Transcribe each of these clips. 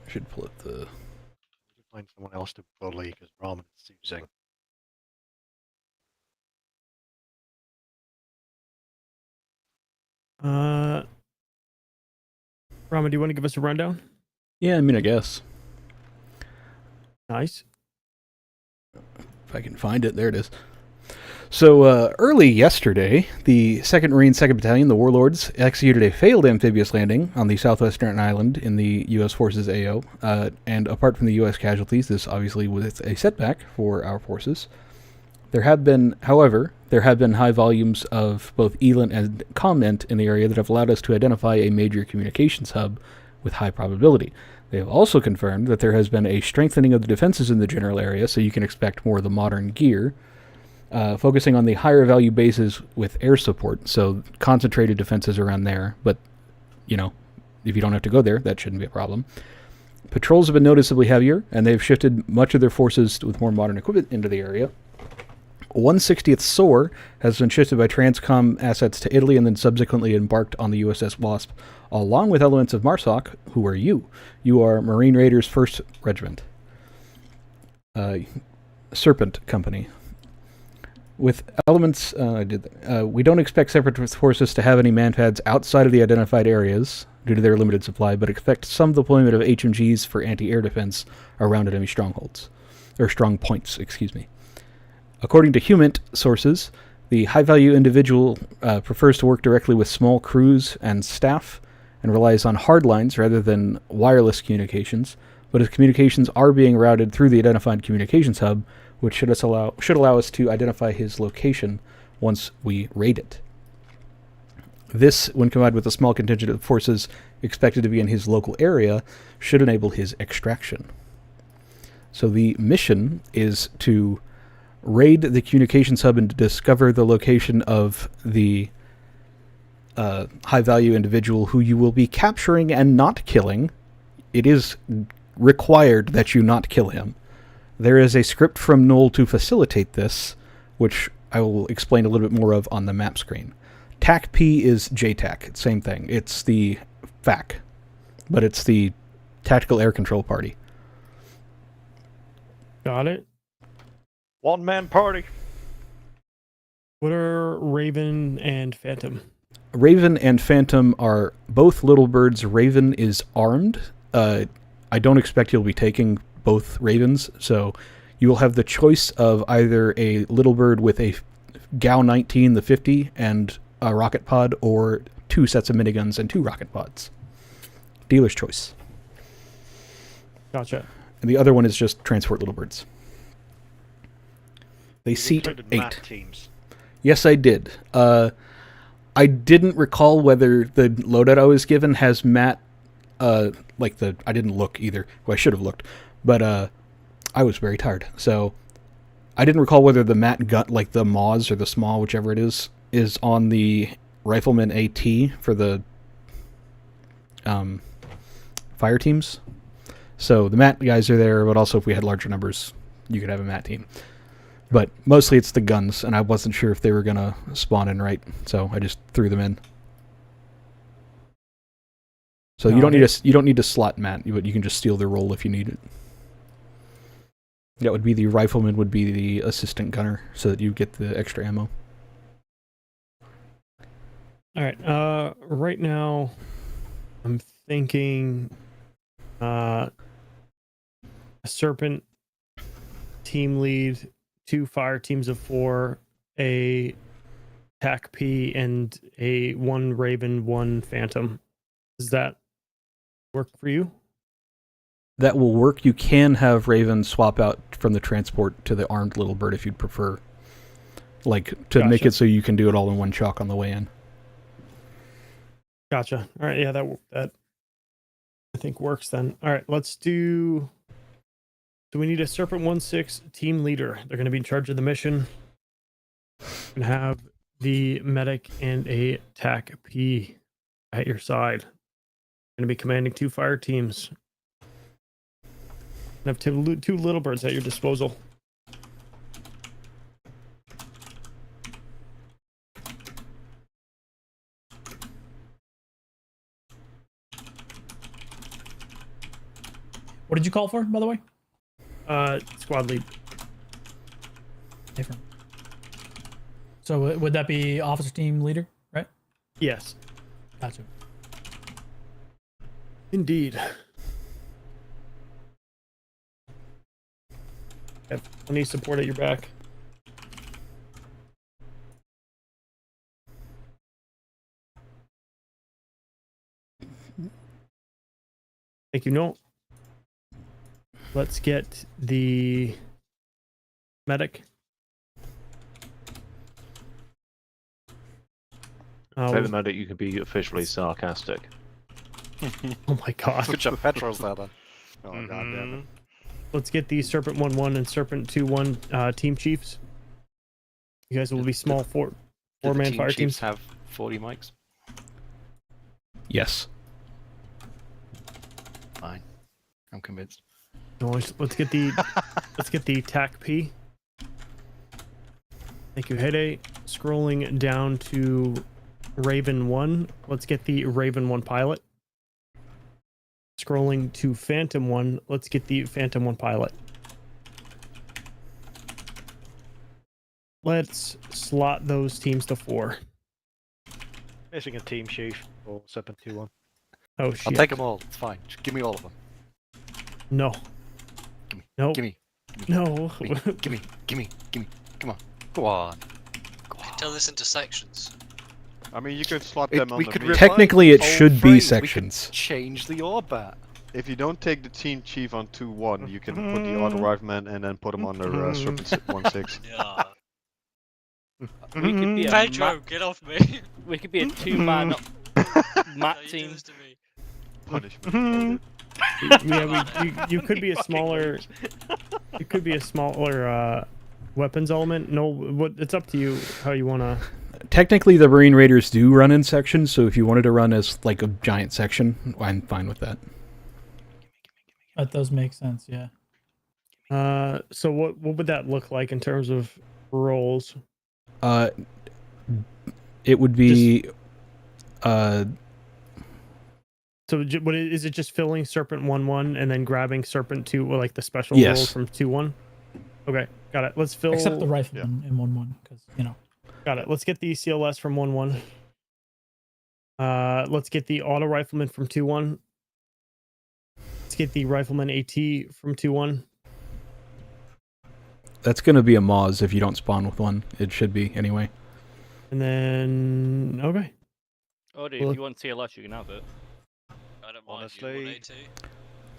I should pull up the... Find someone else to bully because Ramen is using. Ramen, do you want to give us a rundown? Yeah, I mean, I guess. Nice. If I can find it, there it is. So, early yesterday, the 2nd Marine 2nd Battalion, the Warlords, executed a failed amphibious landing on the southwestern island in the U.S. Forces AO, and apart from the U.S. casualties, this obviously was a setback for our forces. However, there have been high volumes of both ELINT and comment in the area that have allowed us to identify a major communications hub with high probability. They have also confirmed that there has been a strengthening of the defenses in the general area, so you can expect more of the modern gear, focusing on the higher value bases with air support, so concentrated defenses around there, but, you know, if you don't have to go there, that shouldn't be a problem. Patrols have been noticeably heavier, and they've shifted much of their forces with more modern equipment into the area. 160th SOAR has been shifted by Transcom assets to Italy and then subsequently embarked on the USS Wasp, along with elements of MARSOC. Who are you? You are Marine Raiders 1st Regiment. Serpent Company. With elements, we don't expect Separatist forces to have any manpads outside of the identified areas due to their limited supply, but expect some deployment of HMGs for anti-air defense around enemy strongholds. Or strong points, excuse me. According to HUMINT sources, the high-value individual prefers to work directly with small crews and staff and relies on hardlines rather than wireless communications, but his communications are being routed through the identified communications hub, which should allow us to identify his location once we raid it. This, when combined with a small contingent of forces expected to be in his local area, should enable his extraction. So the mission is to raid the communications hub and discover the location of the high-value individual who you will be capturing and not killing. It is required that you not kill him. There is a script from Knoll to facilitate this, which I will explain a little bit more of on the map screen. TAC-P is JTAC, same thing. It's the FAC, but it's the Tactical Air Control Party. Got it. One-man party. What are Raven and Phantom? Raven and Phantom are both little birds. Raven is armed. I don't expect you'll be taking both Ravens, so you will have the choice of either a little bird with a GAU-19, the 50, and a rocket pod, or 2 sets of miniguns and 2 rocket pods. Dealer's choice. Gotcha. And the other one is just transport little birds. They seat Included 8. MAT teams. Yes, I did. I didn't recall whether the loadout I was given has MAT, I didn't look either. Well, I should have looked. But I was very tired, so I didn't recall whether the MAT gun, like the Moz or the SMAW, whichever it is on the Rifleman AT for the fire teams. So the MAT guys are there, but also if we had larger numbers, you could have a MAT team. But mostly it's the guns, and I wasn't sure if they were going to spawn in right, so I just threw them in. So you don't need to slot MAT, but you can just steal their role if you need it. That would be the Rifleman would be the assistant gunner, so that you get the extra ammo. All right. Right now, I'm thinking a Serpent team lead, 2 fire teams of 4, a TAC-P, and a 1 Raven, 1 Phantom. Does that work for you? That will work. You can have Raven swap out from the transport to the armed little bird if you'd prefer. To make it so you can do it all in one chalk on the way in. Gotcha. All right. Yeah, that I think works then. All right, let's do... So we need a Serpent 1-6 team leader. They're going to be in charge of the mission. And have the medic and a TAC-P at your side. Going to be commanding 2 fire teams. And have 2 little birds at your disposal. What did you call for, by the way? Squad lead. Different. So would that be officer team leader, right? Yes. Gotcha. Indeed. Have plenty of support at your back. Thank you, Noel. Let's get the medic. Say the medic, you can be officially sarcastic. Oh my god. Good job, Petrol's there then. Oh, god damn it. Let's get the Serpent 1-1 and Serpent 2-1 team chiefs. You guys will be small four-man fire teams. Have 40 mics? Yes. Fine. I'm convinced. Let's get the TAC P. Thank you, Hede. Scrolling down to Raven 1. Let's get the Raven 1 pilot. Scrolling to Phantom 1. Let's get the Phantom 1 pilot. Let's slot those teams to 4. Missing a team chief or Serpent 2-1. Oh I'll shit. take them all. It's fine. Just give me all of them. No. Gimme. No. Gimme. No. Gimme. Gimme. Gimme. Come on. Go on. Go on. Turn this into sections. I mean, you could slot them on we the could rear. refine Technically, it the whole should be phrase. We sections. could change the orbat. If you don't take the team chief on 2-1, you can put the auto rifleman and then put him on the Serpent 1-6. Yeah. We could be a Pedro, get off me. we could be a 2-man mat No, you do team. this to me. Punishment. Yeah, you could be a smaller. You could be a smaller weapons element. No, what? It's up to you how you wanna. Technically, the Marine Raiders do run in sections, so if you wanted to run as like a giant section, I'm fine with that. That does make sense, yeah. So what would that look like in terms of roles? It would be So what is it? Just filling Serpent 1-1 and then grabbing Serpent 2, or like the special Yes. roles from 2-1? Okay, got it. Let's fill. Except the rifleman in 1-1, because, you know. Got it. Let's get the CLS from 1-1. Let's get the auto rifleman from 2-1. Let's get the rifleman AT from 2-1. that's going to be a Moz if you don't spawn with one. It should be anyway. And then okay. Oh, dude, Well, if you want TLS, you can have it. I don't mind Honestly, you, 180.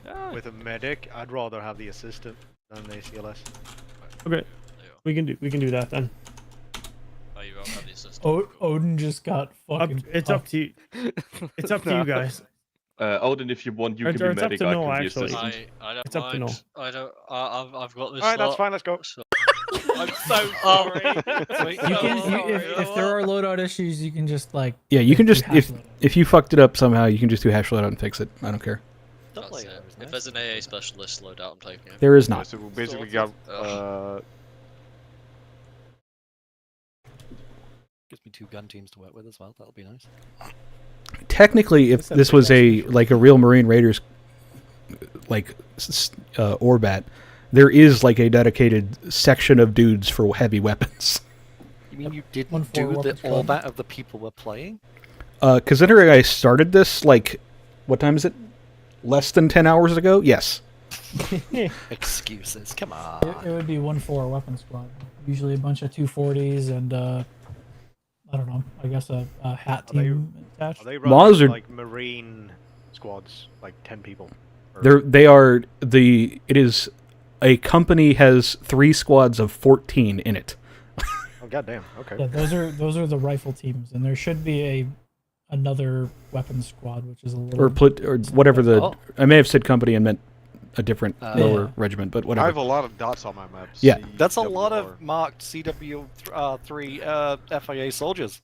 Ah, with a medic, I'd rather have the assistant than the CLS. Okay. We can do that then. Oh, you won't have the assistant. Odin just got fucking. It's up to you. It's up to you guys. Odin, if you want, you Or- can or be it's up medic, to I Noel, can be actually. assistant. I don't It's up to mind. I don't. I've got this. Alright, that's slot, fine, let's go. so- I'm so sorry. Sweet. You Oh, can, sorry, if there are loadout issues, you can just like. Yeah, you can do just hash loadout. if you fucked it up somehow, you can just do hash loadout and fix it. I don't care. That's it. If there's an AA specialist loadout, I'm taking it. There is Yeah, not. so we basically got Gives me 2 gun teams to work with as well. That'll be nice. Technically, if this was a like a real Marine Raiders like Orbat, there is like a dedicated section of dudes for heavy weapons. You mean you didn't 1-4 do the weapons squad. orbat of the people we're playing? Considering I started this like, what time is it? Less than 10 hours ago? Yes. Excuses. Come on. It would be 1-4 weapon squad. Usually a bunch of 240s and I don't know. I guess a hat Are they- team attached. Are they Laws running are- like marine squads, like 10 people? Or- It is a company has 3 squads of 14 in it. Oh goddamn. Okay. Yeah, those are the rifle teams, and there should be another weapon squad, which is a little. Or whatever the. Oh. I may have said company and meant a different lower Yeah. regiment, but I whatever. have a lot of dots on my map. Yeah. That's a lot CWR. of marked CW3 FIA soldiers.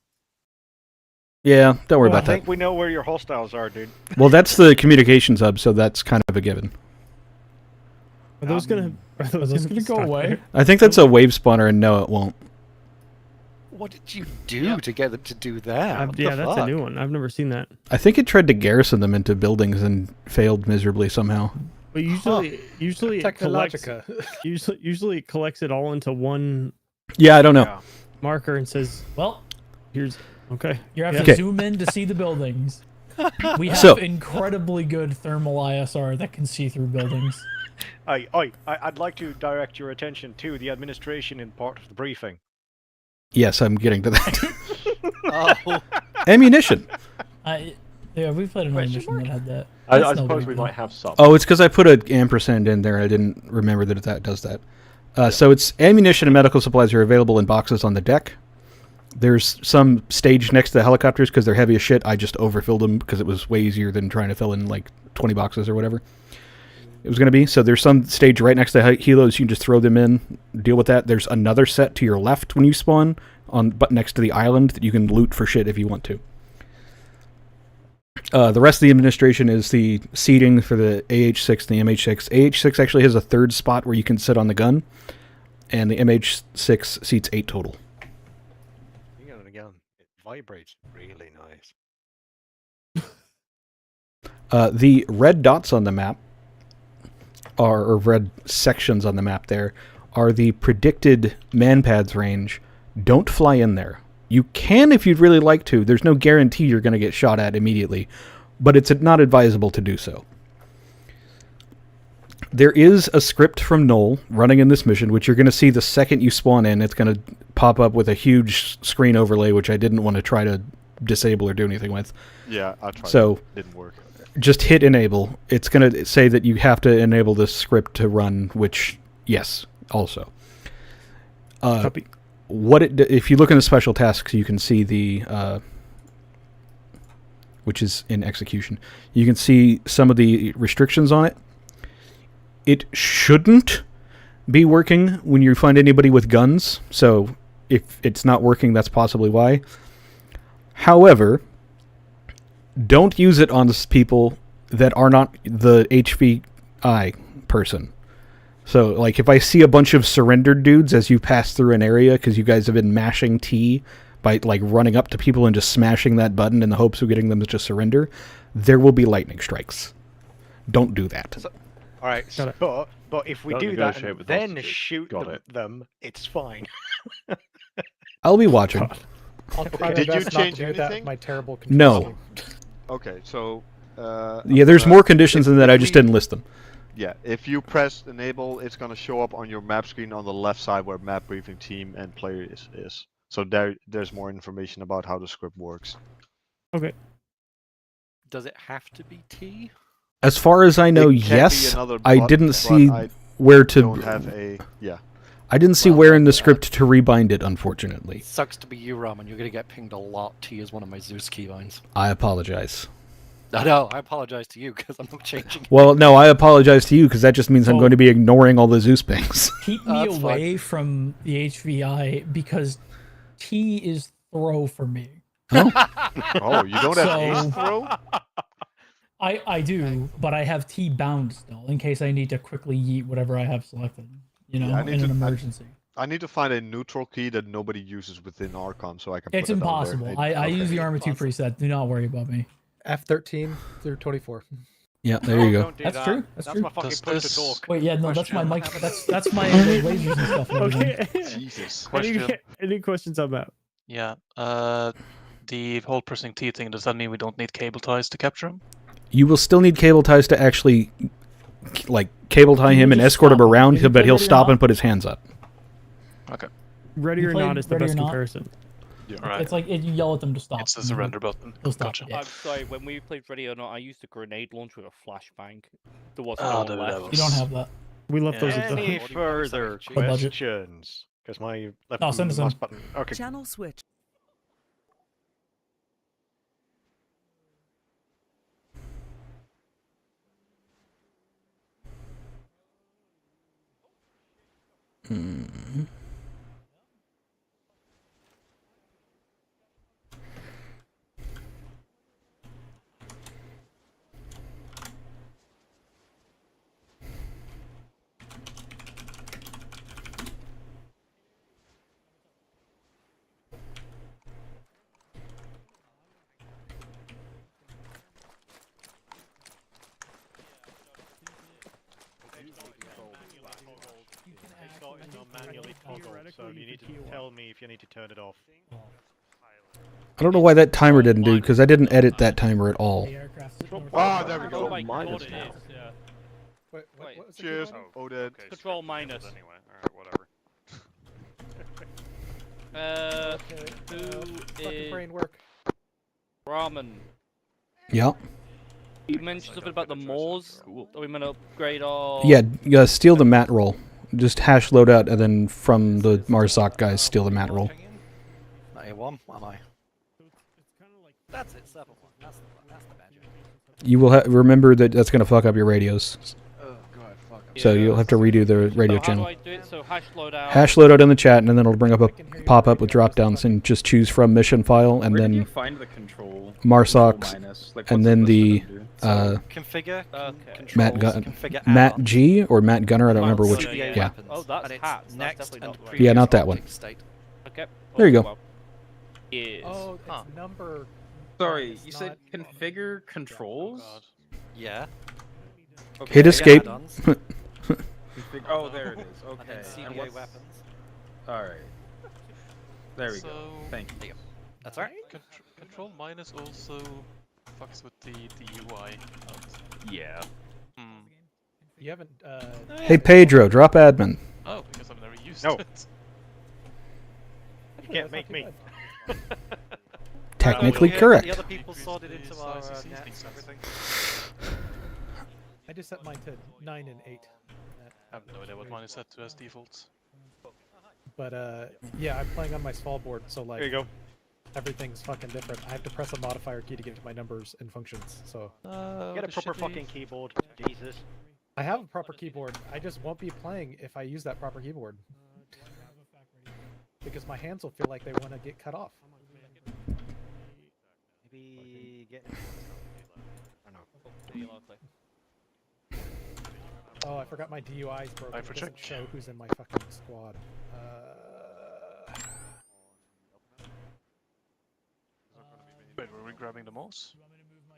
Yeah, don't worry Well, about I think that. we know where your hostiles are, dude. Well, that's the communications hub, so that's kind of a given. Are those gonna go stuck away? there? I think that's a wave spawner, and no, it won't. What did you do to get them to do that? What the Yeah, that's a fuck? new one. I've never seen that. I think it tried to garrison them into buildings and failed miserably somehow. But usually it collects. Technologica. Usually it collects it all into one Yeah, I don't know. Yeah. marker and says, Well, "Here's okay." you have Yeah. to Okay. zoom in to see the buildings. We have So- incredibly good thermal ISR that can see through buildings. I'd like to direct your attention to the administration in part of the briefing. Yes, I'm getting to that. Oh, Ammunition. Yeah, we played another Question mission that had that. I That's no suppose big we deal. might have some. Oh, it's because I put an ampersand in there. I didn't remember that that does that. So it's ammunition and medical supplies are available in boxes on the deck. There's some staged next to the helicopters because they're heavy as shit. I just overfilled them because it was way easier than trying to fill in like 20 boxes or whatever it was going to be. So there's some stage right next to the helos. You can just throw them in, deal with that. There's another set to your left when you spawn, but next to the island that you can loot for shit if you want to. The rest of the administration is the seating for the AH-6 and the MH-6. AH-6 actually has a third spot where you can sit on the gun, and the MH-6 seats 8 total. Again and again, it vibrates really nice. The red dots on the map or red sections on the map there, are the predicted manpads range. Don't fly in there. You can if you'd really like to. There's no guarantee you're going to get shot at immediately, but it's not advisable to do so. There is a script from Knoll running in this mission, which you're going to see the second you spawn in. It's going to pop up with a huge screen overlay, which I didn't want to try to disable or do anything with. Yeah, I tried. So Didn't work. just hit enable. It's going to say that you have to enable this script to run, which, yes, also. Copy. If you look in the special tasks, you can see the, which is in execution, you can see some of the restrictions on it. It shouldn't be working when you find anybody with guns, so if it's not working, that's possibly why. However, don't use it on people that are not the HVI person. So, like, if I see a bunch of surrendered dudes as you pass through an area, because you guys have been mashing T by, like, running up to people and just smashing that button in the hopes of getting them to just surrender, there will be lightning strikes. Don't do that. All right, but if we Don't do that negotiate and with then hostages. shoot Got it. them, it's fine. I'll be watching. I'll try my Did you best not change to do that anything? with my terrible control No. scheme. Okay, so... Yeah, there's more conditions than that. I just didn't list them. Yeah, if you press enable, it's gonna show up on your map screen on the left side where map briefing team and player is. So there's more information about how the script works. Okay. does it have to be T? As far as I know, It can be yes. another I button, didn't but see I where don't to. have a I didn't see Well, where in the script to rebind it, unfortunately. Sucks to be you, Ramen. You're gonna get pinged a lot. T is one of my Zeus keybinds. I apologize. No, I apologize to you because I'm not changing. Well, no, I apologize to you because that just means I'm So- going to be ignoring all the Zeus pings. Keep me That's away from the HVI because T is throw for me. oh, you don't have So- ace throw? I do, but I have T bound still in case I need to quickly yeet whatever I have selected. You know, Yeah, I in need an to- emergency. I need to find a neutral key that nobody uses within Archon so I can It's put it on there. impossible. I use the Armor 2 preset. Do not worry about me. F13 through 24. Yeah, there you go. Don't do That's that. true, that's true. my fucking Does push this- to talk. Wait, yeah, no, that's my Question. mic. That's my lasers and stuff. and everything. Okay. Jesus. Any questions on that? Yeah. The whole pressing T thing, does that mean we don't need cable ties to capture him? You will still need cable ties to actually, like, cable tie You him and just escort him stop him. around, If you but play he'll ready or stop not- and put his hands up. Okay. Ready You or played not is the Ready or best Not? comparison. Right. It's like you yell at them to stop. It's the and then surrender button. They'll stop. Gotcha. Yeah. I'm sorry, when we played Ready or Not, I used a grenade launcher with a flashbang. There wasn't Oh, one that left. was- You don't have that. We left those at Any the. further budget. questions? Because my left No, send us mouse some. button. Okay. Channel switch. manually toggled, so you need to tell me if you need to turn it off. I don't know why that timer didn't do, because I didn't edit that timer at all. The aircraft's at north. Ah, there we Oh go. my god, minus it now. is. Yeah. Wait, Wait. what was the Cheers, keyword? Odin. Okay, Control so minus. Anyway, alright, whatever. Who Fucking is brain work. Ramen? Yeah. You mentioned something about the Moors. Are we gonna upgrade our? Yeah, steal the mat roll. Just hash loadout, and then from the Marsoc guys, steal the mat roll. Not A1, am I? That's it, 7-1. That's the magic. You will remember that that's going to fuck up your radios. Oh god, fuck. So you'll have to redo the radio So how channel. do I do it? So hash loadout. Hash loadout in the chat, and then it'll bring up a pop-up with drop-downs, and just choose from mission file, and then find the control? Marsoc, and then the Configure. Matt Matt G or Matt Gunner. I don't remember which. Yeah, Oh, that's hats. Next and not right. yeah, not that one. state. Okay. There you go. Well, is. Oh, it's number. Sorry, it's you said not- configure controls? Yeah. Okay, Hit escape. Oh, there it is. And Okay. then And CBA what's... weapons. Alright. There we go. So, Thank you. That's alright. Control minus also fucks with the UI. Yeah. Hmm. You haven't. Hey Pedro, drop admin. Oh, because I've never used No. it. You can't make me. Technically The correct. other people sorted into our ICC nets things, and everything. I just set mine to 9 and 8. I have no idea what mine is set to as default. But yeah, I'm playing on my small board, so like There you go. everything's fucking different. I have to press a modifier key to get to my numbers and functions. So Get a proper fucking keyboard. Jesus. I have a proper keyboard. I just won't be playing if I use that proper keyboard. Because my hands will feel like they want to get cut off. Maybe get. I don't know. Oh, I forgot my DUI's broken. I It doesn't check. show who's in my fucking squad. Wait, were we grabbing the mouse?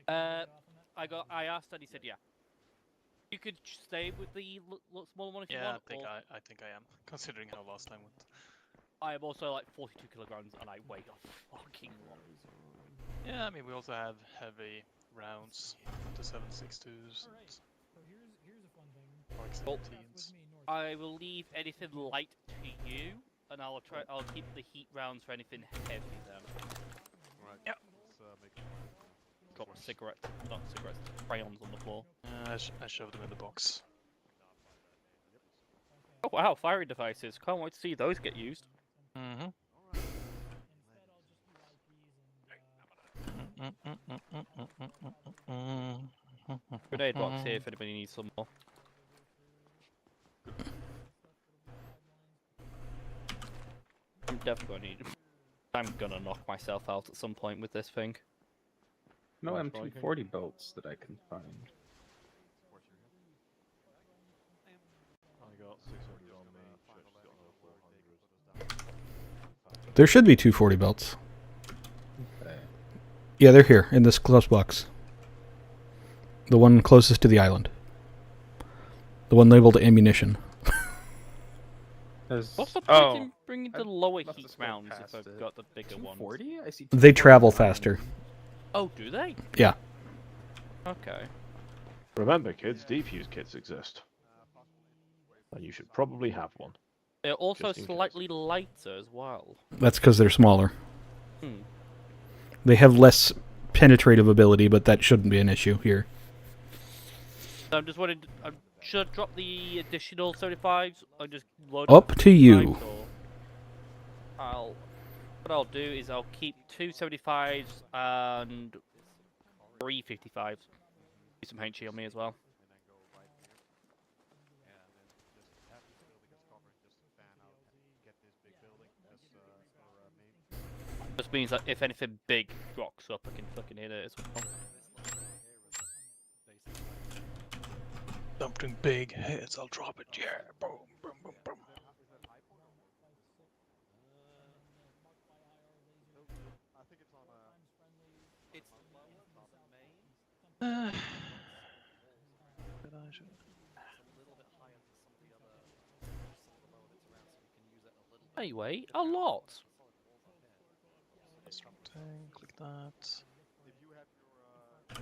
I asked and he said yeah. You could stay with the smaller one if you Yeah, want. or I think I am, considering how last time went. I am also like 42 kilograms and I weigh a fucking lot. Yeah, I mean we also have heavy rounds, the 7.62s, like 17s. I will leave anything light to you, and I'll keep the heat rounds for anything heavy then. Right. Yep. Drop not cigarettes, crayons on the floor. I shoved them in the box. Oh wow, firing devices! Can't wait to see those get used. Mm-hmm. Grenade box here if anybody needs some more. I'm definitely gonna need. I'm gonna knock myself out at some point with this thing. No M240 belts that I can find. I got 600 on me. Trish got another 400. There should be 240 belts. Okay. Yeah, they're here in this close box. The one closest to the island. The one labeled ammunition. What's the point in bringing the lower must have heat scrolled rounds if past I've it. got the bigger ones? 240? I see. They travel 249. faster. Oh, do they? Yeah. Okay. Remember, kids, defuse kits exist. And you should probably have one. They're also Just in case. slightly lighter as well. That's because they're smaller. Hmm. They have less penetrative ability, but that shouldn't be an issue here. So I'm just wondering, should I drop the additional 75s or just load Up to you. What I'll do is I'll keep 2 75s and 3 55s. Use some HE on me as well. Just means that if anything big rocks up, I can fucking hit it as well. Something big hits, I'll drop it. Yeah, boom, boom, boom, boom. Anyway, a lot. Click that.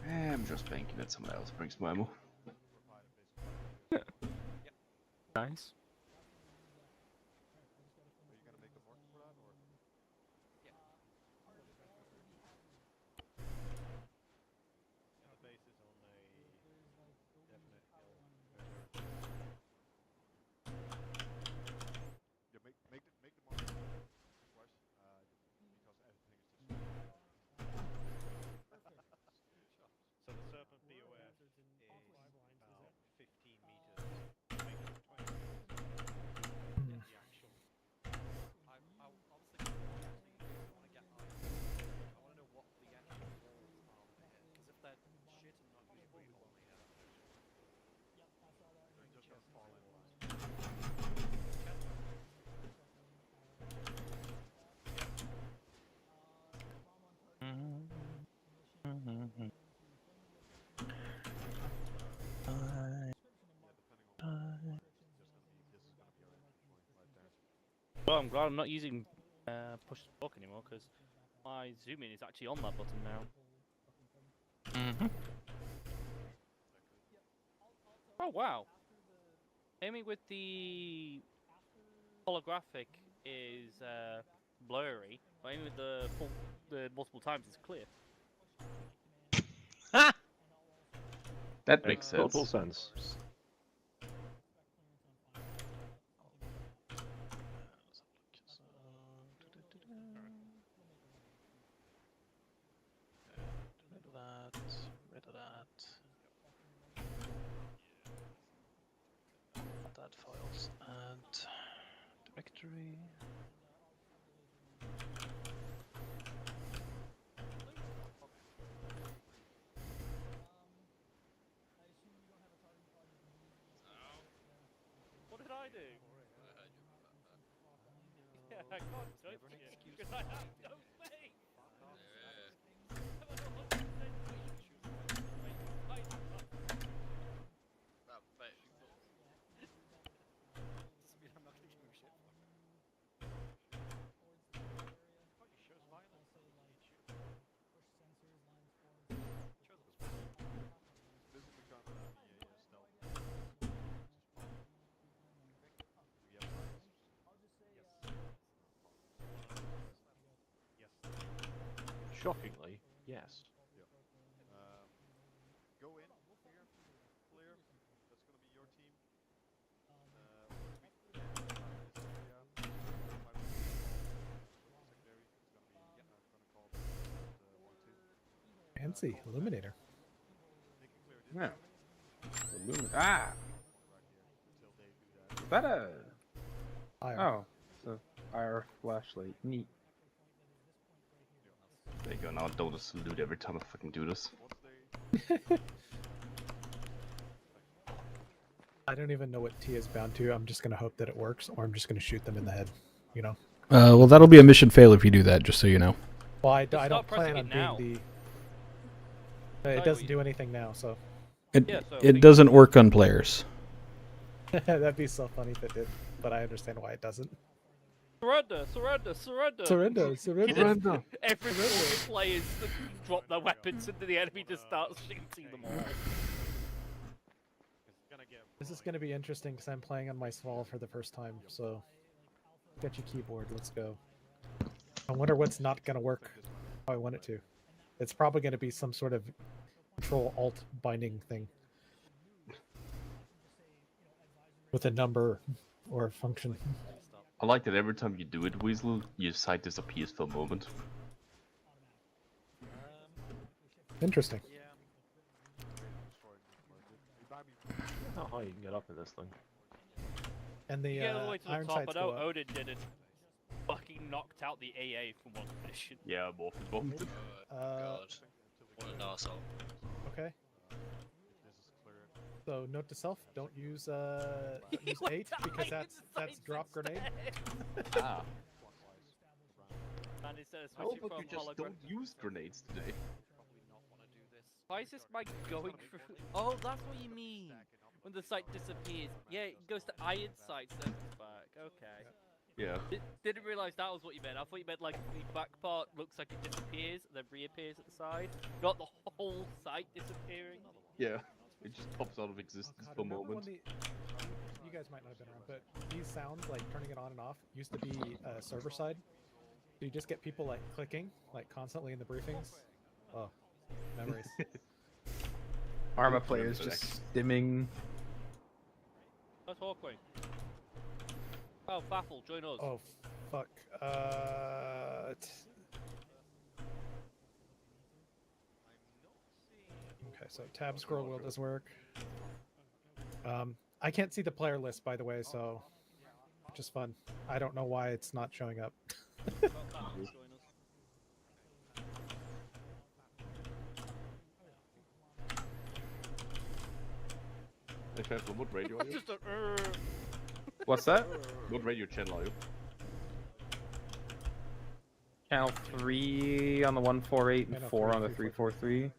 I'm just banking that someone else brings my ammo. Nice. So the Serpent BOF is about 15 meters. Maybe 20. The actual. I honestly want to get I want to know what the actual walls are over here. Because if they're shit and not usable, you only have. Well, I'm glad I'm not using push to talk anymore because my zoom in is actually on that button now. Oh wow! Aiming with the holographic is blurry, but aiming with the multiple times is clear. That makes sense. Total sense. Rid of that. That files and directory. What did I do? Yeah, I can't judge you because I have no face. Shockingly, yes. Go in here, clear. That's gonna be your team. Fancy illuminator. Yeah. Ah! Is that a... IR. Oh, it's a IR flashlight. Neat. There you go, now don't just salute every time I fucking do this. I don't even know what T is bound to. I'm just gonna hope that it works, or I'm just gonna shoot them in the head. You know. Well, that'll be a mission fail if you do that, just so you know. Well, I Just don't start pressing plan on it now. being the. It doesn't do anything now, so. It doesn't work on players. That'd be so funny if it did, but I understand why it doesn't. Surrender! Surrender! Surrender! Surrender! Surrender! Every four players drop their weapons and the enemy just starts shooting them all. This is going to be interesting because I'm playing on my Sval for the first time, so get your keyboard, let's go. I wonder what's not going to work how I want it to. It's probably going to be some sort of Control-Alt binding thing. With a number or a function. I like that every time you do it, Weasel, your site disappears for a moment. Interesting. How high you can get up in this thing? And the Get all the way to the iron top, sights but go no, up. Odin did it. Fucking knocked out the AA from one mission. Yeah, both. God. What an arsehole. Okay. So note to self: don't use use 8 because that's drop grenade. Ah. And instead of How switching about from you just hologram. don't use grenades today? Why is this my going through? Oh, that's what you mean. When the site disappears. Yeah, it goes to iron sights and back. Okay. Yeah. Didn't realise that was what you meant. I thought you meant like the back part looks like it disappears, and then reappears at the side. Not the whole site disappearing. Yeah. It just pops out of existence God, for a remember when moment. you guys might not have been around, but these sounds, like turning it on and off, used to be server side. So you just get people like clicking, like constantly in the briefings. Oh, memories. Arma players just stimming. That's awkward. Oh, Baffle, join us. Oh, fuck. Okay, so tab scroll wheel does work. I can't see the player list, by the way, so which is fun. I don't know why it's not showing up. Hey, Phantom, what radio are you? Just a, What's that? What radio channel are you? Channel 3 on the 148 and 4 on the 343.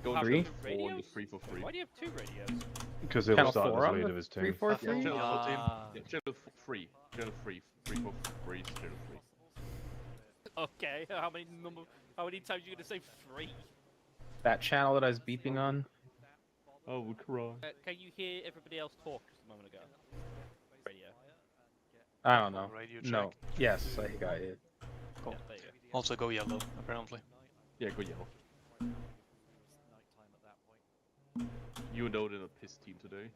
Go Have to Three? channel 4 on the 343. Why do you have two radios? Because it Channel was started 4 as on late the of his team. 343? Channel Ah. Yeah, channel 3. Channel 3. 343 is channel 3. Okay, how many times are you gonna say free? That channel that I was beeping on. Oh, we cry. Can you hear everybody else talk just a moment ago? Radio. I don't know. Radio No. check. Yes, I got it. Cool. Yeah, there you go. Also go yellow, apparently. Yeah, go yellow. You know they're a piss team today.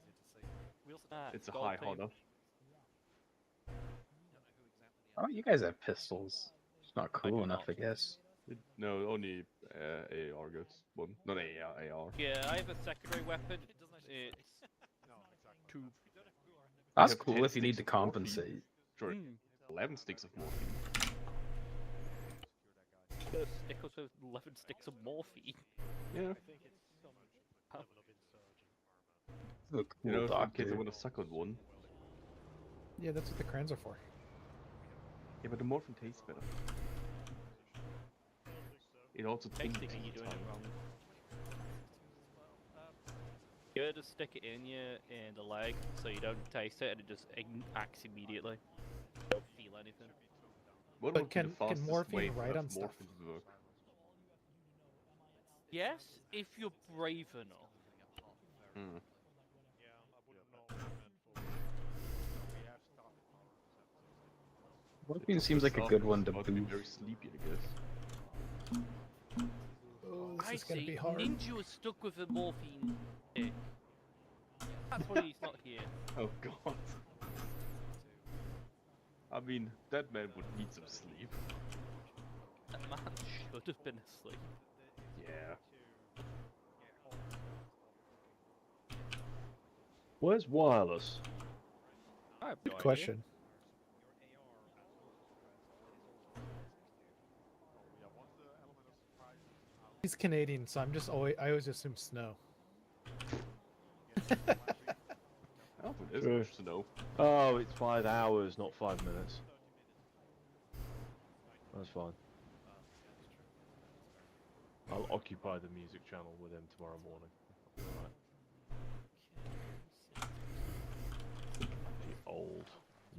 It's a gold high team. honor. Oh, you guys have pistols. It's not cool do enough, not. I guess. No, only AR gets one. Not AR. Yeah, I have a secondary weapon. It's two. That's have cool 10 if you need to sticks of morphine. compensate. Sure. Mm. 11 sticks of morphine. Stick us with 11 sticks of morphine. Yeah. Look, You cool know, in case I doctor. want to suck on one. Yeah, that's what the crayons are for. Yeah, but the morphine tastes better. It also tastes Basically, you're doing it wrong. You gotta just stick it in the leg so you don't taste it and it just acts immediately. You don't feel anything. What But would be can the fastest morphine way to write have on stuff? morphine work? Yes, if you're brave enough. Hmm. Morphine seems like a good one to About to be boost. very sleepy, I guess. Oh, I this is gonna see. be hard. Ninja was stuck with a morphine stick. That's why he's not here. Oh god. I mean, that man would need some sleep. That man should have been asleep. Yeah. Where's wireless? I have no Good idea. question. He's Canadian, so I always assume snow. I don't think there's much to know. Oh, it's 5 hours, not 5 minutes. That's fine. I'll occupy the music channel with him tomorrow morning. Alright. The old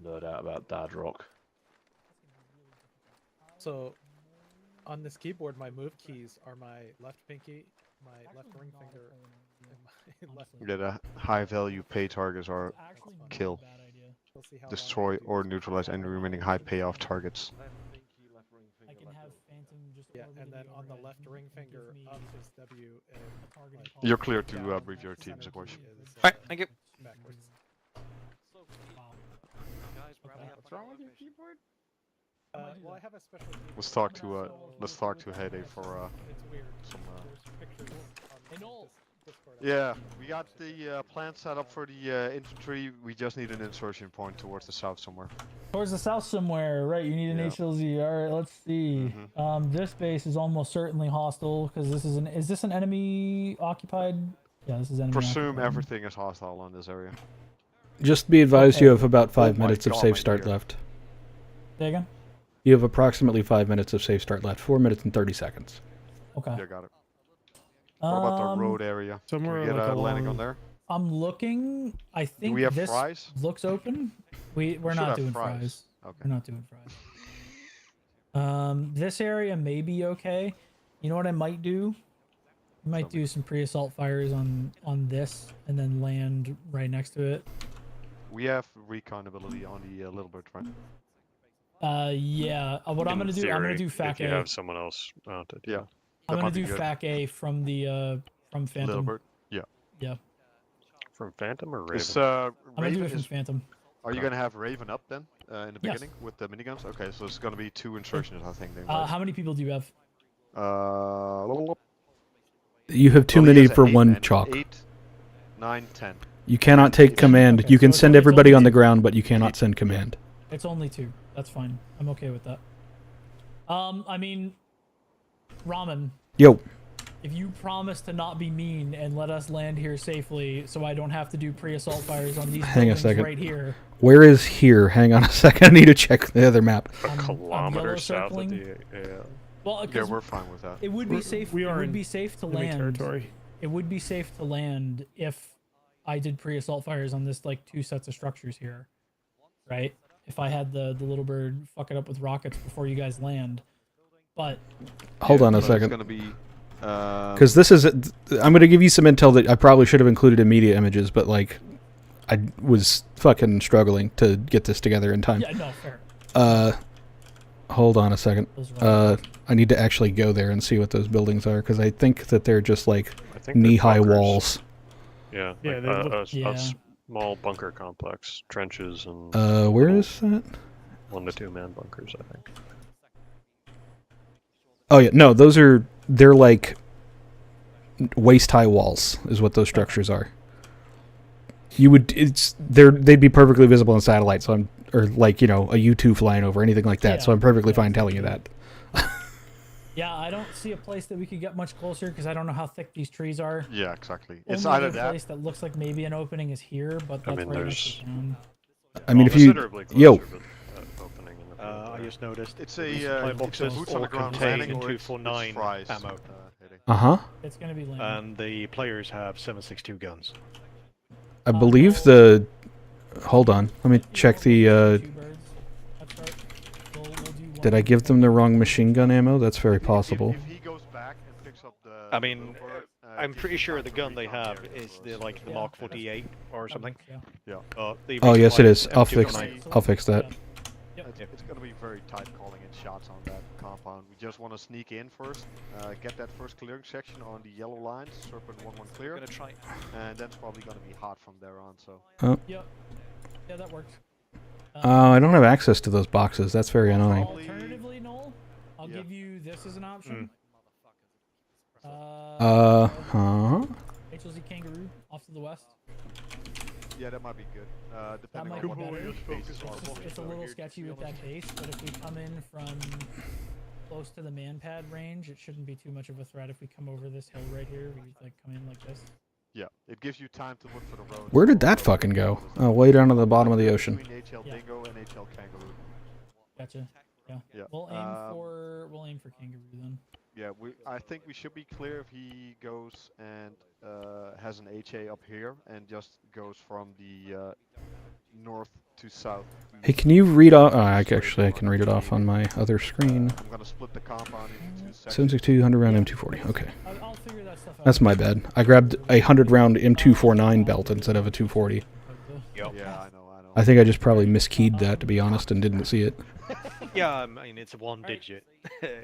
nerd out about dad rock. So, on this keyboard, my move keys are my left pinky, my left ring finger, and my left. Yeah, the high value pay targets are Actually, not kill, a bad idea. We'll see how long destroy, I do or this. neutralize any remaining high payoff targets. I can have Phantom just. Yeah, orbiting and then the on the overhead left ring and give finger me up is W, and a targeting like, column You're clear to down brief your center teams, of course. is, Alright, thank you. backwards. Wow. Guys, rally up What's wrong with your keyboard? Well, I have a special. Let's talk to Heyday for It's weird. some. There's pictures on know. Discord. Yeah, we got the plan set up for the infantry. We just need an insertion point towards the south somewhere. Towards the south somewhere, right? You need an Yeah. HLZ. All right, let's see. This base is almost certainly hostile because this is an. Is this an enemy occupied? Yeah, this is enemy. Presume occupied. everything is hostile in this area. Just be advised, Okay. you have about 5 my minutes of God, safe my start dear. left. Say again. You have approximately 5 minutes of safe start left. 4 minutes and 30 seconds. Okay. Yeah, got it. What about the road area? Somewhere Can we get like a landing on along- there? I'm looking. I think we have this fries? looks open. We're should not have doing fries. fries. Okay. We're not doing fries. This area may be okay. You know what I might do? I might do some pre-assault fires on this and then land right next to it. We have recon ability on the little bird, right? Yeah. What I'm gonna do, I'm gonna do FAC if you A. have someone else mounted. Yeah. I'm gonna might be do good. FAC A from the from Phantom. Little bird. Yeah. Yeah. From Phantom or Raven? Is I'm gonna do Raven it from is? Phantom. Are you gonna have Raven up then in the Yes. beginning with the miniguns? Okay, so it's gonna be 2 insurgents, I think. Then, How many people do you have? You have too well, he many has for 8 one men. chalk. 8, 9, 10. You cannot take command. Okay, You can so send it's everybody only on the two. ground, but you cannot send command. It's only 2. That's fine. I'm okay with that. I mean, Ramen, Yo, if you promise to not be mean and let us land here safely, so I don't have to do pre-assault fires on these hang a buildings second. right here. Where is here? Hang on a second. I need to check the other map. A I'm kilometer yellow south of circling. the. Yeah. Well, Yeah, we're fine with that. it would be safe. We It are would in be safe to enemy land. territory. It would be safe to land if I did pre-assault fires on this like 2 sets of structures here, right? If I had the little bird fuck it up with rockets before you guys land, but Hold on a But second. It's gonna be. Because this is, I'm going to give you some intel that I probably should have included in media images, but like, I was fucking struggling to get this together in time. yeah, no, fair. Hold on a second. Those are I need to actually go there and see what those buildings are, because I think that they're just like I think they're knee-high bunkers. walls. Yeah. Yeah, like, they look- a Yeah. small bunker complex, trenches, and. Where little is that? 1 to 2 man bunkers, I think. Oh yeah, no, they're like waist-high walls is what those structures are. They'd be perfectly visible on satellite, so or like, a U-2 flying over, anything like that, so Yeah. I'm perfectly Yeah. fine telling you that. Yeah, I don't see a place that we could get much closer because I don't know how thick these trees are. Yeah, exactly. It's Only either other that. place that looks like maybe an opening is here, but that's mean, right next to town. I mean, Well, if you... considerably Yo, closer, but that opening in the field I there. just noticed. It's these a supply it's a boxes boots on all the ground contain landing or it's 249 fries, ammo, hitting. uh-huh. It's gonna be landing. and the players have 7.62 guns. I believe the... Hold on. Let me check the... 2 birds. That's right. We'll do Did I one give them the wrong machine gun ammo? That's very possible. If he goes back and picks up the. I mean, I'm gives pretty you sure time the to gun they recon have areas is for the us. like the Yeah. Mark 48 or something. Yeah. Yeah. Oh, yes it is. I'll fix M249. I'll fix that. It's gonna be very tight calling in shots on that compound. We just want to sneak in first, get that first clearing section on the yellow lines, Serpent 1-1 clear, I'm gonna try. and then it's probably gonna be hot from there on. So. Yep. Yeah, that works. I don't have access to those boxes. That's very annoying. Alternatively, Noel, I'll give you this as an option. Huh? HLZ Kangaroo off to the west. Yeah, that might be good. That Depending might on be what better. the bases are. It's a little sketchy with that base, but if we come in from close to the man-pad range, it shouldn't be too much of a threat. If we come over this hill right here, we like come in like this. Yeah, it gives you time to look for the road. Where did that fucking go? Oh, way down to the bottom of the ocean. Between HL Yeah. Dingo and HL Kangaroo. Gotcha. Yeah. Yeah. We'll aim for Kangaroo then. Yeah, I think we should be clear if he goes and has an HA up here and just goes from the north to south. Hey, can you read off? I can read it off on my other screen. I'm gonna split the compound into 2 sections. 762, 100 round M240. Okay. I'll figure that stuff out. That's my bad. I grabbed a 100 round M249 belt instead of a 240. Yeah, I know. I think I just probably miskeyed that, to be honest, and didn't see it. Yeah, I mean it's a 1 digit.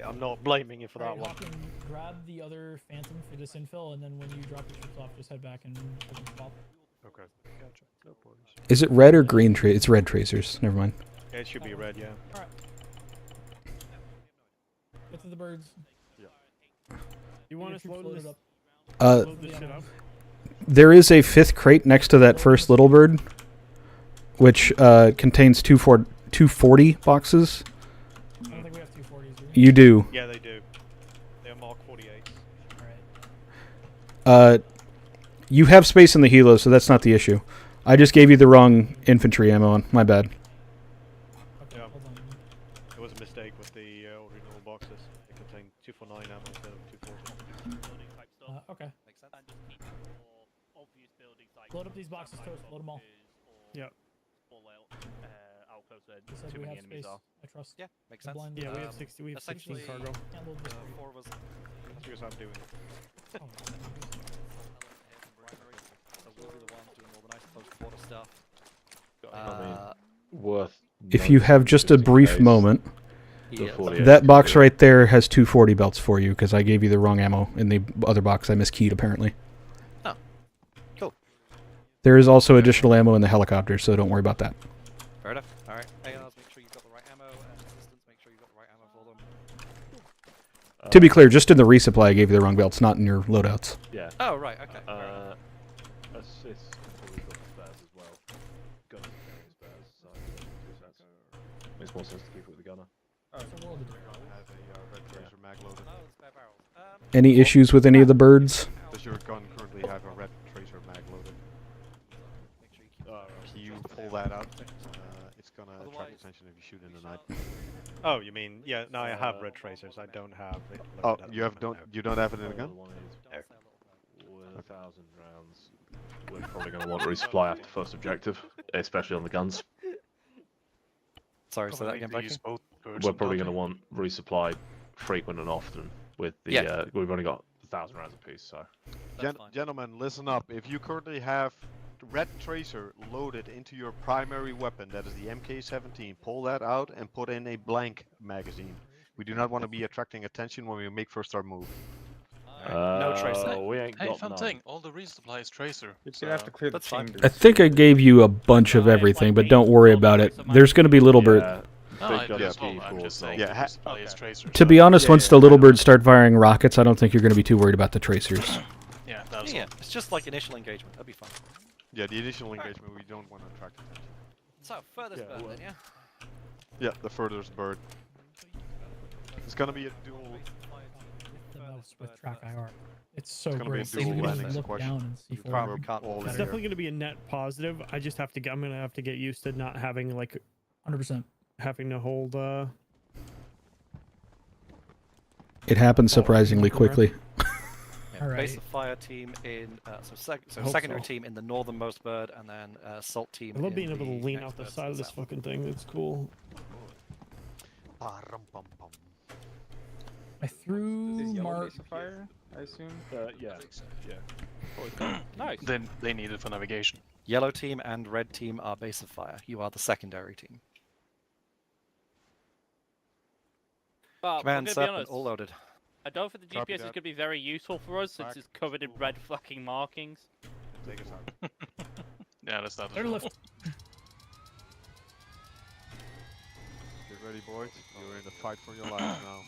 I'm not blaming you for that one. Hawken, grab the other Phantom for this infill, and then when you drop your ships off, just head back and swap. Okay, gotcha. No worries. Is it red or green? It's red tracers. Never mind. Yeah, it should be red, yeah. Alright. Get to the birds. You want Get us your troops loading this, loaded up. load this shit up? There is a 5th crate next to that first little bird, which contains 240 boxes. I don't think we have 240s, do we? You do. Yeah, they do. They're Mark 48. Alright. You have space in the helo, so that's not the issue. I just gave you the wrong infantry ammo on. My bad. Okay, hold on. It was a mistake with the original boxes. They contain 249 ammo instead of 240. Building type stuff. Okay. Makes sense. And just keep more obvious buildings like Load up these boxes, Toast. Load them all. Yep. All out, outpost where He said too we many have enemies space. are. I trust. Yeah, makes the sense. blind Yeah, we have leaders. 60. We have 16 essentially, cargo. Can't load this for you. 4 of us. That's because I'm doing it. Oh, So we'll be the ones doing all the nice close quarter stuff. Worth. If you have just a brief moment, Yeah. that box right there has 240 belts for you because I gave you the wrong ammo in the other box. I miskeyed apparently. Oh, cool. There is also additional ammo in the helicopter, so don't worry about that. Fair enough. All right. ARs, make sure you've got the right ammo, and assistants, make sure you've got the right ammo for them. To be clear, just in the resupply I gave you the wrong belts, not in your loadouts. Yeah. Oh, right. Okay. Assist probably got spares as well. Gunner carrying spares, so makes more sense to keep it with the gunner. Have a red tracer mag loaded. Oh, spare barrels. Any issues with any of the birds? Does your gun currently have a red tracer mag loaded? Make sure you keep Can you pull that out? It's gonna attract attention if you shoot in the night. Oh, you mean yeah? No, I have red tracers. I don't have it. Oh, loaded at you the have moment, don't you don't have it in the gun? With 1,000 rounds, we're probably going to want to resupply after first objective, especially on the guns. Sorry, say that again, Viking. We're probably going to want resupply frequent and often. With the we've only got 1,000 rounds apiece, so. Gentlemen, listen up. If you currently have red tracer loaded into your primary weapon, that is the MK17, pull that out and put in a blank magazine. We do not want to be attracting attention when we make first our move. No tracer. We ain't Hey, got fun none. thing. All the resupply is tracer. You're gonna have to clear the chambers. I think I gave you a bunch of everything, but don't worry about it. There's going to be little bird. No, I do as well. I'm just saying Yeah, resupply is tracer. To be honest, once the little birds start firing rockets, I don't think you're going to be too worried about the tracers. Yeah, that's Yeah, it's just like initial engagement. That'll be fine. Yeah, the initial engagement, we don't want to attract attention. So, furthest bird then, yeah? Yeah, the furthest bird. It's gonna be a dual. The mouse with track IR. It's so It's gonna be a great. dual You can landing just look question. down and see You forward. can't all It's in definitely here. going to be a net positive. I just have to. I'm going to have to get used to not having like 100%. having to hold. It happens surprisingly quickly. Yeah, All right. Base of fire team in secondary team in the northernmost bird, and then assault team. I love in being able the to lean next out the bird to side of this south. fucking thing. It's cool. I threw Mark. Fire, I assume. Yeah. Nice. Then they need it for navigation. Yellow team and red team are base of fire. You are the secondary team. But I'm Command gonna be serpent, honest. all loaded. I don't think the Copy GPS is that. going to be very useful for us since Back. it's covered in red fucking markings. Take us out. Yeah, that's not. Turn left. Get ready, boys. You're in the fight for your life now.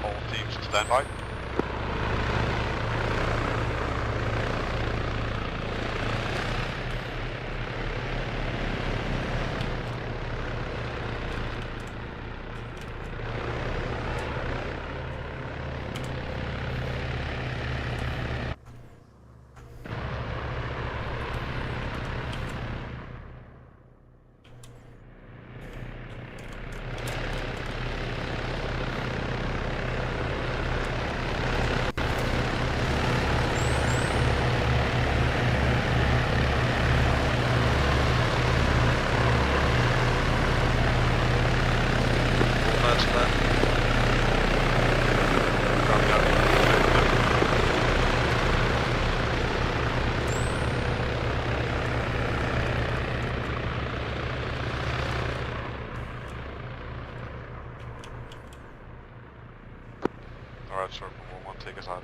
All teams stand by. Alright, Circle 1-1, take us out.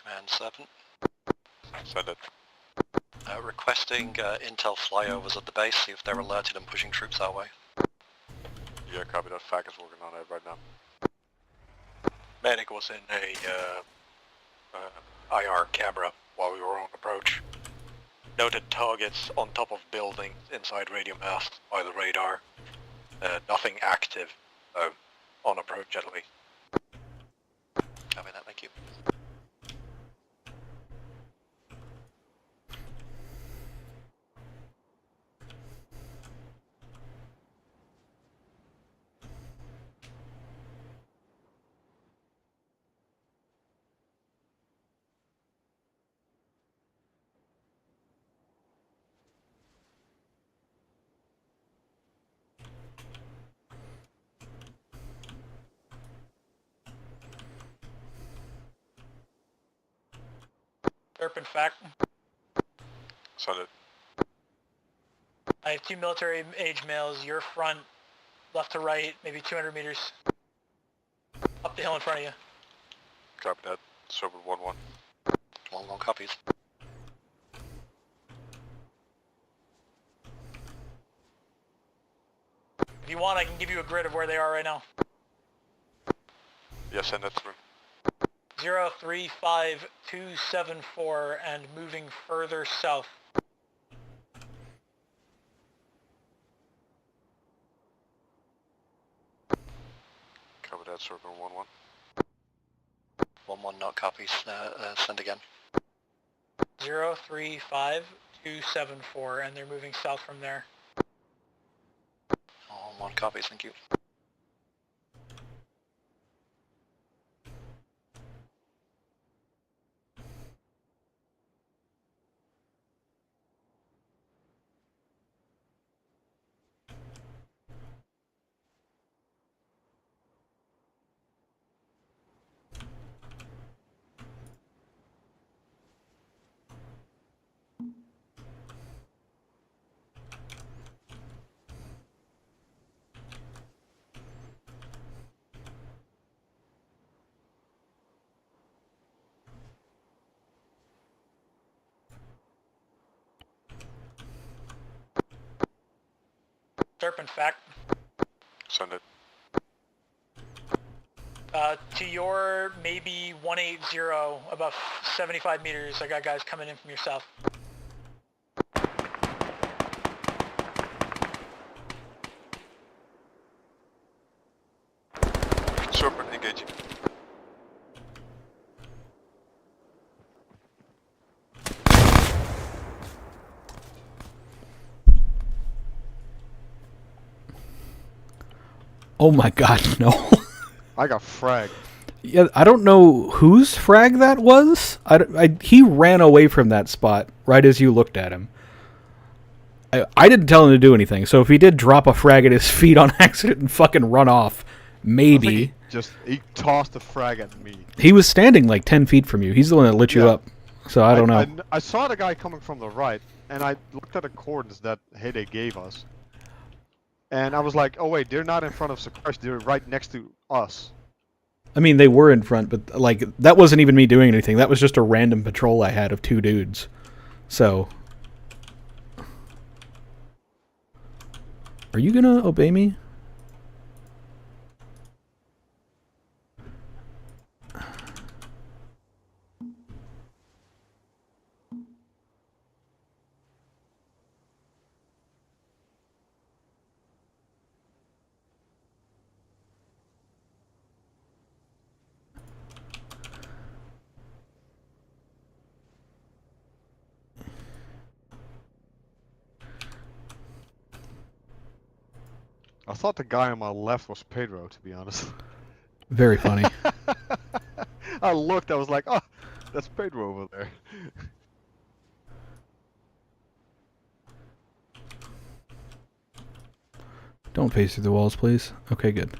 Command Serpent. Send it. Requesting intel flyovers at the base, see if they're alerted and pushing troops our way. Yeah, copy that. FAC is working on it right now. Medic was in a IR camera while we were on approach. Noted targets on top of buildings inside radio mast by the radar. Nothing active on approach at least. Copy that, thank you. Serpent fact. Send it. I have 2 military age males, your front, left to right, maybe 200 meters. Up the hill in front of you. Copy that. Serpent 1-1. 1-1 copies. If you want, I can give you a grid of where they are right now. Yeah, send that through. 035274 and moving further south. Cover that, Serpent 1-1. 1-1 not copies, send again. 035274 and they're moving south from there. 1 copies, thank you. Serpent fact. Send it. To your maybe 180, about 75 meters, I got guys coming in from your south. Serpent engaging. Oh my god, no. I got fragged. Yeah, I don't know whose frag that was. He ran away from that spot right as you looked at him. I didn't tell him to do anything, so if he did drop a frag at his feet on accident and fucking run off, maybe. He tossed a frag at me. He was standing like 10 feet from you. He's the one that lit you up. So I don't know. I saw the guy coming from the right, and I looked at the coordinates that Heyday gave us. And I was like, oh wait, they're not in front of Sakash, they're right next to us. I mean, they were in front, but like that wasn't even me doing anything. That was just a random patrol I had of 2 dudes. So... Are you gonna obey me? I thought the guy on my left was Pedro, to be honest. Very funny. I looked, I was like, oh, that's Pedro over there. Don't face through the walls, please. Okay, good.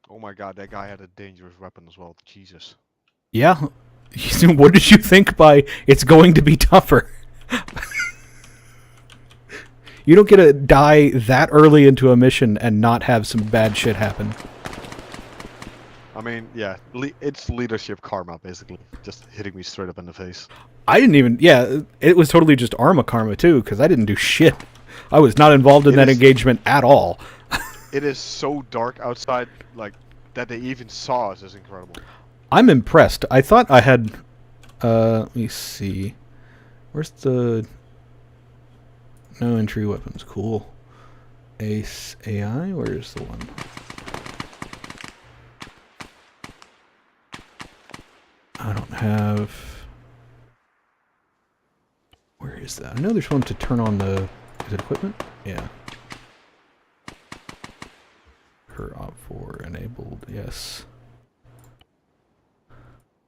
Oh my god, that guy had a dangerous weapon as well. Jesus. Yeah. What did you think by it's going to be tougher? You don't get to die that early into a mission and not have some bad shit happen. I mean, yeah, it's leadership karma, basically. Just hitting me straight up in the face. I didn't even... Yeah, it was totally just Arma karma, too, because I didn't do shit. I was not involved in that engagement at all. It is so dark outside, like, that they even saw us is incredible. I'm impressed. I thought I had... let me see. Where's the... No entry weapons. Cool. Ace AI? Where's the one? I don't have... Where is that? I know there's one to turn on the... Is it equipment? Yeah. Her op4 enabled. Yes.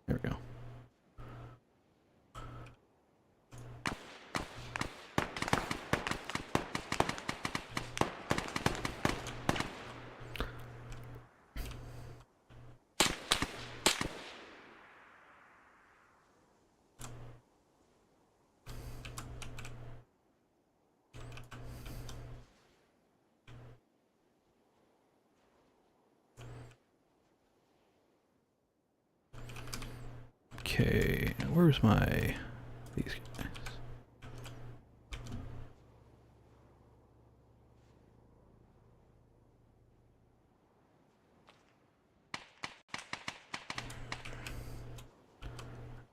There we go. Okay, where's my... these guys?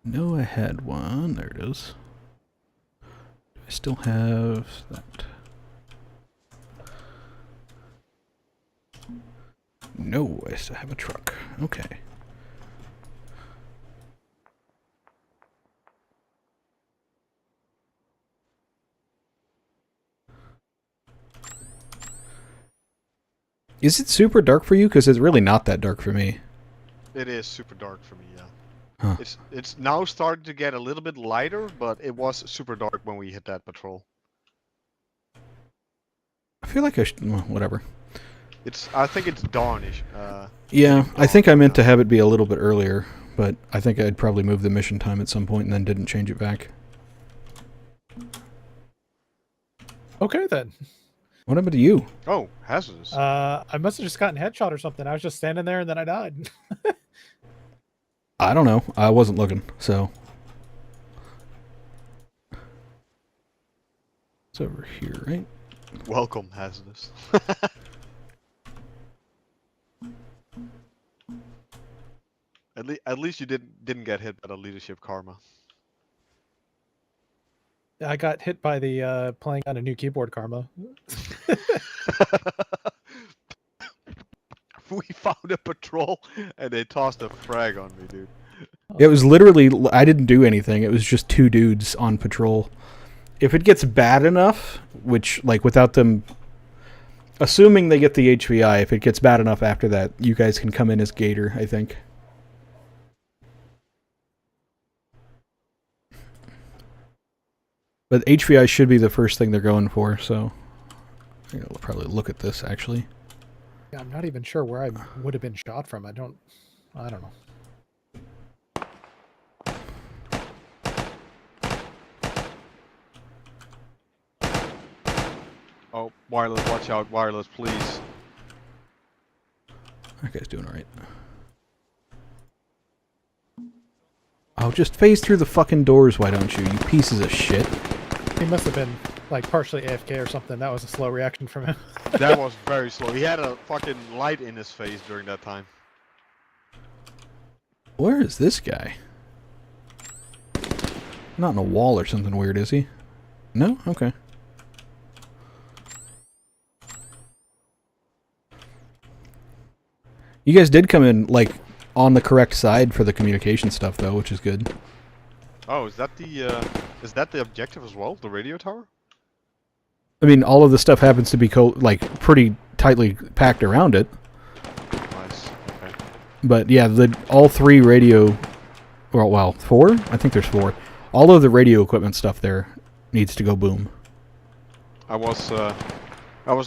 No, I had one. There it is. Do I still have that? No, I still have a truck. Okay. Is it super dark for you? Because it's really not that dark for me. It is super dark for me, yeah. Huh. It's now starting to get a little bit lighter, but it was super dark when we hit that patrol. I feel like I should... Well, whatever. I think it's dawnish. Yeah, I think I meant to have it be a little bit earlier, but I think I'd probably move the mission time at some point and then didn't change it back. Okay, then. What happened to you? Oh, hazardous. I must have just gotten headshot or something. I was just standing there and then I died. I don't know. I wasn't looking, so... It's over here, right? Welcome, hazardous. At least you didn't get hit by the leadership karma. I got hit by the playing on a new keyboard karma. We found a patrol and they tossed a frag on me, dude. It was literally, I didn't do anything. It was just 2 dudes on patrol. If it gets bad enough, which, like, without them, assuming they get the HVI, if it gets bad enough after that, you guys can come in as Gator, I think. But HVI should be the first thing they're going for, so I'll probably look at this, actually. Yeah, I'm not even sure where I would have been shot from. I don't know. Oh, wireless, watch out, wireless, please. That guy's doing alright. Oh, just phase through the fucking doors, why don't you pieces of shit. He must have been, like, partially AFK or something. That was a slow reaction from him. That was very slow. He had a fucking light in his face during that time. Where is this guy? Not in a wall or something weird, is he? No? Okay. You guys did come in, like, on the correct side for the communication stuff, though, which is good. Oh, is that the objective as well? The radio tower? I mean, all of the stuff happens to be, like, pretty tightly packed around it. Nice. Okay. But, yeah, all 3 radio... Well, 4? I think there's 4. All of the radio equipment stuff there needs to go boom. I was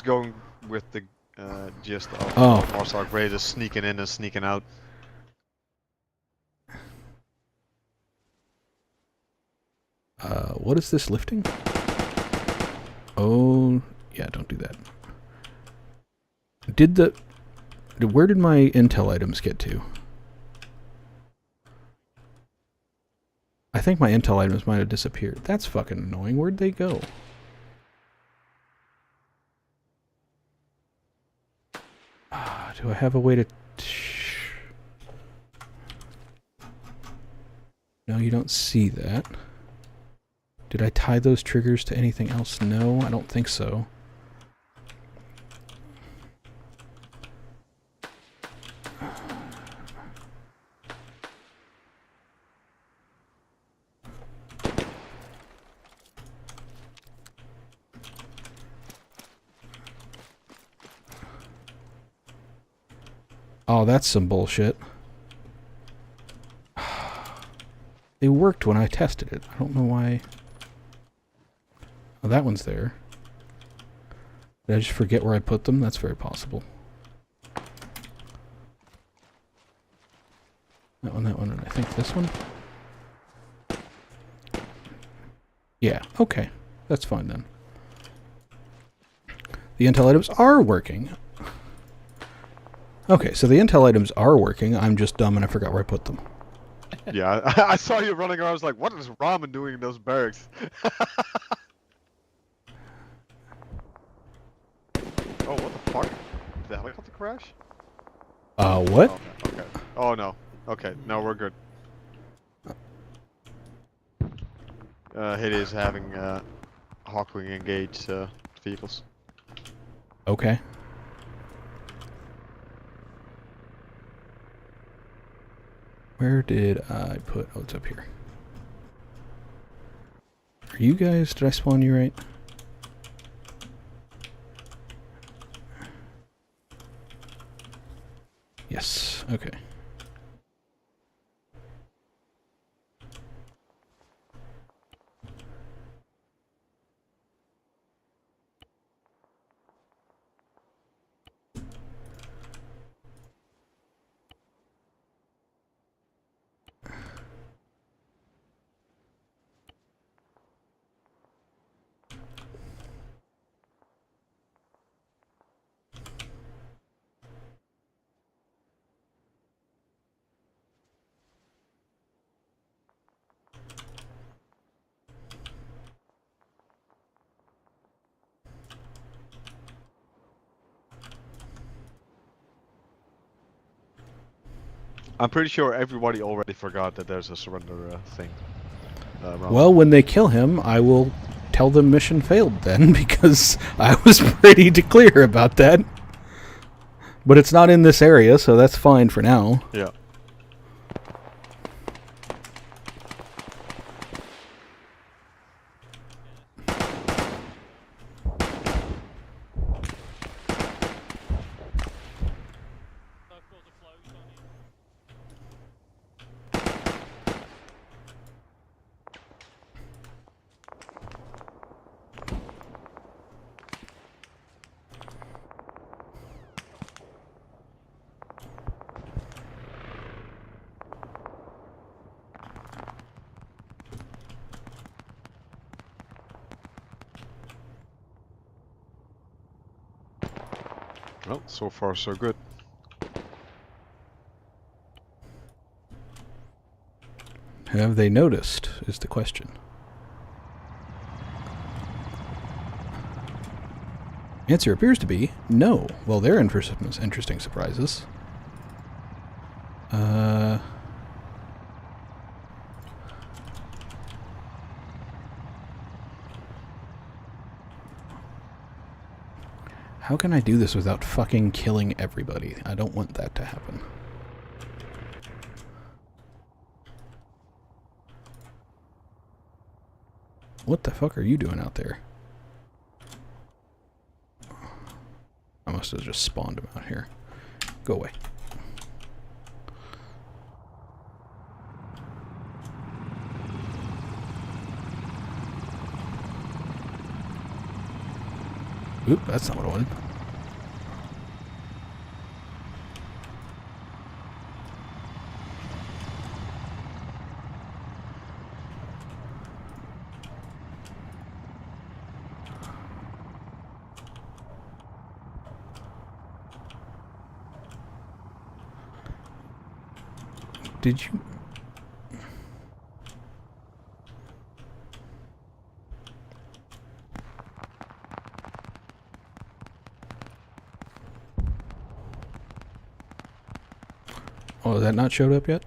going with the gist of Marsark Raiders sneaking in and sneaking out. What is this lifting? Oh, yeah, don't do that. Where did my intel items get to? I think my intel items might have disappeared. That's fucking annoying. Where'd they go? Do I have a way to... No, you don't see that. Did I tie those triggers to anything else? No, I don't think so. Oh, that's some bullshit. They worked when I tested it. I don't know why. Oh, that one's there. Did I just forget where I put them? That's very possible. That one, and I think this one? Yeah, okay. That's fine then. The intel items are working. Okay, so the intel items are working. I'm just dumb and I forgot where I put them. Yeah, I saw you running around. I was like, what is Ramen doing in those barracks? Oh, what the fuck? Did the helicopter crash? What? Oh, okay. Oh, no. Okay, no, we're good. Hades is having Hawkwing engage vehicles. Okay. Where did I put... Oh, it's up here. Are you guys... Did I spawn you right? Yes. Okay. I'm pretty sure everybody already forgot that there's a surrender thing. Well, when they kill him, I will tell them mission failed then, because I was pretty clear about that. But it's not in this area, so that's fine for now. Yeah. Well, so far so good. Have they noticed, is the question. Answer appears to be no. Well, they're in for some interesting surprises. How can I do this without fucking killing everybody? I don't want that to happen. What the fuck are you doing out there? I must have just spawned him out here. Go away. Oop, that's not what I wanted. Did you... Oh, has that not showed up yet?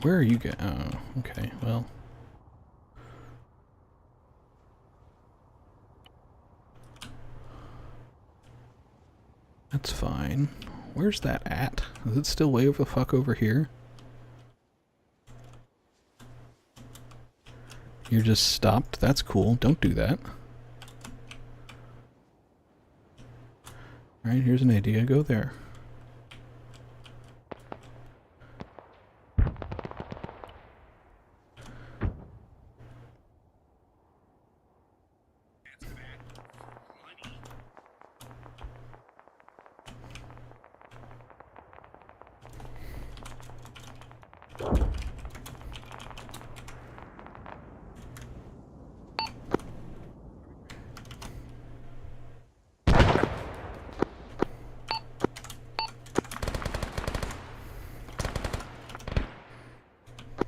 Where are you going? Oh, okay, well. That's fine. Where's that at? Is it still way over the fuck over here? You're just stopped? That's cool. Don't do that. Alright, here's an idea. Go there.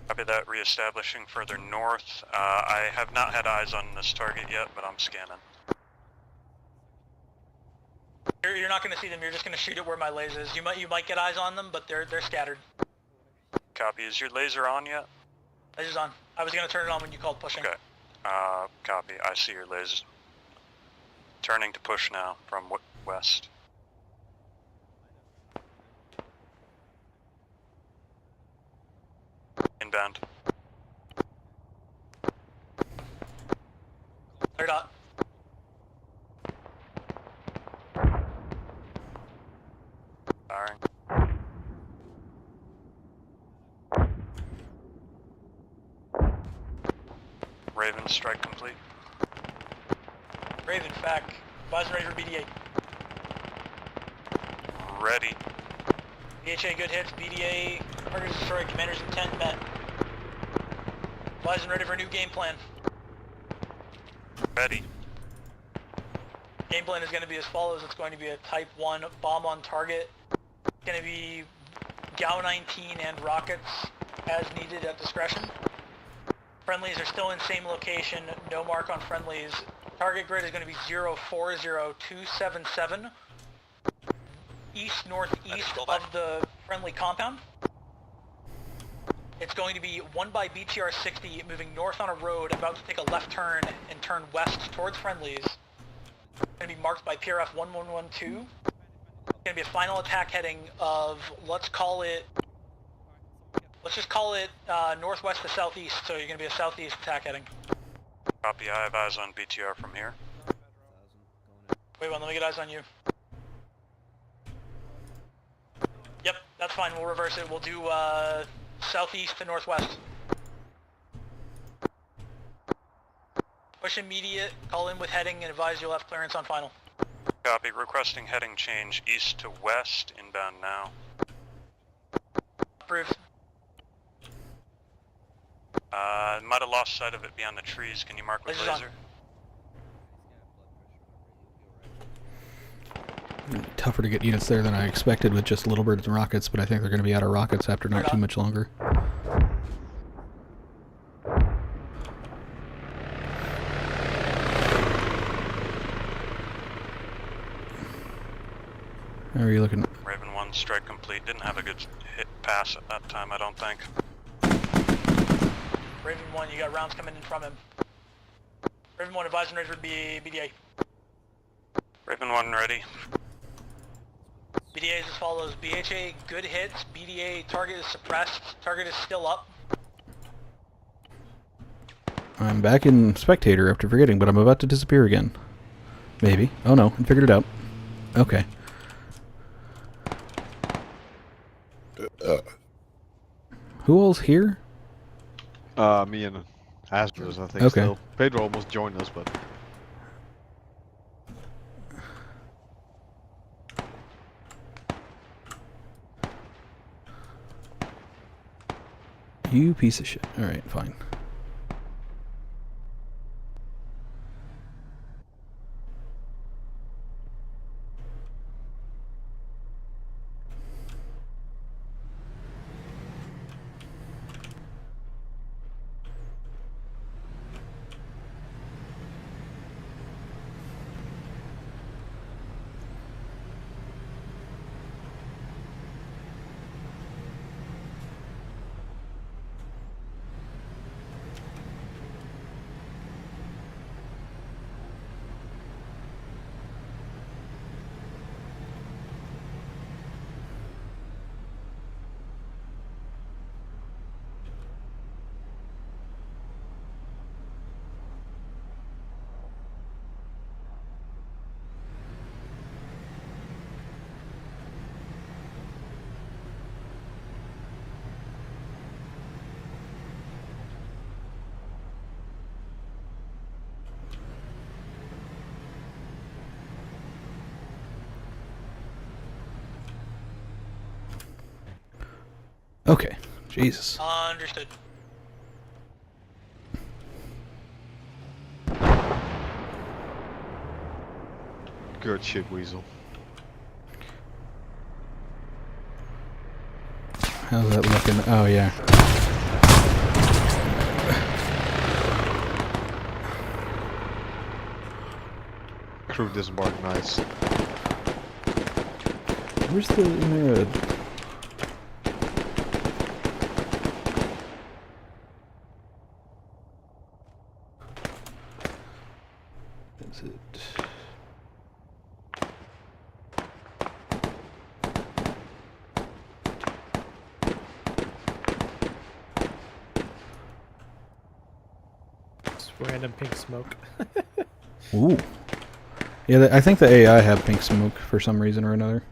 Copy that, re-establishing further north. I have not had eyes on this target yet, but I'm scanning. You're not going to see them. You're just going to shoot it where my laser is. You might get eyes on them, but they're scattered. Copy. Is your laser on yet? Laser's on. I was going to turn it on when you called pushing. Okay. Copy. I see your laser. Turning to push now from west. Inbound. Clear dot. Firing. Raven, strike complete. Raven, FAC. Advising ready for BDA. Ready. BHA, good hits. BDA, target destroyed. Commander's intent met. Advising ready for a new game plan. Ready. Game plan is going to be as follows. It's going to be a Type 1 bomb on target. It's going to be GAU-19 and rockets as needed at discretion. Friendlies are still in same location. No mark on friendlies. Target grid is going to be 040277. East-northeast of the friendly compound. It's going to be 1 by BTR 60 moving north on a road, about to take a left turn and turn west towards friendlies. It's going to be marked by PRF 1112. It's going to be a final attack heading of, let's just call it northwest to southeast, so you're going to be a southeast attack heading. Copy, I have eyes on BTR from here. Wait one, let me get eyes on you. Yep, that's fine, we'll reverse it. We'll do southeast to northwest. Push immediate, call in with heading, and advise you'll have clearance on final. Copy, requesting heading change east to west, inbound now. Approved. Might have lost sight of it beyond the trees. Can you mark with laser? Tougher to get units there than I expected with just Little Birds and rockets, but I think they're going to be out of rockets after not too much longer. How are you looking? Raven 1, strike complete. Didn't have a good hit pass at that time, I don't think. Raven 1, you got rounds coming in from him. Raven 1, advising ready for BDA. Raven 1, ready. BDA is as follows. BHA, good hits. BDA, target is suppressed. Target is still up. I'm back in Spectator after forgetting, but I'm about to disappear again. Maybe. Oh no, I figured it out. Okay. Who all's here? Me and Asper's, I think. Okay. Still. Pedro almost joined us, but You piece of shit. Alright, fine. Okay. Jesus. Understood. good shit, Weasel. How's that looking? Oh, yeah. Crew disembarked, nice. Where's the... Is it... Just random pink smoke. Ooh. Yeah, I think the AI have pink smoke for some reason or another.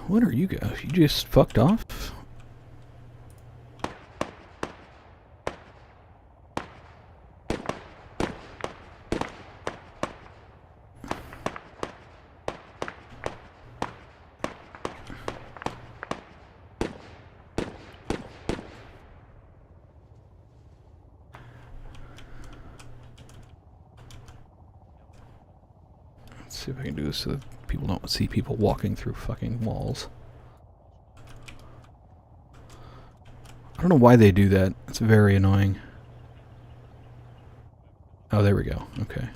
What are you guys? You just fucked off? Let's see if I can do this so that people don't see people walking through fucking walls. I don't know why they do that. It's very annoying. Oh, there we go. Okay.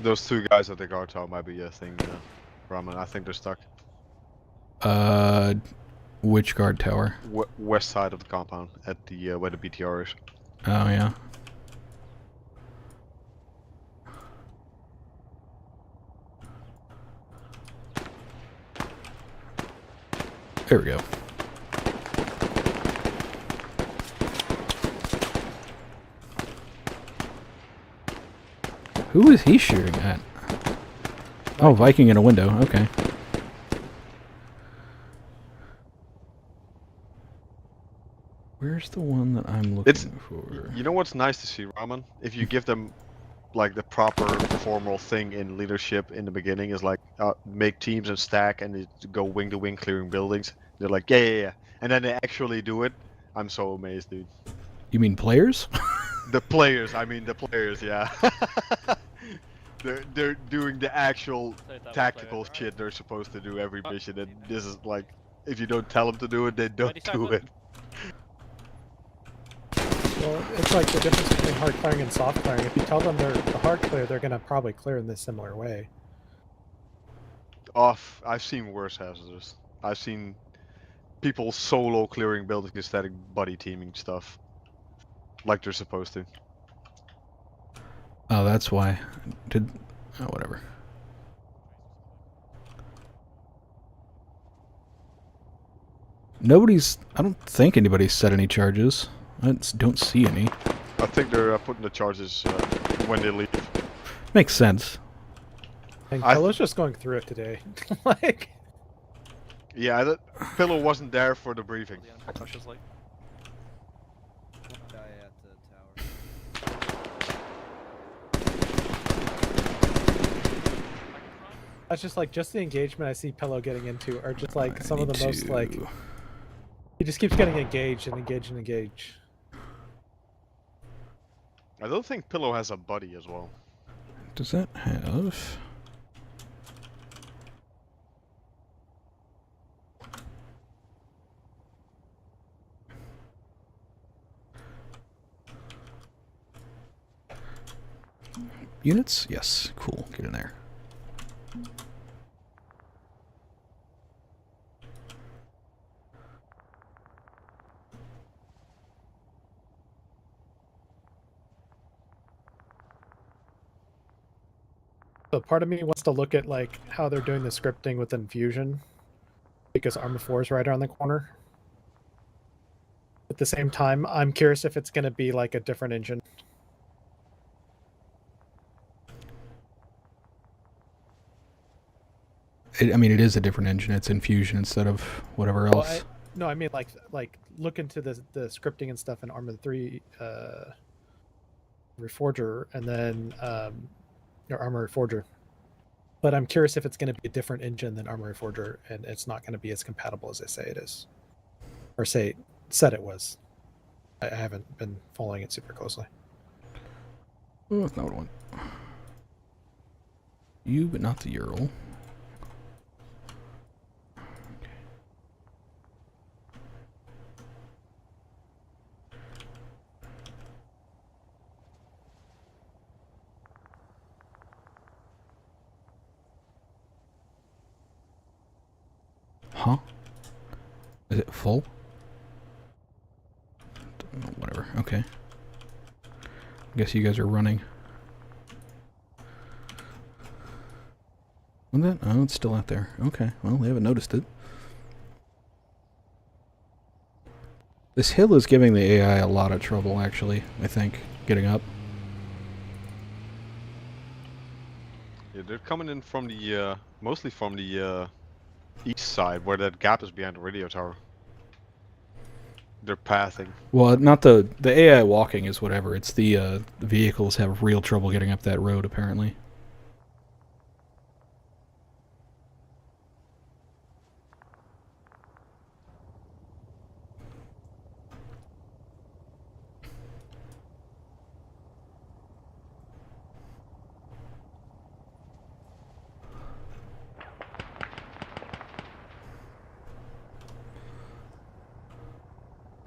Those two guys at the guard tower might be a thing, Ramen. I think they're stuck. Which guard tower? West side of the compound, at the where the BTR is. Oh, yeah. There we go. Who is he shooting at? Oh, Viking in a window. Okay. Where's the one that I'm looking for? You know what's nice to see, Ramen? If you give them like the proper formal thing in leadership in the beginning is like make teams and stack and go wing to wing clearing buildings. They're like yeah, and then they actually do it. I'm so amazed, dude. You mean players? The players, I mean the players, yeah. they're doing the actual tactical shit they're supposed to do every mission, and this is like, if you don't tell them to do it, they don't do it. Well, it's like the difference between hard clearing and soft clearing. If you tell them they're the hard clear, they're gonna probably clear in this similar way. I've seen worse hazards. I've seen people solo clearing buildings instead of buddy teaming stuff. Like they're supposed to. Oh, that's why. Oh, whatever. I don't think anybody's set any charges. I don't see any. I think they're putting the charges when they leave. Makes sense. And Pillow's just going through it today. Like... Yeah, that Pillow wasn't there for the briefing. That's just like, just the engagement I see Pillow getting into are just like some of the most like... He just keeps getting engaged and engaged and engaged. I don't think Pillow has a buddy as well. Does that have... Units? Yes. Cool. Get in there. So part of me wants to look at like how they're doing the scripting with Infusion, because Arma 4 is right around the corner. At the same time, I'm curious if it's going to be like a different engine. I mean, it is a different engine. It's Infusion instead of whatever else. No, I mean like look into the scripting and stuff in Arma 3 Reforger, and then or Arma Reforger. But I'm curious if it's going to be a different engine than Arma Reforger, and it's not going to be as compatible as they say it is, or said it was. I haven't been following it super closely. Oh, that's not what I want. You, but not the Ural. Huh? Is it full? Whatever. Okay. I guess you guys are running. What's that? Oh, it's still out there. Okay. Well, they haven't noticed it. This hill is giving the AI a lot of trouble, actually, I think, getting up. Yeah, they're coming in from the, mostly from the east side, where that gap is behind the radio tower. They're pathing. Well, not the AI walking is whatever. It's the vehicles have real trouble getting up that road, apparently.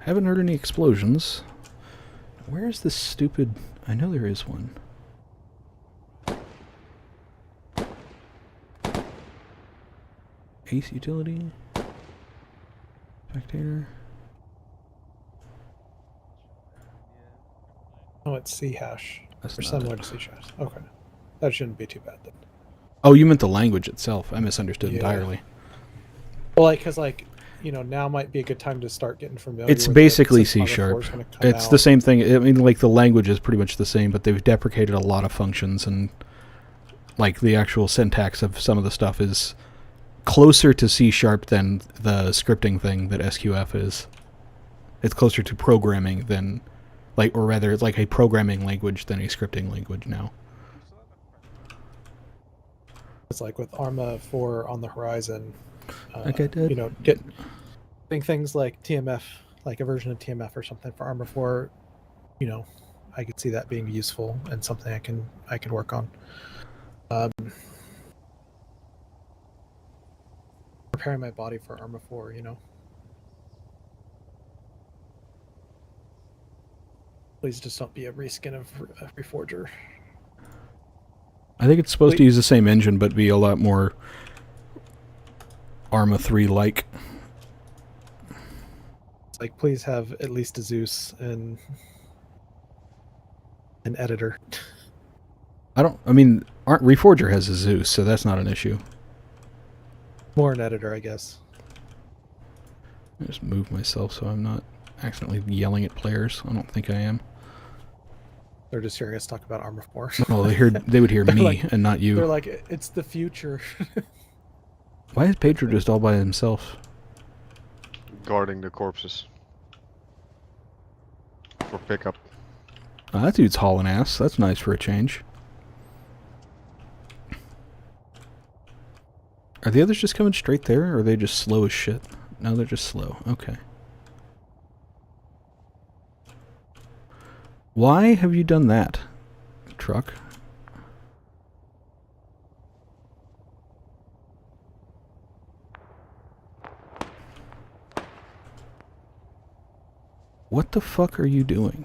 Haven't heard any explosions. Where's this stupid... I know there is one. Ace utility? Spectator? Oh, it's C hash. That's Or not similar it. to C hash. Okay. That shouldn't be too bad then. Oh, you meant the language itself. I misunderstood Yeah. entirely. Well, because now might be a good time to start getting familiar. It's with basically it, since C Armor 4 sharp. is gonna come It's out. the same thing. I mean, like, the language is pretty much the same, but they've deprecated a lot of functions, and, like, the actual syntax of some of the stuff is closer to C sharp than the scripting thing that SQF is. It's closer to programming than, like, or rather, it's like a programming language than a scripting language now. It's like with Arma 4 on the horizon. Okay, Dad. Getting things like TMF, like a version of TMF or something for Armor 4. I could see that being useful and something I can work on. Preparing my body for Armor 4. Please just don't be a reskin of Reforger. I think it's supposed to use the same engine, but be a lot more Arma 3-like. It's like, please have at least a Zeus and an editor. Reforger has a Zeus, so that's not an issue. More an editor, I guess. I just move myself so I'm not accidentally yelling at players. I don't think I am. They're just hearing us talk about Armor 4. Well, they would hear me like, and not you. They're like, it's the future. Why is Pedro just all by himself? Guarding the corpses. For pickup. Oh, that dude's hauling ass. That's nice for a change. Are the others just coming straight there, or are they just slow as shit? No, they're just slow. Okay. Why have you done that, truck? What the fuck are you doing?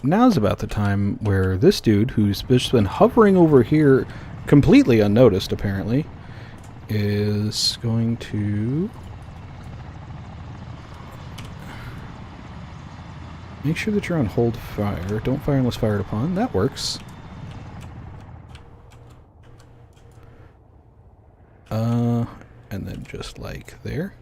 Now's about the time where this dude, who's just been hovering over here completely unnoticed, apparently, is going to make sure that you're on hold fire. Don't fire unless fired upon. That works. And then just like there.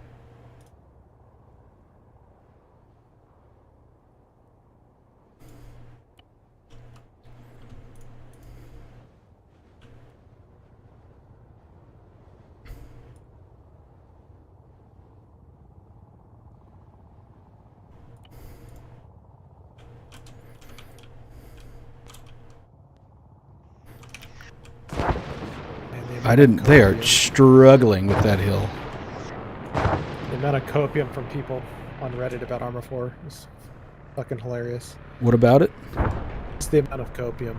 They are struggling with that hill. The amount of copium from people on Reddit about Armor 4 is fucking hilarious. What about it? It's the amount of copium.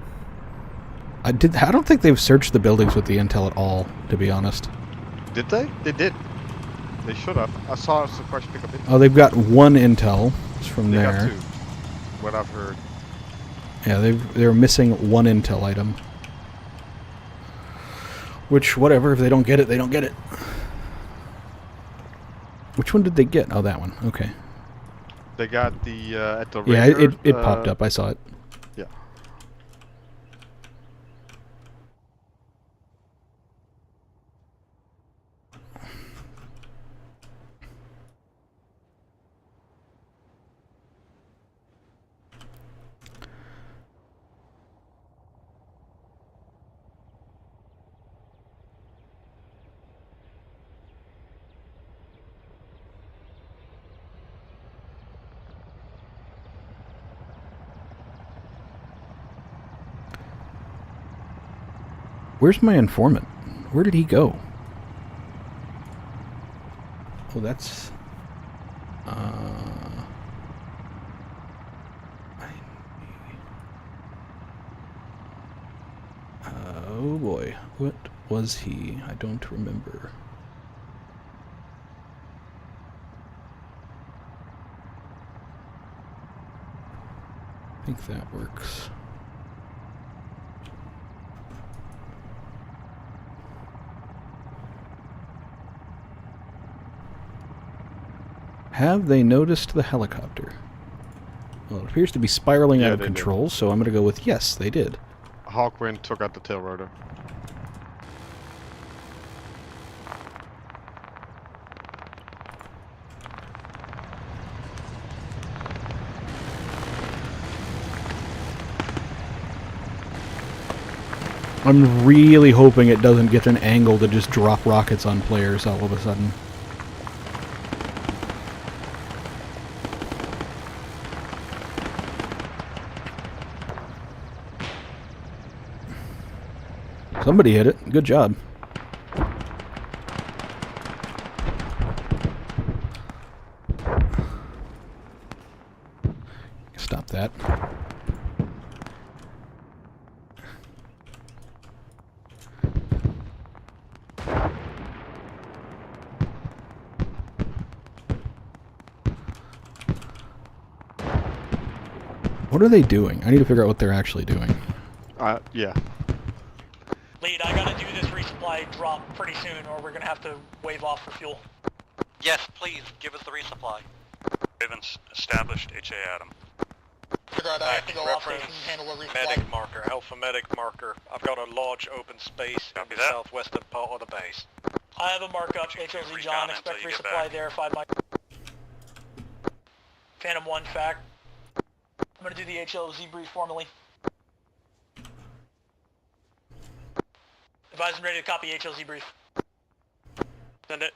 I don't think they've searched the buildings with the intel at all, to be honest. Did they? They did. They should have. I saw a surprise pickup intel. Oh, they've got one intel. It's from They there. got two. What I've heard. Yeah, they're missing one intel item. Which, whatever, if they don't get it, they don't get it. Which one did they get? Oh, that one. Okay. They got the at the Yeah, radar, it popped up. I saw it. Yeah. Where's my informant? Where did he go? Oh, that's... oh boy, what was he? I don't remember. I think that works. Have they noticed the helicopter? Well, it appears to be spiraling out of control, so I'm going to go with yes, they did. Hawkwind took out the tail rotor. I'm really hoping it doesn't get an angle to just drop rockets on players all of a sudden. Somebody hit it. Good job. Stop that. What are they doing? I need to figure out what they're actually doing. Yeah. Lead, I gotta do this resupply drop pretty soon, or we're gonna have to wave off for fuel. Yes, please, give us the resupply. Ravens established HA Adam. Figure out I have to go off station and handle a resupply. Medic marker, Alpha medic marker. I've got a large open space in the southwestern part of the base. I have a markup, HLZ John, expect resupply there, 5 miles. Phantom 1 fact. I'm gonna do the HLZ brief formally. Advised and ready to copy HLZ brief. Send it.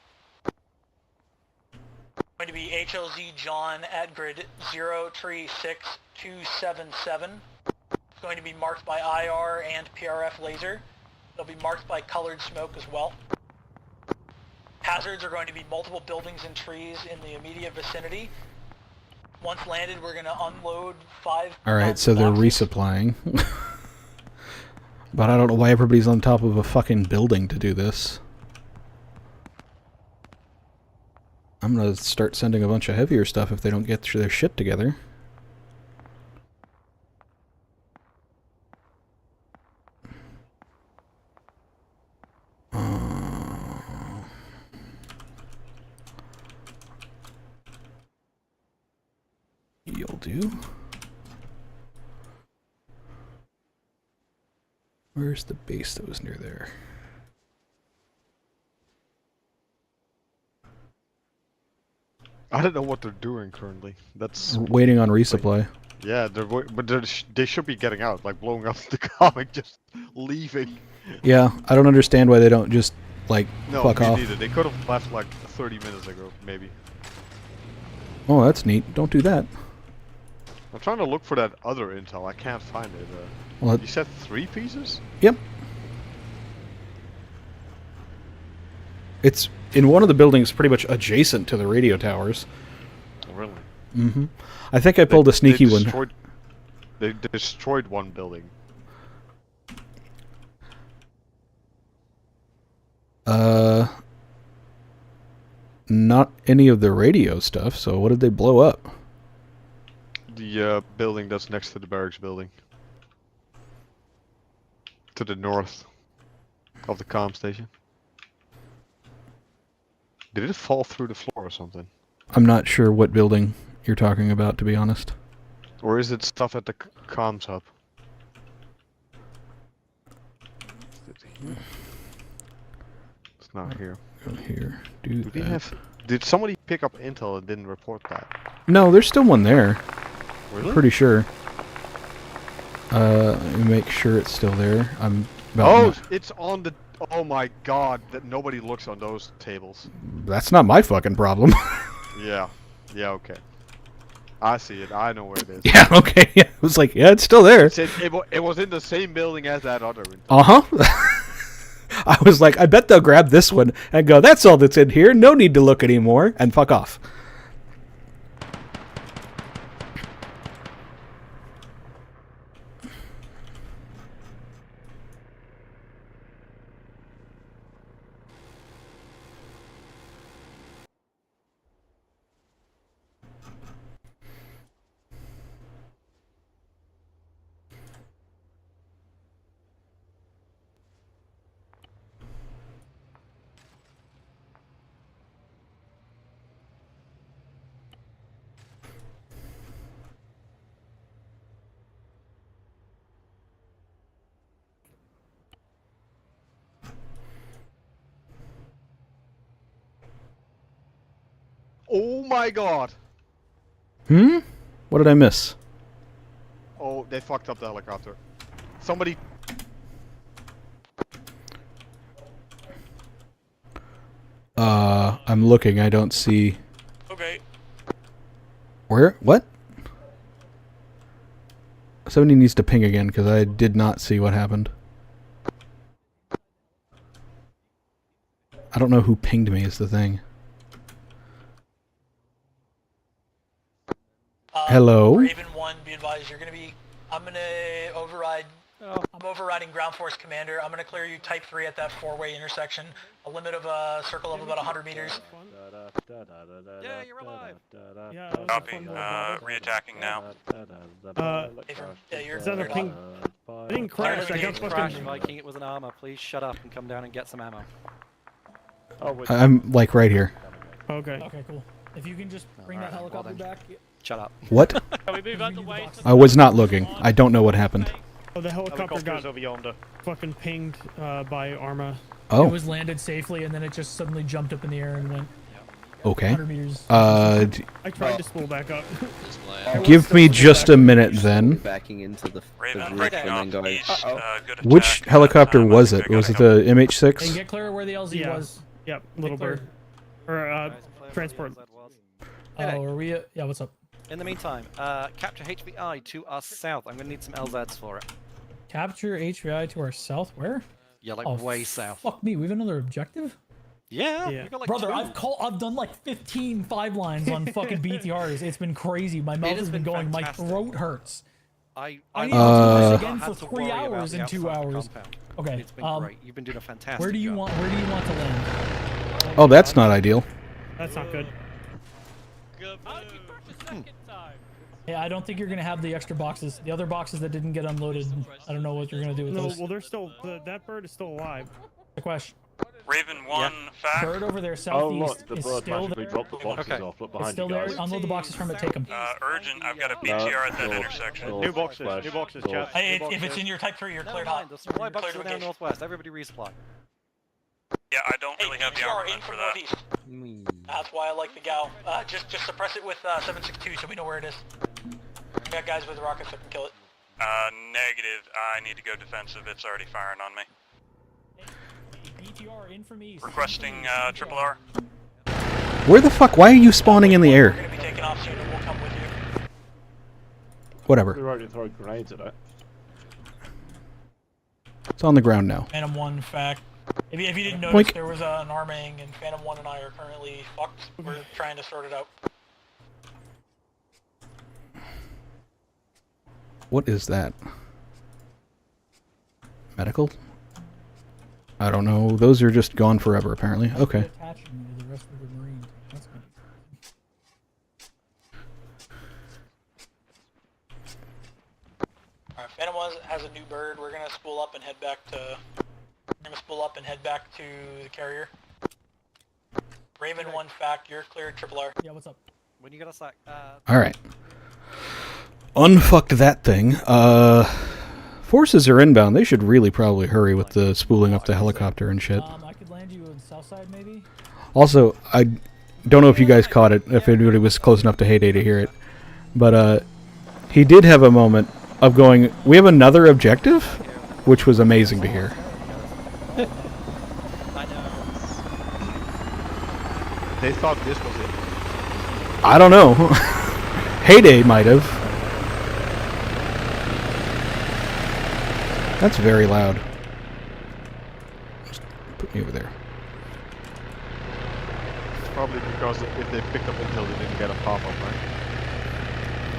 Going to be HLZ John at grid 036277. It's going to be marked by IR and PRF laser. They'll be marked by colored smoke as well. Hazards are going to be multiple buildings and trees in the immediate vicinity. Once landed, we're going to unload 5... Alright, so they're resupplying. But I don't know why everybody's on top of a fucking building to do this. I'm gonna start sending a bunch of heavier stuff if they don't get their shit together. You'll do. Where's the base that was near there? I don't know what they're doing currently. That's waiting on resupply. Yeah, they should be getting out, like blowing up the comic, just leaving. Yeah, I don't understand why they don't just like fuck off. Neither. They could have left like 30 minutes ago, maybe. Oh, that's neat. Don't do that. I'm trying to look for that other intel. I can't find it. Well, you said 3 pieces? Yep. It's in one of the buildings pretty much adjacent to the radio towers. Oh, really? Mm-hmm. I think I pulled a sneaky one. They destroyed one building. Not any of the radio stuff, so what did they blow up? The building that's next to the barracks building. To the north. Of the comm station. Did it fall through the floor or something? I'm not sure what building you're talking about, to be honest. Or is it stuff at the comms hub? It's not here. Go here. Do we that. have? Did somebody pick up intel and didn't report that? No, there's still one there. Really? Pretty sure. Let me make sure it's still there. I'm about It's on the. Oh my god! That nobody looks on those tables. That's not my fucking problem. Yeah. Yeah. Okay. I see it. I know where it is. Yeah. Okay. Yeah. It was like, yeah, it's still there. It was in the same building as that other. I was like, I bet they'll grab this one and go, that's all that's in here. No need to look anymore, and fuck off. Oh my god! What did I miss? Oh, they fucked up the helicopter. Somebody. I'm looking. I don't see. Okay. Where? What? Somebody needs to ping again because I did not see what happened. I don't know who pinged me is the thing. Hello? Raven 1, be advised, you're gonna be... I'm gonna override... I'm overriding Ground Force Commander. I'm gonna clear you Type 3 at that 4-way intersection. A limit of a circle of about 100 meters. Yeah, you're alive. Copy. Reattacking now. Is that a ping? I didn't crash. I got fucking... Viking it with an armor. Please shut up and come down and get some ammo. I'm like right here. Okay. Okay, cool. If you can just bring that helicopter back. Shut up. What? Can we move out the way? I was not looking. I don't know what happened. Oh, the helicopter got over yonder. fucking pinged by Arma. Oh. It was landed safely, and then it just suddenly jumped up in the air and went. Okay. 100 meters. I tried to spool back up. Give me just a minute then. Backing into the roof Raven, and then going. Which helicopter was it? Was it the And MH6? get clear where the LZ was. Yep, Little Bird. Or, transport. Oh, are we? Yeah, what's up? In the meantime, capture HVI to our south. I'm gonna need some LZs for it. Capture HVI to our south. Where? Yeah, like Oh, way south. Fuck me. We have another objective. Yeah. We got like Brother, 2. I've done like 15 5 lines on fucking BTRs. It's been crazy. My mouth has been going. fantastic. My throat hurts. I need to do I this again had for to 3 worry about hours the and 2 outside hours. compound. Okay. It's been great. You've been doing a fantastic Where do you job. want? Where do you want to land? Oh, that's not ideal. That's not good. Yeah, I don't think you're gonna have the extra boxes. The other boxes that didn't get unloaded. I don't know what you're gonna do with No, those. well, they're still... that bird is still alive. The question. Raven 1, fact. Bird over there, Oh southeast, look, the is bird still magically there. dropped the boxes off. Look It's behind still you there. guys. Unload the boxes from it. Take them. Urgent, I've got a BTR at that intersection. New boxes, chat. If it's in your Type 3, you're Never cleared mind, hot. the supply boxes Cleared are down vacation. northwest. Everybody resupply. Yeah, I don't really have the BTR in armament for from that. northeast. That's why I like the gal. Just suppress it with 762 so we know where it is. We got guys with rockets that can kill it. Negative. I need to go defensive. It's already firing on me. BTR in from east. Requesting triple R. Where the fuck? Why are you spawning in the We're air? gonna be taking off soon and we'll come with you. Whatever. They're already throwing grenades at it. It's on the ground now. Phantom 1 fact. If you didn't notice, Boink. there was an arming and Phantom 1 and I are currently fucked. We're trying to sort it out. What is that? Medical? I don't know. Those are just gone forever, apparently. Okay. Attaching to the rest of the Marines. That's gonna Alright, Phantom 1 has a new bird. We're gonna spool up and head back to... We're gonna spool up and head back to the carrier. Raven 1 fact, you're cleared, Triple R. Yeah, what's up? When you got a sec, Alright. Unfucked that thing. Forces are inbound. They should really probably hurry with the spooling up the helicopter and shit. I could land you on the south side, maybe? Also, I don't know if you guys caught it, if anybody was close enough to Heyday to hear it, but he did have a moment of going, we have another objective? Which was amazing to hear. They thought this was it. I don't know. Heyday might have. That's very loud. Just put me over there. It's probably because if they picked up until they didn't get a pop-up, right?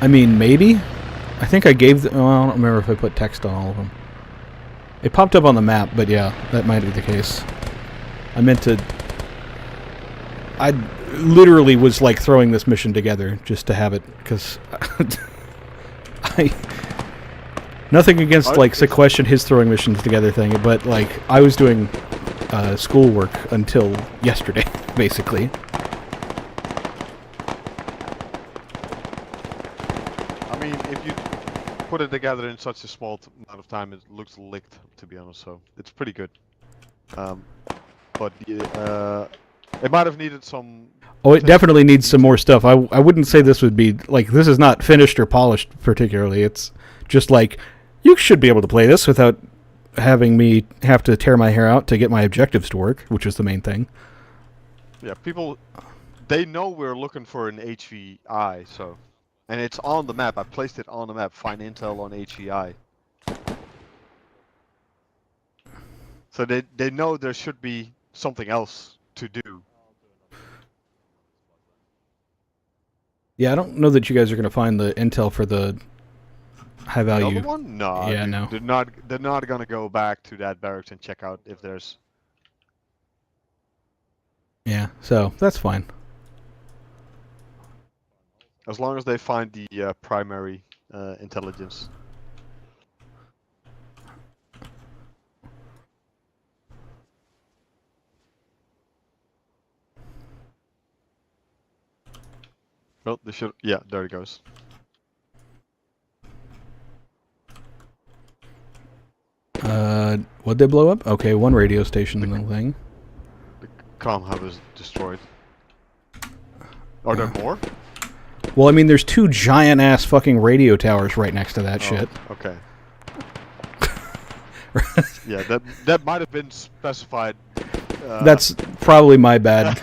I mean, maybe. I think I gave well, I don't remember if I put text on all of them. It popped up on the map, but yeah, that might be the case. I meant to... I literally was like throwing this mission together just to have it, because nothing against like Sequest his throwing missions together thing, but like I was doing schoolwork until yesterday, basically. I mean, if you put it together in such a small amount of time, it looks licked, to be honest, so it's pretty good. But it might have needed some... Oh, it definitely needs some more stuff. I wouldn't say this would be, like, this is not finished or polished particularly. It's just like, you should be able to play this without having me have to tear my hair out to get my objectives to work, which is the main thing. Yeah, people, they know we're looking for an HVI, so... And it's on the map. I placed it on the map. Find intel on HVI. So they know there should be something else to do. Yeah, I don't know that you guys are going to find the intel for the high value. Another one? No. Yeah, dude, no. They're not going to go back to that barracks and check out if there's... Yeah, so that's fine. As long as they find the primary intelligence. Well, they should... Yeah, there it goes. What'd they blow up? Okay, one radio station in the thing. The comm hub is destroyed. Are there more? Well, I mean, there's two giant-ass fucking radio towers right next to that shit. Okay. Yeah, that might have been specified. That's probably my bad.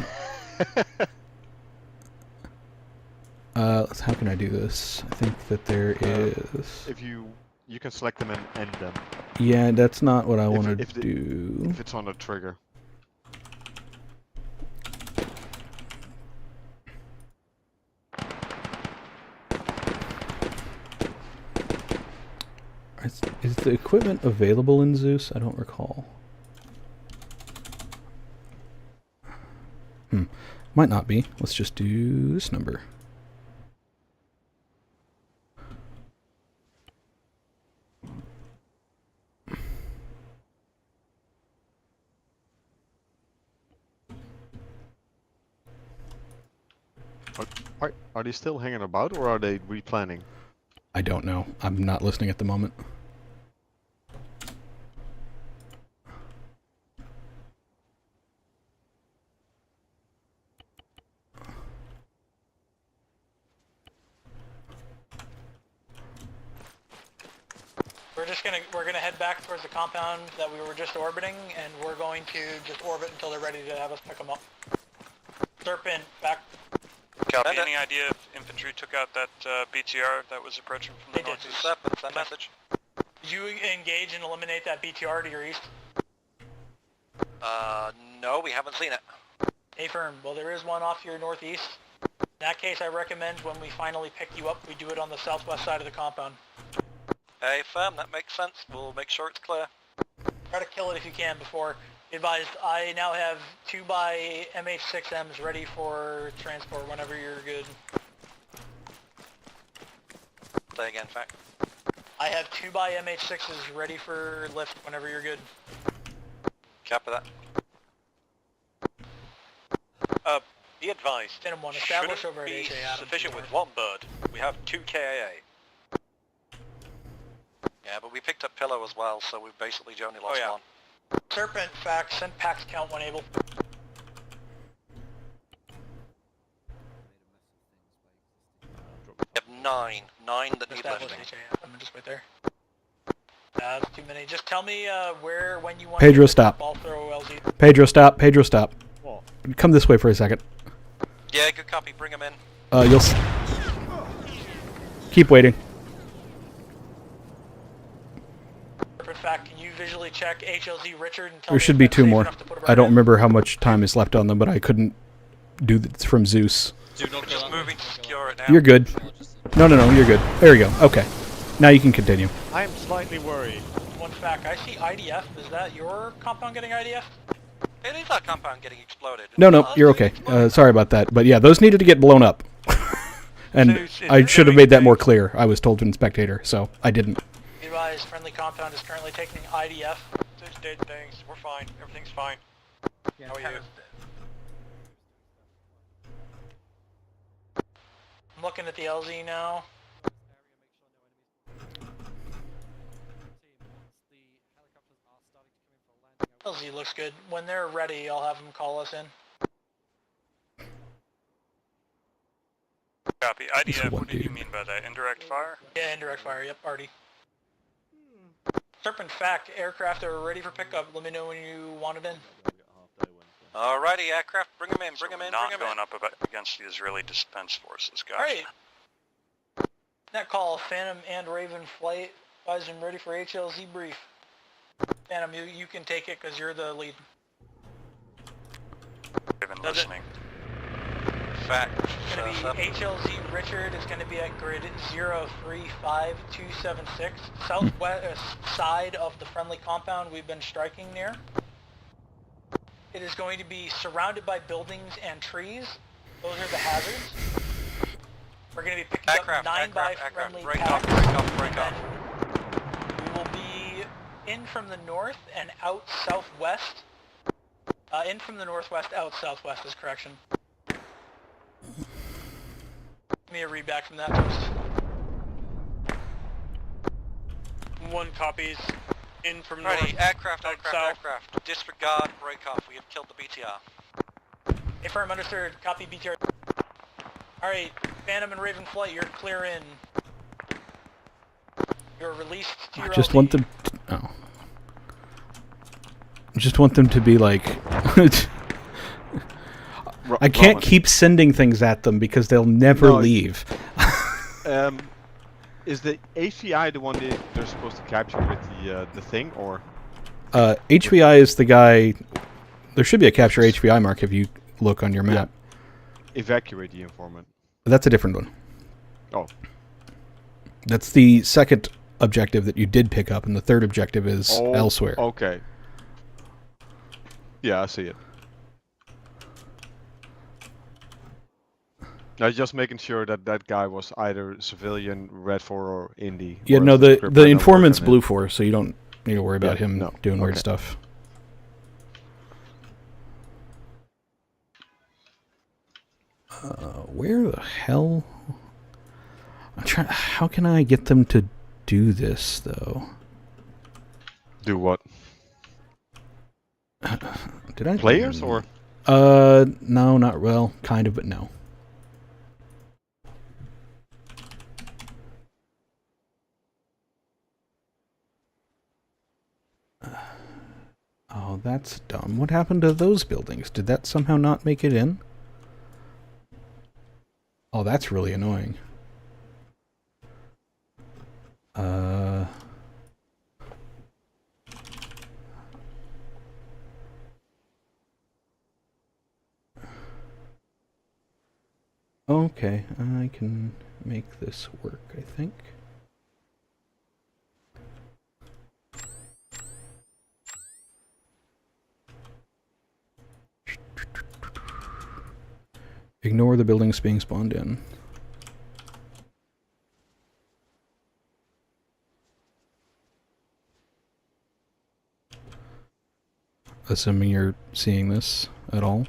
How can I do this? I think that there is... If you can select them and end them. Yeah, that's not what I want to do. If it's on a trigger. Is the equipment available in Zeus? I don't recall. Might not be. Let's just do this number. Are they still hanging about, or are they replanning? I don't know. I'm not listening at the moment. We're gonna head back towards the compound that we were just orbiting, and we're going to just orbit until they're ready to have us pick them up. Serpent, back. Copy. Any idea if infantry took out that BTR that was approaching from the northeast? Serpent, send message. Did you engage and eliminate that BTR to your east? No, we haven't seen it. Affirm. Well, there is one off your northeast. In that case, I recommend when we finally pick you up, we do it on the southwest side of the compound. Hey, firm, that makes sense. We'll make sure it's clear. Try to kill it if you can before. Advised, I now have 2x MH6Ms ready for transport whenever you're good. Say again, fact. I have 2x MH6s ready for lift whenever you're good. Copy that. Be advised, Minimum one established shouldn't over at be HA Adams. sufficient with one bird. We have 2 KAA. Yeah, but we picked up Pillow as well, so we've basically only lost one. Serpent, fact, send packs count when able. We have 9 that need Established lifting. HA Adams, just right there. That's too many. Just tell me where, when you want Pedro, to stop. I'll throw LZ. Pedro, stop. Pedro, stop. What? Come this way for a second. Yeah, good copy. Bring him in. You'll keep waiting. In fact, can you visually check HLZ Richard and tell There me should if be that's 2 safe more. enough to put a I bird don't in? remember how much time is left on them, but I couldn't do this from Zeus. We're just moving to secure it now. You're good. No, you're good. There you go. Okay. Now you can continue. I am slightly worried. One fact, I see IDF. Is that your compound getting IDF? It is our compound getting exploded. No, you're okay. Sorry about that. But yeah, those needed to get blown up. And I should have made that more clear. I was told in Spectator, so I didn't. Advised, friendly compound is currently taking IDF. Just dead things. We're fine. Everything's fine. How are you? I'm looking at the LZ now. LZ looks good. When they're ready, I'll have them call us in. Copy. IDF, what did you mean by that? Indirect fire? Yeah, indirect fire. Yep, already. Serpent fact, aircraft are ready for pickup. Let me know when you want it in. Alrighty, aircraft, bring him in, bring him in, Not bring him in. going up against the Israeli defense forces, gotcha. Alright. Net call, Phantom and Raven flight. Advise I'm ready for HLZ brief. Phantom, you can take it because you're the lead. Raven Does listening. Fact. It's going to be HLZ Richard is going to be at grid 035276, southwest side of the friendly compound we've been striking near. It is going to be surrounded by buildings and trees. Those are the hazards. We're going to be picking up 9 by friendly packs. Break up. We will be in from the north and out southwest. In from the northwest, out southwest is correction. Give me a read back from that toast. 1 copies. In from Ready, north. aircraft. Disregard, break off. We have killed the BTR. Affirm, understood. Copy BTR. Alright, Phantom and Raven flight, you're clear in. You're released to your I just LZ. want them to, I just want them to be like... I can't keep sending things at them because they'll never leave. Is the HCI the one they're supposed to capture with the thing, or? HVI is the guy... There should be a capture HVI mark if you look on your map. Yeah. Evacuate the informant. That's a different one. Oh. That's the second objective that you did pick up, and the third objective is elsewhere. Okay. Yeah, I see it. I was just making sure that that guy was either civilian, Red 4, or Indy. Yeah, no, the informant's Blue 4, so you don't need to worry about him doing weird Okay. stuff. Where the hell? I'm trying. How can I get them to do this, though? Do what? Did I? Players or? No, not well. Kind of, but no. Oh, that's dumb. What happened to those buildings? Did that somehow not make it in? Oh, that's really annoying. Okay, I can make this work, I think. Ignore the buildings being spawned in. assuming you're seeing this at all.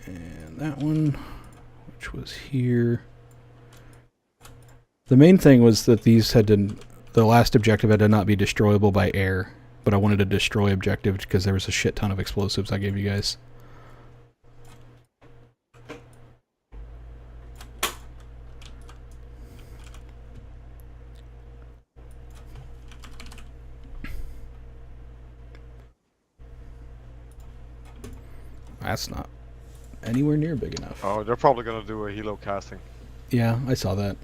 And that one, which was here. The main thing was that these had to, the last objective had to not be destroyable by air, but I wanted a destroy objective because there was a shit ton of explosives I gave you guys. That's not anywhere near big enough. Oh, they're probably gonna do a helo casting. Yeah, I saw that.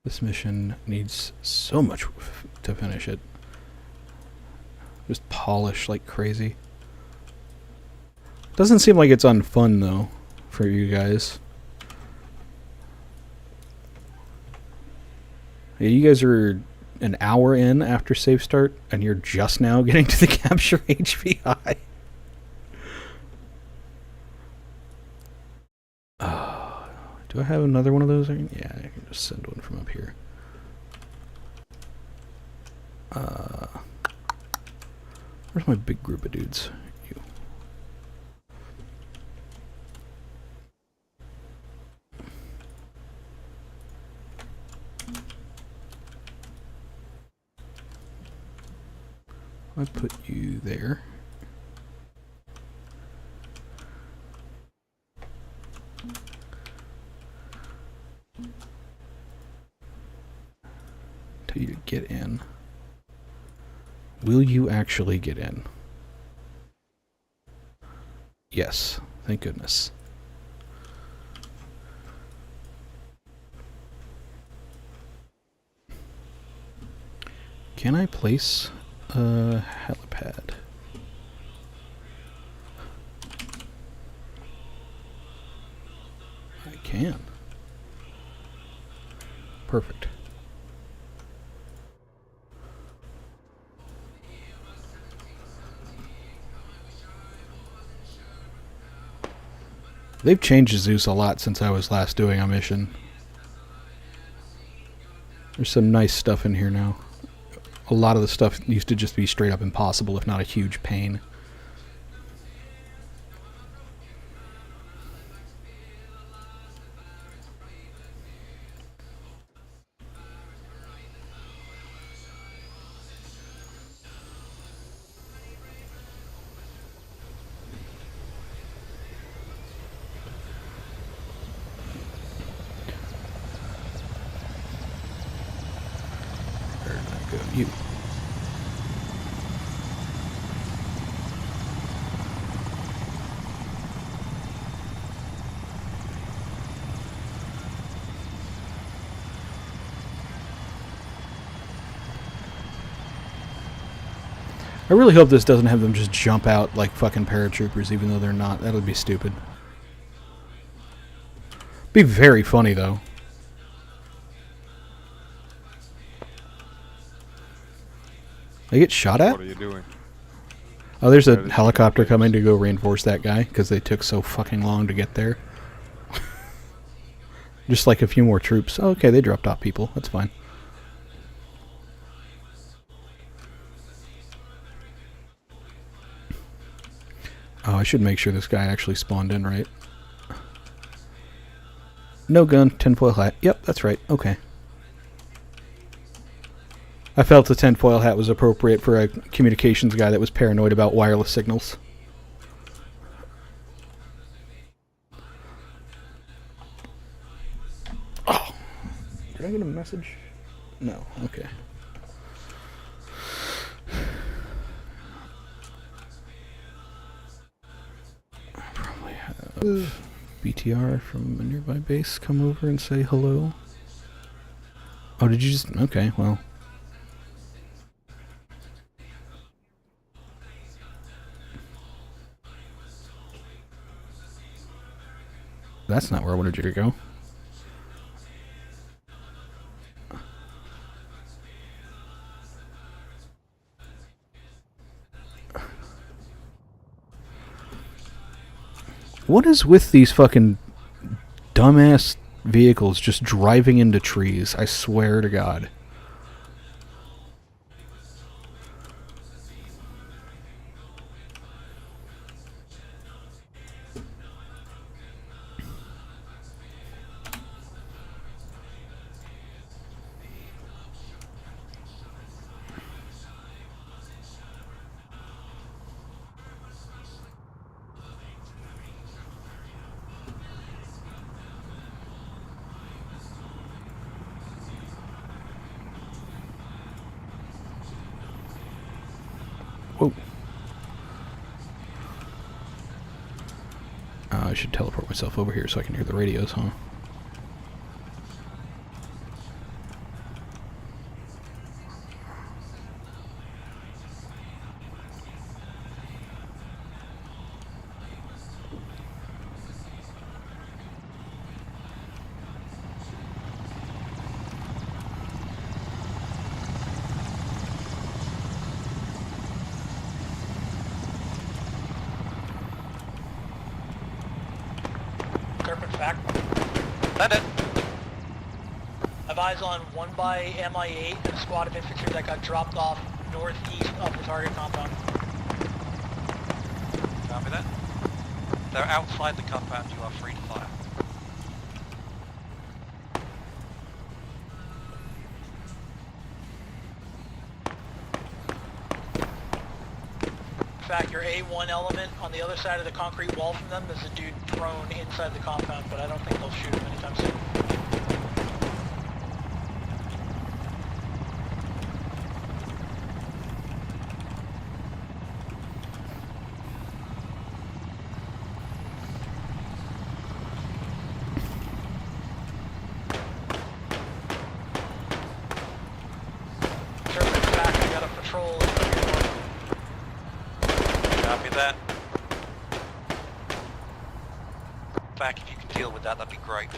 This mission needs so much to finish it. Just polish like crazy. Doesn't seem like it's unfun though for you guys. Yeah, you guys are an hour in after save start and you're just now getting to the capture HPI. Do I have another one of those? Yeah, I can just send one from up here. Where's my big group of dudes? You. I put you there. Tell you to get in. Will you actually get in? Yes, thank goodness. Can I place a helipad? I can. Perfect. They've changed Zeus a lot since I was last doing a mission. There's some nice stuff in here now. A lot of the stuff used to just be straight up impossible, if not a huge pain. You. I really hope this doesn't have them just jump out like fucking paratroopers, even though they're not. That would be stupid. Be very funny, though. They get shot at? What are you doing? Oh, there's a helicopter coming to go reinforce that guy because they took so fucking long to get there. Just like a few more troops. Oh, okay, they dropped off people. That's fine. Oh, I should make sure this guy actually spawned in right. No gun, tinfoil hat. Yep, that's right. Okay. I felt the tinfoil hat was appropriate for a communications guy that was paranoid about wireless signals. Oh! Did I get a message? No. Okay. I probably have BTR from a nearby base come over and say hello. Oh, did you just... Okay, well... That's not where I wanted you to go. What is with these fucking dumbass vehicles just driving into trees? I swear to God. Whoa. I should teleport myself over here so I can hear the radios, huh? Serpent fact. Send it. I've eyes on 1 by MI8 and a squad of infantry that got dropped off northeast of the target compound. Copy that. They're outside the compound, you are free to fire. In fact, your A1 element on the other side of the concrete wall from them, there's a dude prone inside the compound, but I don't think they'll shoot him anytime soon. Serpent's back, I got a patrol. Copy that. Back, if you can deal with that, that'd be great.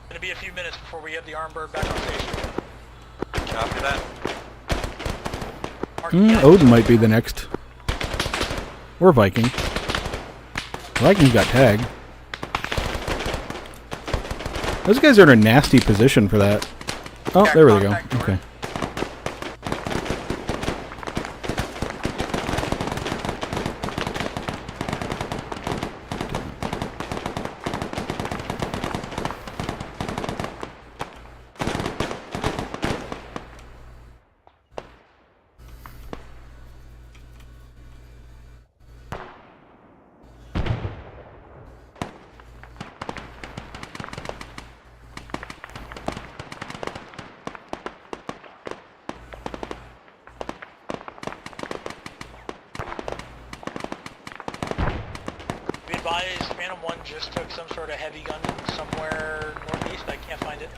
Gonna be a few minutes before we have the armed bird back on station. Copy that. Odin might be the next. Or Viking. Viking's got tagged. Those guys are in a nasty position for that. Oh, there we go. Okay. Be advised, Phantom 1 just took some sort of heavy gun from somewhere northeast. I can't find it.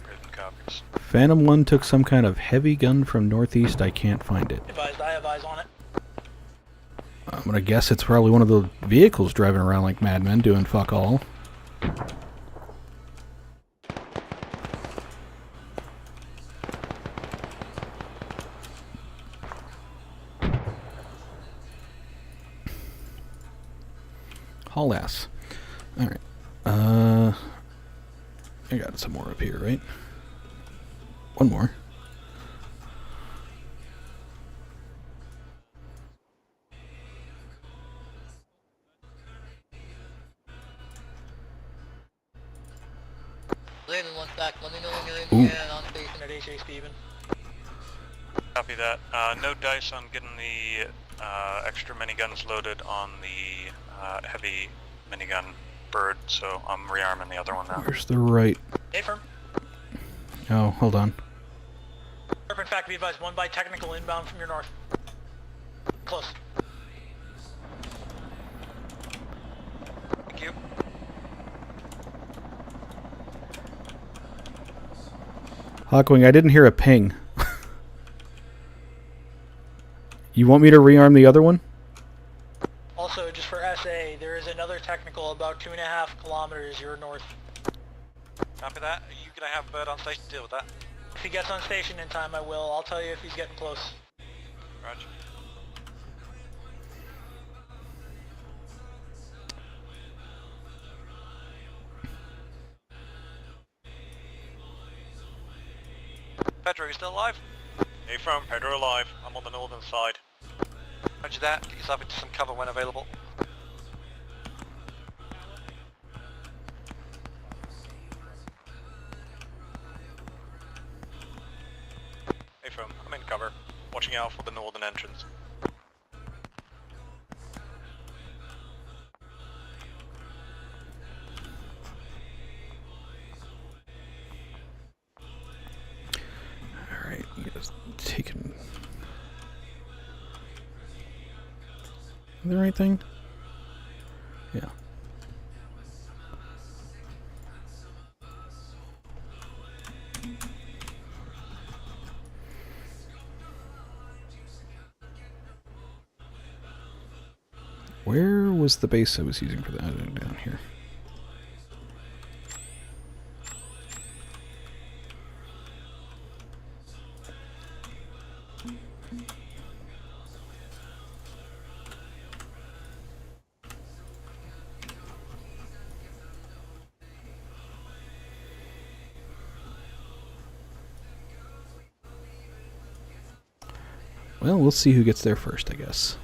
Written copies. Phantom 1 took some kind of heavy gun from northeast. I can't find it. Advised, I have eyes on it. I'm gonna guess it's probably one of the vehicles driving around like madmen doing fuck all. Haul ass. Alright. I got some more up here, right? One more. Raven, one's back. Let me know when you're in and on station at HA Steven. Copy that. No dice on getting the extra miniguns loaded on the heavy minigun bird, so I'm rearming the other one now. Where's the right? Hey, firm. Oh, hold on. Serpent fact, be advised, 1 by technical inbound from your north. Close. Thank you. Hawkwing, I didn't hear a ping. You want me to rearm the other one? is for SA. There is another technical about 2.5 kilometers your north. Copy that. Are you gonna have Bird on station to deal with that? If he gets on station in time, I will. I'll tell you if he's getting close. Roger. Pedro, you still alive? Hey firm, Pedro alive. I'm on the northern side. Roger that. Get yourself into some cover when available. Hey firm, I'm in cover. Watching out for the northern entrance. Alright, you guys taking the right thing? Yeah. Where was the base I was using for that? Down here. Well, we'll see who gets there first, I guess.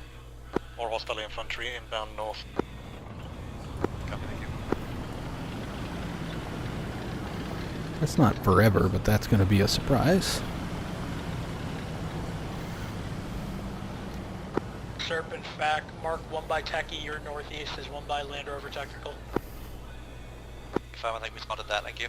More hostile infantry inbound north. Copy, thank you. That's not forever, but that's going to be a surprise. Serpent back, mark 1 by Techie, your northeast is 1 by Land Rover Technical. Confirm, I think we spotted that, thank you.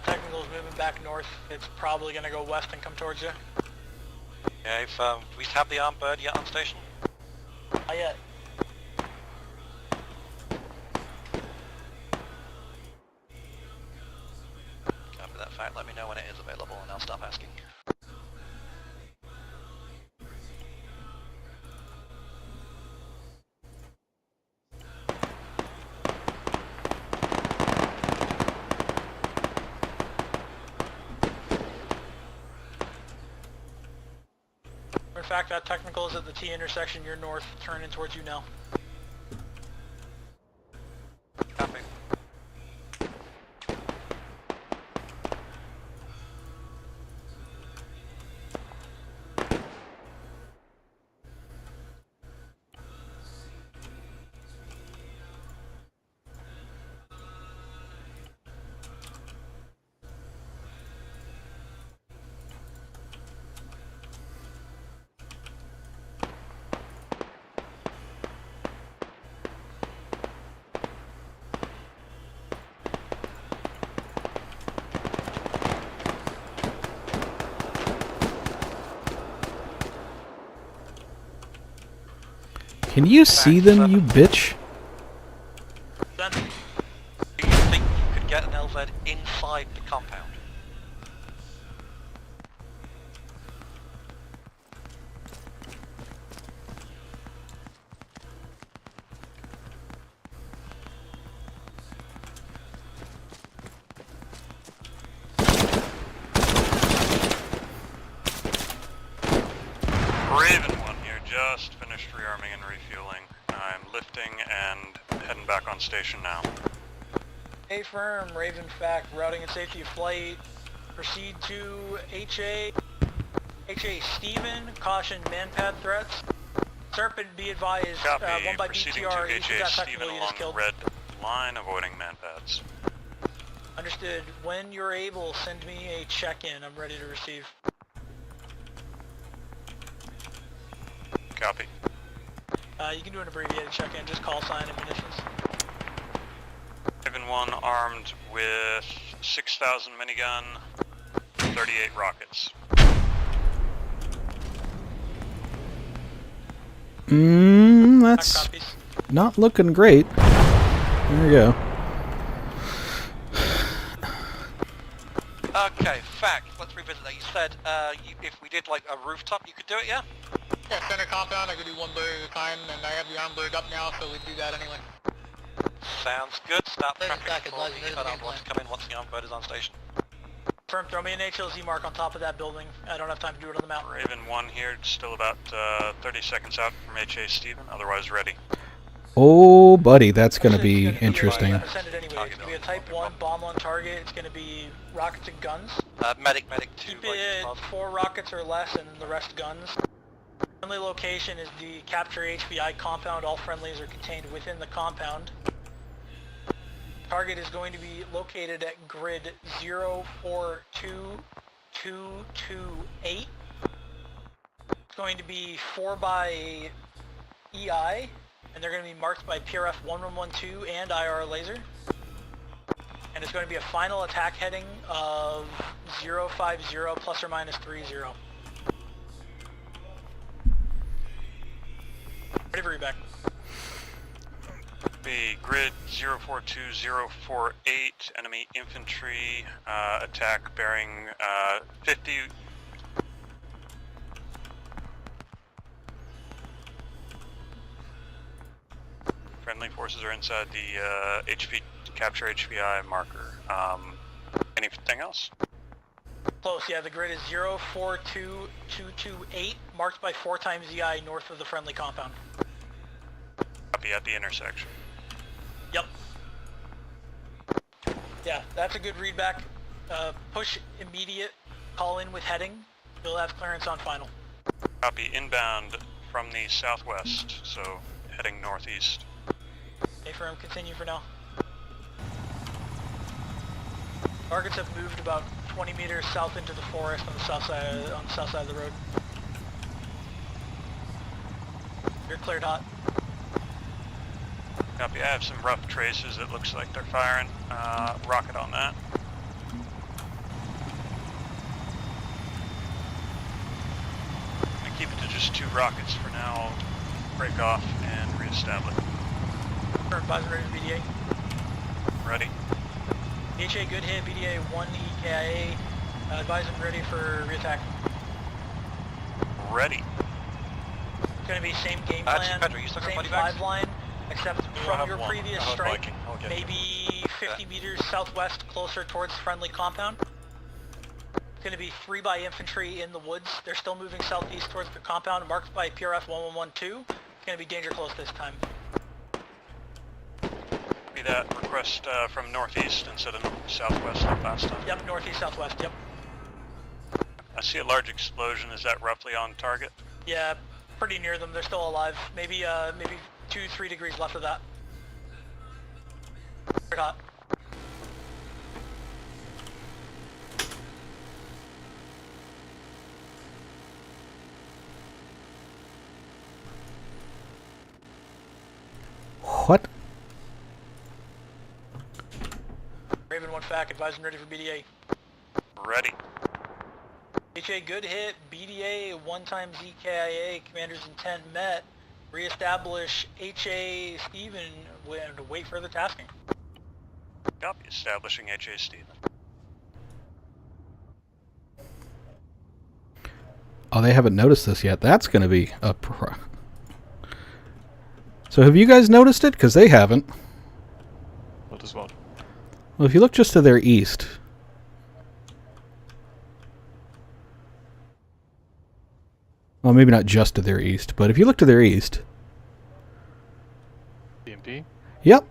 Technical's moving back north. It's probably going to go west and come towards you. Yeah, if we have the armed bird yet on station? Not yet. After that fact, let me know when it is available and I'll stop asking. In fact, that technical is at the T intersection, you're north, turning towards you now. Copy. Can you see them, you bitch? Then, Do you think you could get an LZ inside the compound? Raven 1 here, just finished rearming and refueling. I'm lifting and heading back on station now. A firm, Raven fact, routing and safety of flight. Proceed to HA Steven, caution manpad threats. Serpent, be advised, Copy, 1 by proceeding BTR, to each of HA that Steven technical unit along is killed. the red line, avoiding manpads. Understood. When you're able, send me a check-in. I'm ready to receive. Copy. You can do an abbreviated check-in, just call sign and munitions. Raven 1 armed with 6,000 minigun, 38 rockets. That's not looking great. There we go. Okay, fact. Let's revisit that. You said if we did like a rooftop, you could do it, yeah? Yeah, center compound, I could do one bird at a time, and I have the arm bird up now, so we do that anyway. Sounds good. Start There's prepping back, for advising, there's the the cutoff game once come in once the arm bird is on station. Confirm, throw me an HLZ mark on top of that building. I don't have time to do it on the map. Raven 1 here, still about 30 seconds out from HA Steven, otherwise ready. Oh, buddy, that's going to be interesting. Send it anyway. It's going to be a Type 1 bomb on target. It's going to be rockets and guns. Medic 2. Keep it 4 rockets or less and the rest guns. Friendly location is the capture HBI compound. All friendlies are contained within the compound. Target is going to be located at grid 042228. It's going to be 4 by EI, and they're going to be marked by PRF 1112 and IR laser. And it's going to be a final attack heading of 050 plus or minus 30. Ready for reback. Be grid 042048, enemy infantry, attack bearing 50. Friendly forces are inside the capture HPI marker. Anything else? Close, yeah, the grid is 042228, marked by 4 times EI north of the friendly compound. Copy at the intersection. Yep. Yeah, that's a good readback. Push immediate, call in with heading. You'll have clearance on final. Copy inbound from the southwest, so heading northeast. Stay firm, continue for now. Targets have moved about 20 meters south into the forest on the south side of the road. You're cleared hot. Copy, I have some rough traces. It looks like they're firing. Rocket on that. I keep it to just 2 rockets for now. I'll break off and reestablish. Advisor ready for BDA. Ready. HA good hit, BDA 1 EKIA. Advisor ready for reattack. Ready. It's going to be same game plan, same 5 line, except from your previous strike, maybe 50 meters southwest, closer towards friendly compound. It's going to be 3 by infantry in the woods. They're still moving southeast towards the compound, marked by PRF 1112. It's going to be danger close this time. Be that request from northeast instead of southwest like last time. Yep, northeast, southwest, yep. I see a large explosion. Is that roughly on target? Yeah, pretty near them. They're still alive. Maybe 2-3 degrees left of that. They're hot. What? Raven 1 FAC, advising ready for BDA. Ready. HA good hit, BDA 1 times EKIA, commander's intent met. Reestablish HA Steven and wait for the tasking. Copy, establishing HA Steven. Oh, they haven't noticed this yet. That's going to be a So have you guys noticed it? Because they haven't. What is what? Well, if you look just to their east. Well, maybe not just to their east, but if you look to their east. BMP? Yep.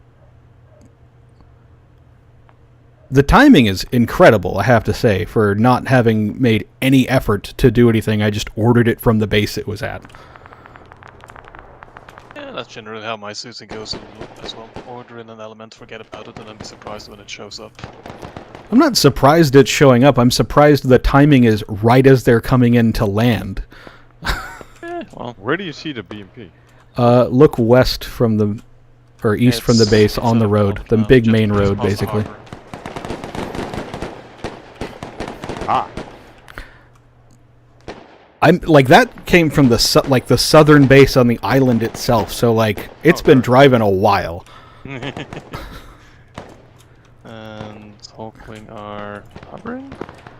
The timing is incredible, I have to say, for not having made any effort to do anything. I just ordered it from the base it was at. Yeah, that's generally how my suiting goes as well. Order in an element, forget about it, and then be surprised when it shows up. I'm not surprised it's showing up. I'm surprised the timing is right as they're coming in to land. Well, where do you see the BMP? Look west from the, or east from the base on the road, the big main road, basically. Ah. I'm like that came from the the southern base on the island itself, so like it's been driving a while. And Hawkwing are hovering.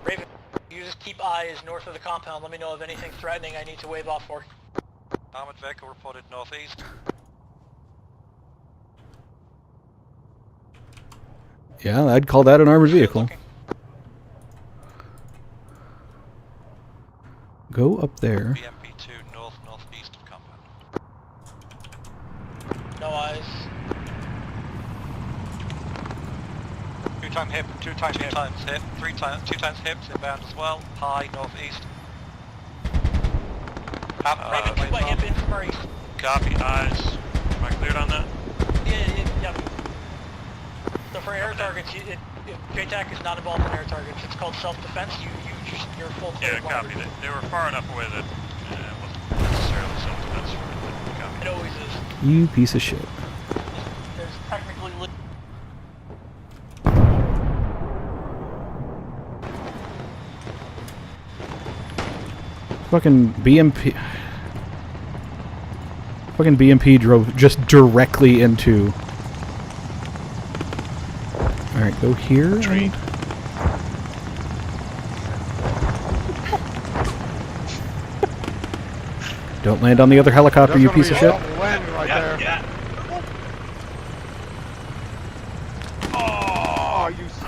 Raven, you just keep eyes north of the compound. Let me know of anything threatening I need to wave off for. Armored vehicle reported northeast. Yeah, I'd call that an armored vehicle. Go up there. BMP2 northeast of compound. No eyes. Two times hip, two times hip, two times hips inbound as well. High northeast. Raven, keep my hip infirmary. Copy, eyes. Am I cleared on that? Yeah. So for air targets, JTAC is not involved in air targets. It's called self-defense. You're full clear. Yeah, copy. They were far enough away that it wasn't necessarily self-defense for it. Copy. It always is. You piece of shit. There's technically... Fucking BMP. Fucking BMP drove just directly into. Alright, go here. Tree. Don't land on the other helicopter, you piece of shit. Right there. Yeah.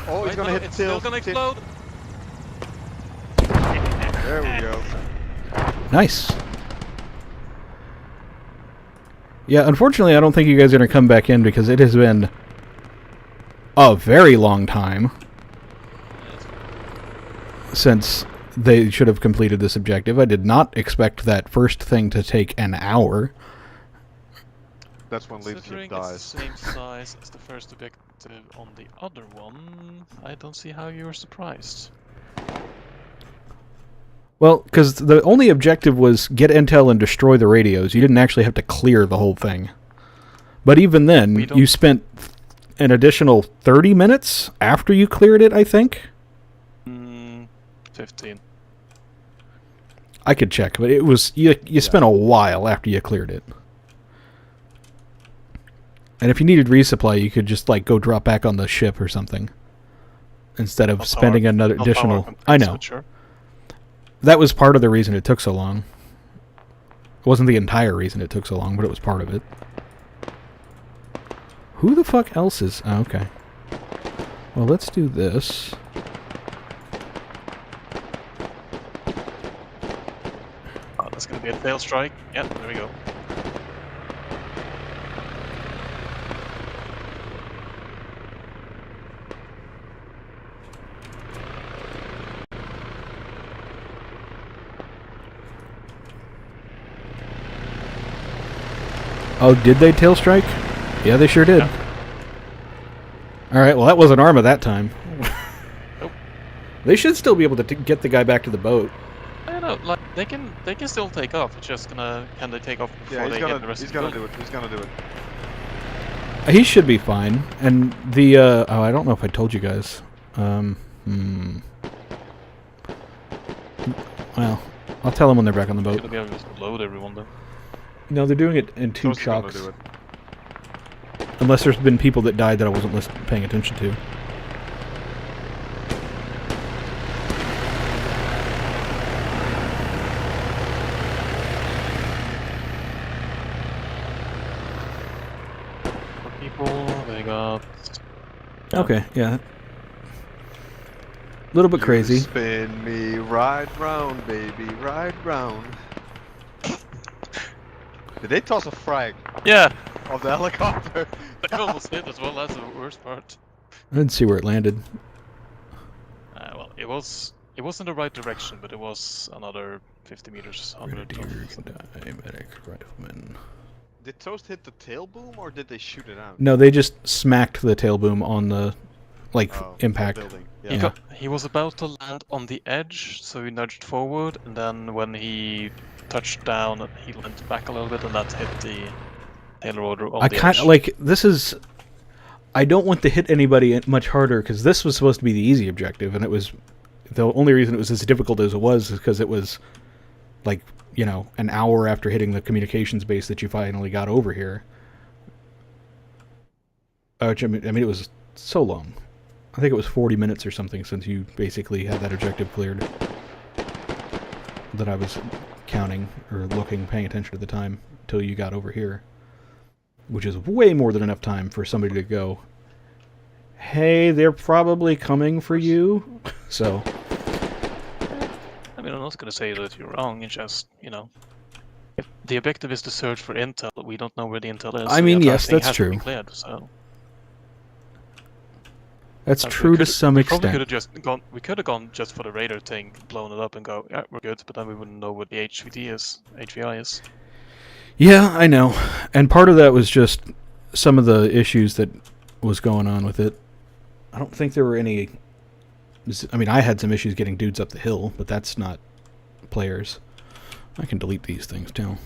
Oh, he's gonna hit the It's tail. still gonna explode. There we go. Nice. Yeah, unfortunately, I don't think you guys are going to come back in because it has been a very long time since they should have completed this objective. I did not expect that first thing to take an hour. That's when leadership Considering dies. it's the same size as the first objective on the other one, I don't see how you were surprised. Well, because the only objective was get intel and destroy the radios. You didn't actually have to clear the whole thing. But even then, you spent an additional 30 minutes after you cleared it, I think? 15. I could check, but it was you spent a while after you cleared it. And if you needed resupply, you could just like go drop back on the ship or something instead of spending another additional. I know. Sure. That was part of the reason it took so long. It wasn't the entire reason it took so long, but it was part of it. Who the fuck else is... Oh, okay. Well, let's do this. Oh, that's gonna be a tail strike. Yep, there we go. Oh, did they tail strike? Yeah, they sure did. Yeah. Alright, well that wasn't Arma that time. Nope. They should still be able to get the guy back to the boat. I don't know, like, they can still take off. It's just can they take off before they get the rest of the building? He's gonna do it. He should be fine. And the, oh, I don't know if I told you guys. Well, I'll tell them when they're back on the boat. Should be able to load everyone though. No, they're doing it in two chocks. Unless there's been people that died that I wasn't paying attention to. People, they got... Okay, yeah. A little bit crazy. Spin me right round, baby, right round. Did they toss a frag? Yeah. Of the helicopter? They almost hit as well. That's the worst part. I didn't see where it landed. Well, it was in the right direction, but it was another 50 meters. Diabetic rifleman. Did Toast hit the tail boom or did they shoot it out? No, they just smacked the tail boom on the like impact. building. Yeah. He was about to land on the edge, so he nudged forward, and then when he touched down, he leant back a little bit, and that hit the tail rotor on I the kind edge. of like this is. I don't want to hit anybody much harder because this was supposed to be the easy objective, and it was the only reason it was as difficult as it was is because it was like, you know, an hour after hitting the communications base that you finally got over here. Which, I mean, it was so long. I think it was 40 minutes or something since you basically had that objective cleared. That I was counting or looking, paying attention to the time until you got over here. Which is way more than enough time for somebody to go, hey, they're probably coming for you. So. I mean, I'm not going to say that you're wrong, it's just, you know, if the objective is to search for intel, we don't know where the intel is. I so mean, the entire yes, thing that's hasn't been true. Cleared, so. That's true to some We extent. probably could have just gone. We could have gone just for the radar thing, blown it up, and go, yeah, we're good. But then we wouldn't know what the HVI is. Yeah, I know. And part of that was just some of the issues that was going on with it. I don't think there were any. I mean, I had some issues getting dudes up the hill, but that's not players. I can delete these things too.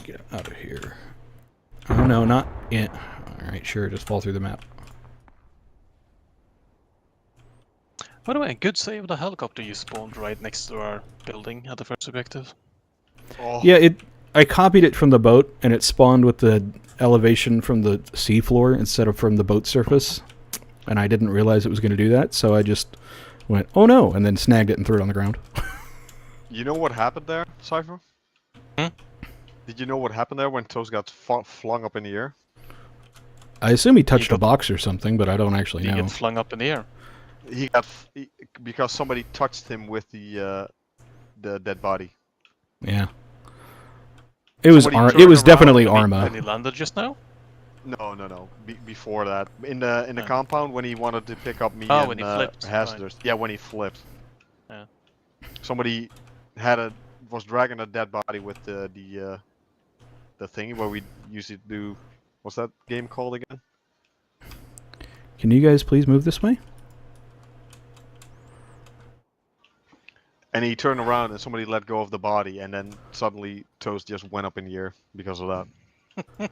Get out of here. Oh no, not it. Alright, sure, just fall through the map. By the way, good save the helicopter you spawned right next to our building at the first objective. Oh. Yeah, I copied it from the boat, and it spawned with the elevation from the seafloor instead of from the boat surface. And I didn't realize it was going to do that, so I just went, oh no, and then snagged it and threw it on the ground. You know what happened there, Cypher? Hmm? Did you know what happened there when Toast got flung up in the air? I assume he touched a box or something, but I don't actually know. He got flung up in the air. He got because somebody touched him with the dead body. Yeah. It was definitely Arma. And he landed just now? No. Before that, in the compound when he wanted to pick up me when he and flipped, Hazardous. right. Yeah, when he flipped. Yeah. Somebody was dragging a dead body with the thing where we usually do. What's that game called again? Can you guys please move this way? And he turned around and somebody let go of the body, and then suddenly Toast just went up in the air because of that.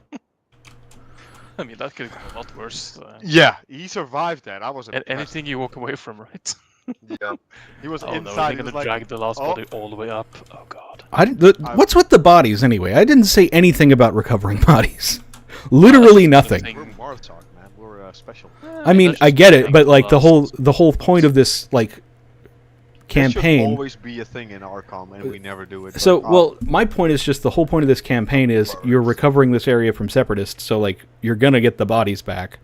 I mean, that could have gone a lot worse. Yeah, he survived that. I was impressed. Anything you walk away from, right? Yeah. He was inside. inside. They're gonna drag the last body all the way up. Oh god. What's with the bodies anyway? I didn't say anything about recovering bodies. Literally nothing. We're Marthok, man. We're special. I mean, I get it, but like the whole point of this like campaign. It should always be a thing in Arkham, and we never do it. So, well, my point is just the whole point of this campaign is you're recovering this area from separatists, so like you're gonna get the bodies back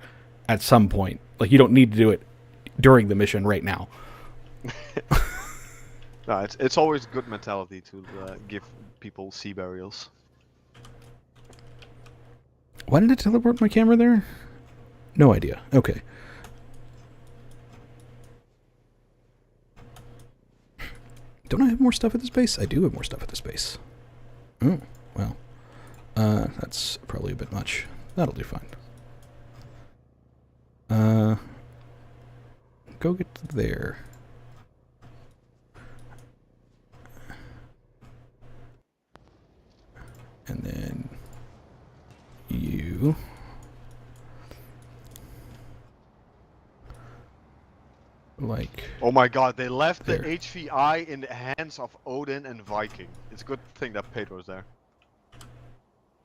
at some point. Like you don't need to do it during the mission right now. No, it's always good mentality to give people sea burials. Why did it teleport my camera there? No idea. Okay. Don't I have more stuff at this base? I do have more stuff at this base. Oh, well. That's probably a bit much. That'll do fine. Go get there. And then you. Like. Oh my god, they left the HVI in the hands of Odin and Viking. It's a good thing that Pedro's there.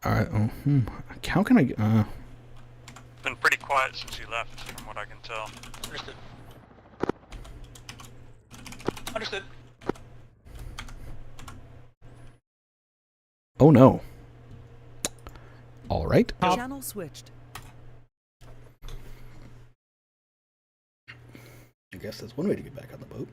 Alright, how can I. Been pretty quiet since you left, from what I can tell. Understood. Understood. Oh no. Alright. Channel switched. I guess that's one way to get back on the boat.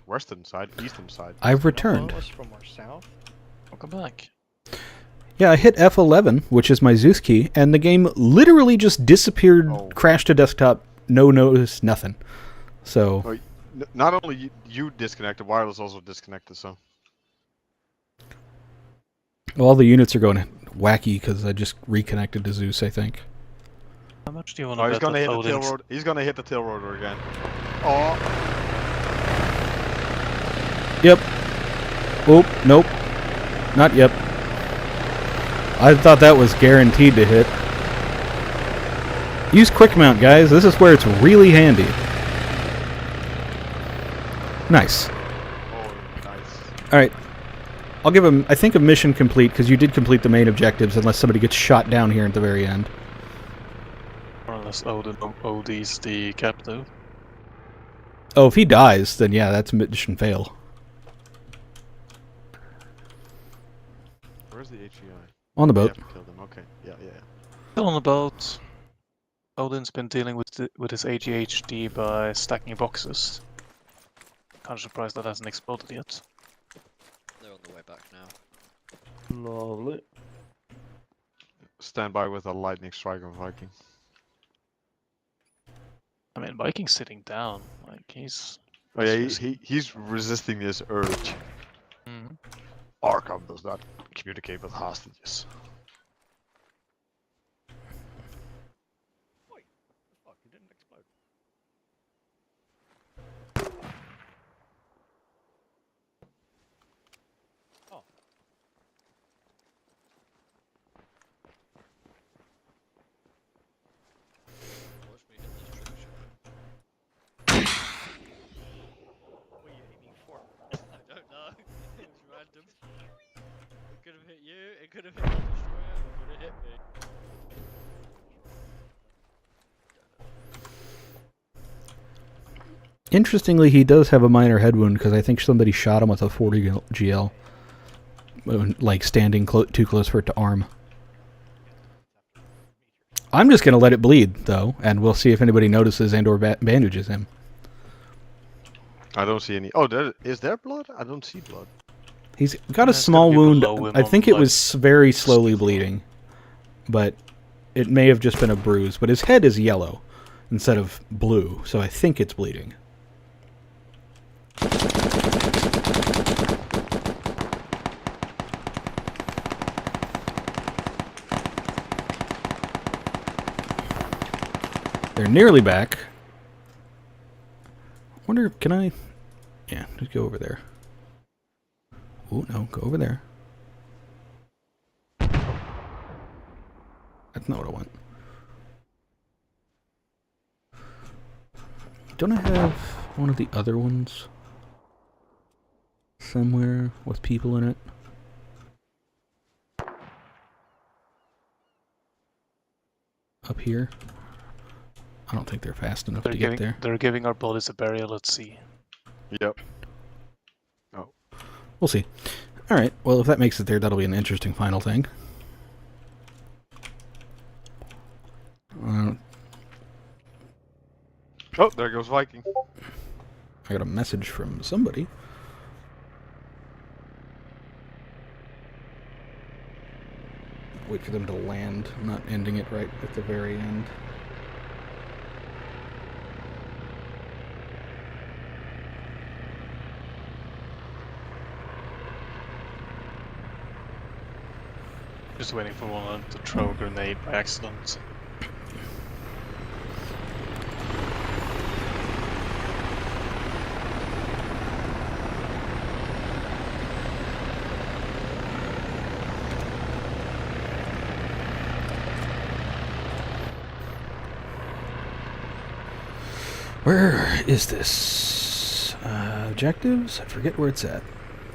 Western side, eastern side. I've returned. Follow us from our south. Welcome back. Yeah, I hit F11, which is my Zeus key, and the game literally just disappeared, crashed to desktop, no notice, nothing. So... Oh, not only you disconnected, wireless also disconnected, so... Well, all the units are going wacky because I just reconnected to Zeus, I think. How much do you want Oh, to he's bet gonna hit that the tail Odin's... road. He's gonna hit the tail rotor again. Oh. Yep. Oh, nope. Not yep. I thought that was guaranteed to hit. Use quick mount, guys. This is where it's really handy. Nice. Oh, nice. Alright. I'll give him, I think, a mission complete, because you did complete the main objectives, unless somebody gets shot down here at the very end. Or unless Odin ODs the captive. Oh, if he dies, then yeah, that's mission fail. Where's the HEI? On the boat. Yeah, killed him. Okay. Yeah. Still on the boat. Odin's been dealing with his ADHD by stacking boxes. Kind of surprised that hasn't exploded yet. They're on the way back now. Lovely. Stand by with a lightning strike on Viking. I mean, Viking's sitting down. Like, he's... Oh yeah, he's resisting this urge. Mm. Arkham does not communicate with hostages. Wait, fuck, it didn't explode. Oh. Watch me hit this trigger shot. What are you aiming for? I don't know. It was random. It could have hit you, it could have hit the destroyer, it could have hit me. Interestingly, he does have a minor head wound, because I think somebody shot him with a 40 GL. Like, standing too close for it to arm. I'm just going to let it bleed, though, and we'll see if anybody notices and or bandages him. I don't see any. Oh, is there blood? I don't see blood. He's got a small wound. I think it was very slowly bleeding, but it may have just been a bruise. But his head is yellow instead of blue, so I think it's bleeding. They're nearly back. Wonder, can I... Yeah, just go over there. Oh, no, go over there. That's not what I want. Don't I have one of the other ones somewhere with people in it? Up here? I don't think they're fast enough to get there. They're giving our bodies a burial, let's see. Yep. Oh. We'll see. Alright, well if that makes it there, that'll be an interesting final thing. Oh, there goes Viking. I got a message from somebody. Wait for them to land, not ending it right at the very end. Just waiting for one to throw a grenade by accident. Where is this? Objectives? I forget where it's at.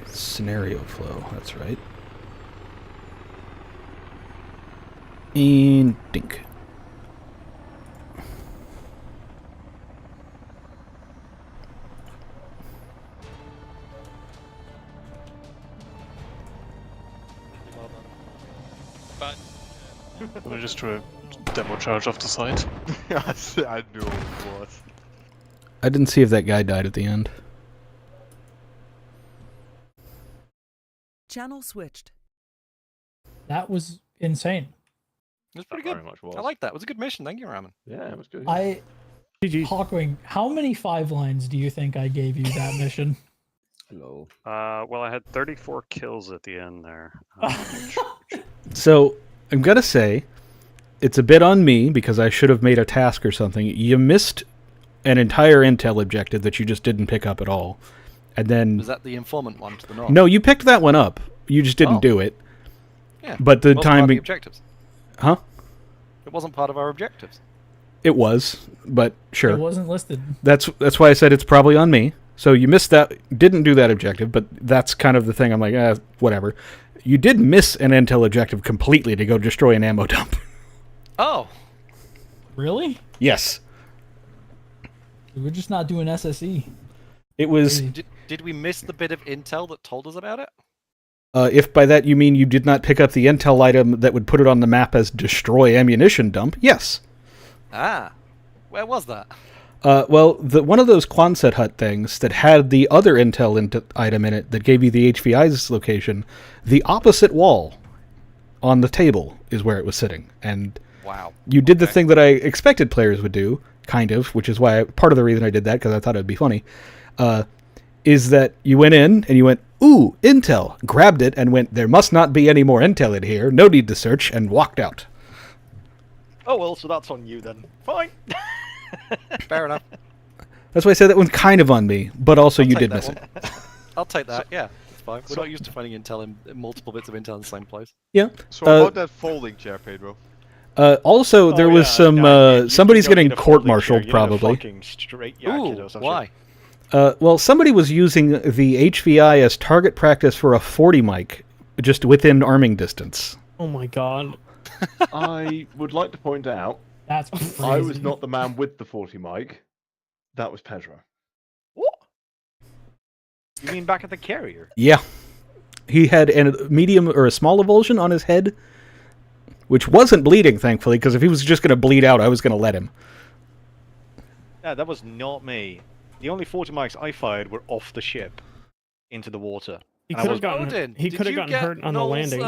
Scenario flow, that's right. And dink. But we just threw a demo charge off the side. I knew it was. I didn't see if that guy died at the end. Channel switched. That was insane. It was pretty good. I like that. It was a good mission. Thank you, Ramen. Yeah, it was good. Hawkwing, how many 5 lines do you think I gave you that mission? Hello. Well, I had 34 kills at the end there. So I'm gonna say it's a bit on me because I should have made a task or something. You missed an entire intel objective that you just didn't pick up at all, and then Was that the informant one to the north? no, you picked that one up. You just didn't do it. Yeah. But the It wasn't part of the timing, objectives. huh? It wasn't part of our objectives. It was, but sure. It wasn't listed. That's why I said it's probably on me. So you missed that, didn't do that objective, but that's kind of the thing. I'm like, whatever. You did miss an intel objective completely to go destroy an ammo dump. Oh. Really? Yes. We're just not doing SSE. It was. Did we miss the bit of intel that told us about it? If by that you mean you did not pick up the intel item that would put it on the map as destroy ammunition dump, yes. Ah. Where was that? Well, one of those Quonset hut things that had the other intel item in it that gave you the HVI's location, the opposite wall on the table is where it was sitting. And wow. You did the thing that I expected players would do, kind of, which is why part of the reason I did that, because I thought it would be funny, is that you went in and you went, ooh, intel, grabbed it and went, there must not be any more intel in here, no need to search, and walked out. Oh, well, so that's on you then. Fine. Fair enough. That's why I said that one's kind of on me, but also you did miss it. I'll take that, yeah. It's fine. We're not used to finding intel in multiple bits of intel in the same place. Yeah. So about that folding chair, Pedro. Also, there was some, somebody's getting court-martialed, probably. Ooh, why? Well, somebody was using the HVI as target practice for a 40 mic, just within arming distance. Oh my god. I would like to point out, that's crazy. I was not the man with the 40 mic. That was Pedro. What? You mean back at the carrier? Yeah. He had a medium or a small avulsion on his head, which wasn't bleeding, thankfully, because if he was just going to bleed out, I was going to let him. Yeah, that was not me. The only 40 mics I fired were off the ship into the water. He could have gotten. He could have gotten hurt on the landing.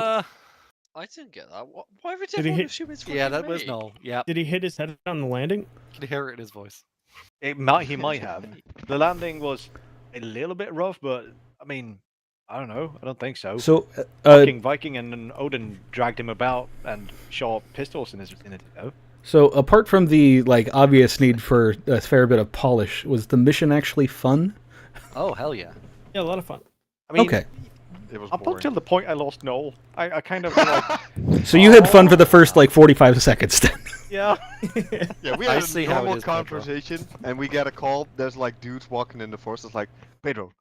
I didn't get that. Why would Did he everyone hit- assume it's Yeah, fucking that was me? Noel. Yeah. Did he hit his head on the landing? Can hear it in his voice. He might have. The landing was a little bit rough, but I mean, I don't know. I don't think so. So, Viking and Odin dragged him about and shot pistols in his vicinity, though. So, apart from the obvious need for a fair bit of polish, was the mission actually fun? Oh, hell yeah. Yeah, a lot of fun. I mean, Okay. It was up boring. until the point I lost Noel, I kind of like... So you had fun for the first 45 seconds then. Yeah. Yeah, we I had see a how it normal is, Pedro. conversation, and we get a call. There's dudes walking in the forest. It's like, Pedro,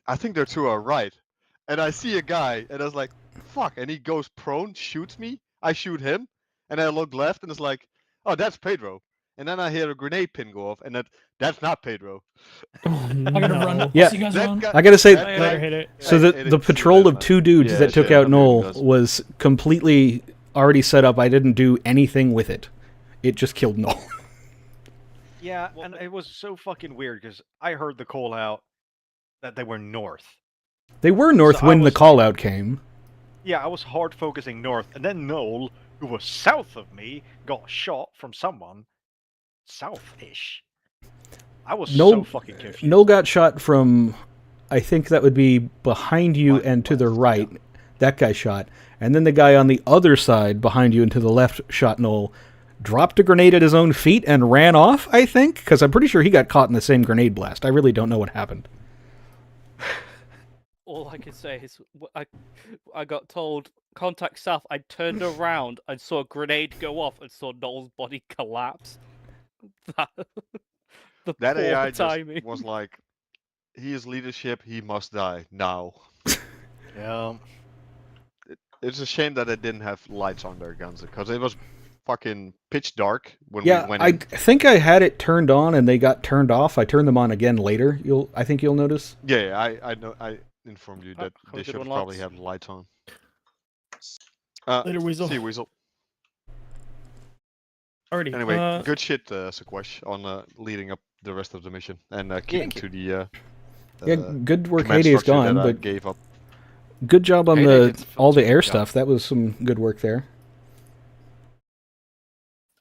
I think they're to our right. And I see a guy, and I was like, fuck. And he goes prone, shoots me. I shoot him, and I look left, and it's like, oh, that's Pedro. And then I hear a grenade pin go off, and that's not Pedro. Oh, I gotta run. Yeah. See you guys around. I gotta say, hit it. so the patrol of 2 dudes Yeah, that took shit, out I Noel mean, it does. was completely already set up. I didn't do anything with it. It just killed Noel. Yeah, and it was so fucking weird, because I heard the call out that they were north. They were north So I when the was- call out came. Yeah, I was hard focusing north, and then Noel, who was south of me, got shot from someone south-ish. I was so fucking confused. Noel got shot from, I think that would be behind you and to the right. That guy shot. And then the guy on the other side behind you and to the left shot Noel. Dropped a grenade at his own feet and ran off, I think? Because I'm pretty sure he got caught in the same grenade blast. I really don't know what happened. All I can say is I got told contact south. I turned around and saw a grenade go off and saw Noel's body collapse. The That poor AI just timing. was like, he is leadership, he must die now. Yeah. It's a shame that they didn't have lights on their guns, because it was fucking pitch dark when Yeah, we went I in. think I had it turned on and they got turned off. I turned them on again later. I think you'll notice. Yeah, I know. I informed you that they good should have one, probably lads. had lights on. Later, Weasel. See you, Weasel. Alrighty. Anyway, good shit, Sequesh, on leading up the rest of the mission and keeping Thank you. to the Yeah, good work command Hades structure gone, that I but gave up. Good job on Heyday did all the such a air good job. stuff. That was some good work there.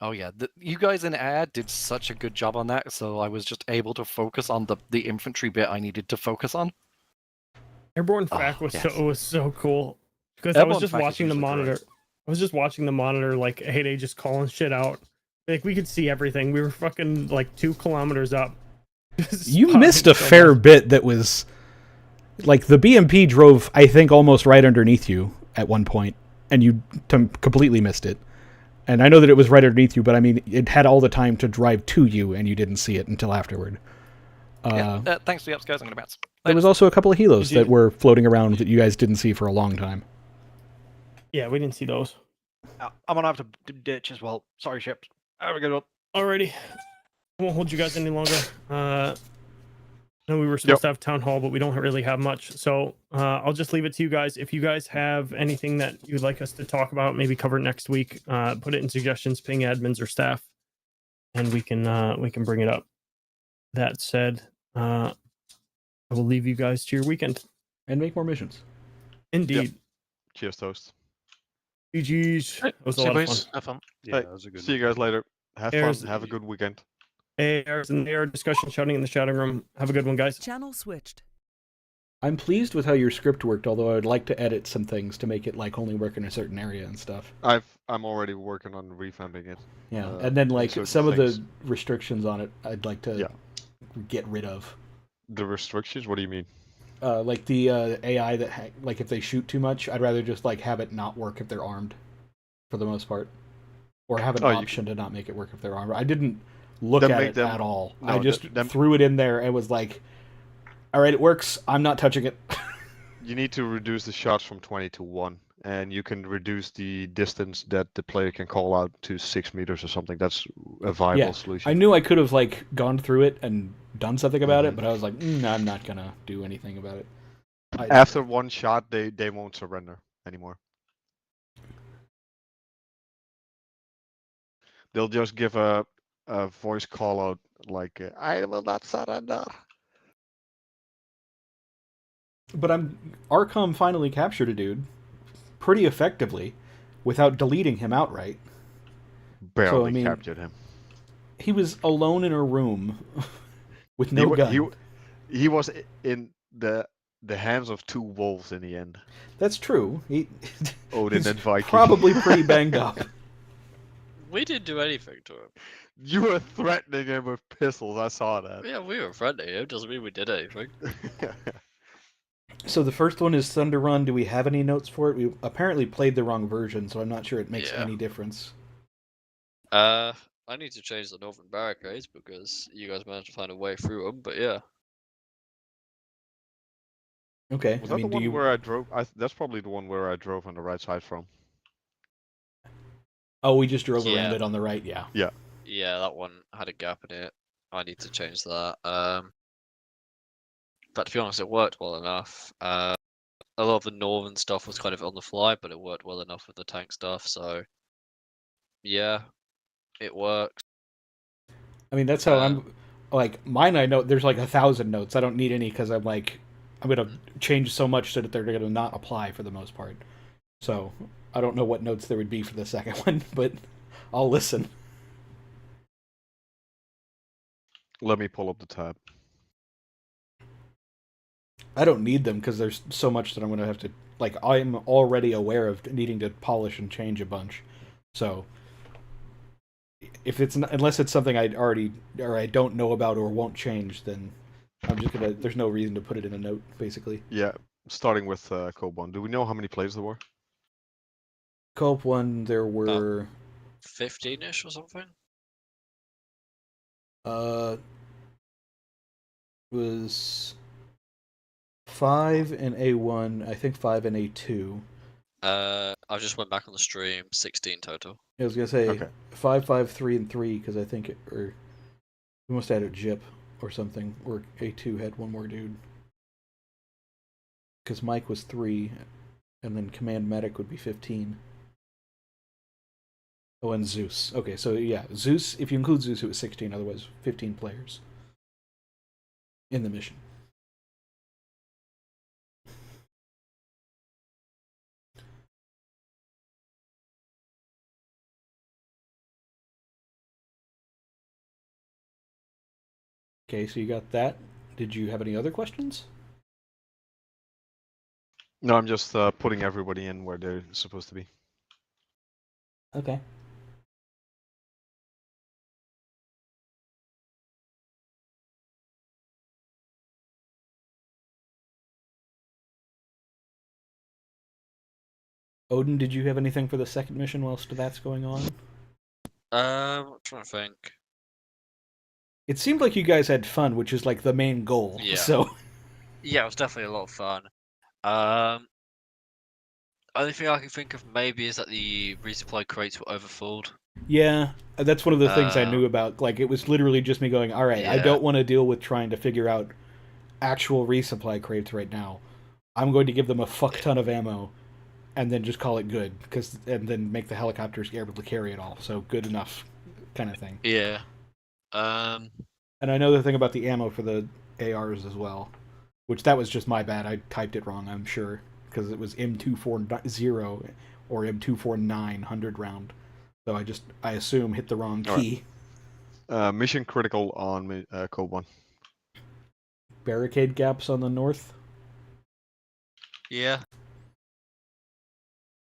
Oh yeah, you guys in air did such a good job on that, so I was just able to focus on the infantry bit I needed to focus on. Airborne FAC was yes. so cool because I was Airborne just FAC is watching the usually monitor. great. I was just watching the monitor, like Heyday just calling shit out. Like we could see everything. We were fucking like 2 kilometers up. You missed a fair bit that was like the BMP drove, I think, almost right underneath you at one point, and you completely missed it. And I know that it was right underneath you, but I mean, it had all the time to drive to you, and you didn't see it until afterward. Thanks for the ups, guys. I'm gonna bounce. There was also a couple of helos that were floating around that you guys didn't see for a long time. Yeah, we didn't see those. I'm gonna have to ditch as well. Sorry, ships. Have a good one. Alrighty. I won't hold you guys any longer. I know we were supposed to have town hall, but we don't really have much. So I'll just leave it to you guys. If you guys have anything that you'd like us to talk about, maybe cover next week, put it in suggestions, ping admins or staff, and we can bring it up. That said, I will leave you guys to your weekend and make more missions. Indeed. Yep. Cheers, toast. GG's. That was a See you, lot of boys. fun. Have fun. Yeah, Hey, that was a good see you guys later. Have There's- fun. Have a good weekend. ARs and AR discussion shouting in the shouting room. Have a good one, guys. Channel switched. I'm pleased with how your script worked, although I would like to edit some things to make it like only work in a certain area and stuff. I'm already working on revamping it. Yeah, and then like certain some of things. the restrictions on it, I'd like to get rid of. The restrictions? What do you mean? Like the AI that like if they shoot too much, I'd rather just like have it not work if they're armed, for the most part, or have an option to not make it work if they're armed. I didn't look Then at make it them- at all. no, I just them- threw it in there and was like, "All right, it works. I'm not touching it." You need to reduce the shots from 20 to 1, and you can reduce the distance that the player can call out to 6 meters or something. That's a viable solution. I knew I could have like gone through it and done something about it, but I was like, I'm not gonna do anything about it. After one shot, they won't surrender anymore. They'll just give a voice call out like, "I will not surrender." But Arcom finally captured a dude pretty effectively without deleting him outright. Barely captured him. He was alone in a room with no gun. He was in the hands of 2 wolves in the end. That's true. Odin he's and Viking. probably pretty banged up. We didn't do anything to him. You were threatening him with pistols. I saw that. Yeah, we were threatening him. Doesn't mean we did anything. So the first one is Thunder Run. Do we have any notes for it? We apparently played the wrong version, so I'm not sure it makes any difference. I need to change the northern barricades because you guys managed to find a way through them. But yeah. Okay. Was that the one where I drove? That's probably the one where I drove on the right side from. Oh, we just drove around Yeah. it on the right. Yeah. Yeah. Yeah, that one had a gap in it. I need to change that. But to be honest, it worked well enough. A lot of the northern stuff was kind of on the fly, but it worked well enough with the tank stuff. So yeah, it works. I mean, that's how I'm. Like mine, I know there's like 1,000 notes. I don't need any because I'm gonna change so much that they're gonna not apply for the most part. So I don't know what notes there would be for the second one, but I'll listen. Let me pull up the tab. I don't need them because there's so much that I'm gonna have to. Like I'm already aware of needing to polish and change a bunch. So if it's not, unless it's something I don't know about or won't change, then I'm just gonna. There's no reason to put it in a note, basically. Yeah, starting with Cope 1. Do we know how many players there were? Cope 1, there were 15-ish or something. Was 5 in A1, I think 5 in A2. I just went back on the stream. 16 total. I was gonna say 5, 5, 3, and 3 because I think we must have had a Jip or something, or A2 had one more dude. Because Mike was 3, and then Command Medic would be 15. Oh, and Zeus. Okay, so yeah, Zeus. If you include Zeus, it was 16. Otherwise, 15 players in the mission. Okay, so you got that. Did you have any other questions? No, I'm just putting everybody in where they're supposed to be. Okay. Odin, did you have anything for the second mission whilst that's going on? I'm trying to think. It seemed like you guys had fun, which is like the main goal. Yeah. So Yeah, it was definitely a lot of fun. Only thing I can think of maybe is that the resupply crates were overfilled. yeah, that's one of the things I knew about. Like, it was literally just me going, all right, I Yeah. don't want to deal with trying to figure out actual resupply crates right now. I'm going to give them a fuck ton of ammo and then just call it good, and then make the helicopters able to carry it all. So good enough kind of thing. Yeah. And I know the thing about the ammo for the ARs as well, which that was just my bad. I typed it wrong, I'm sure, because it was M240 or M249 100 round. So I assume hit the wrong key. Mission critical on Code 1. Barricade gaps on the north. Yeah.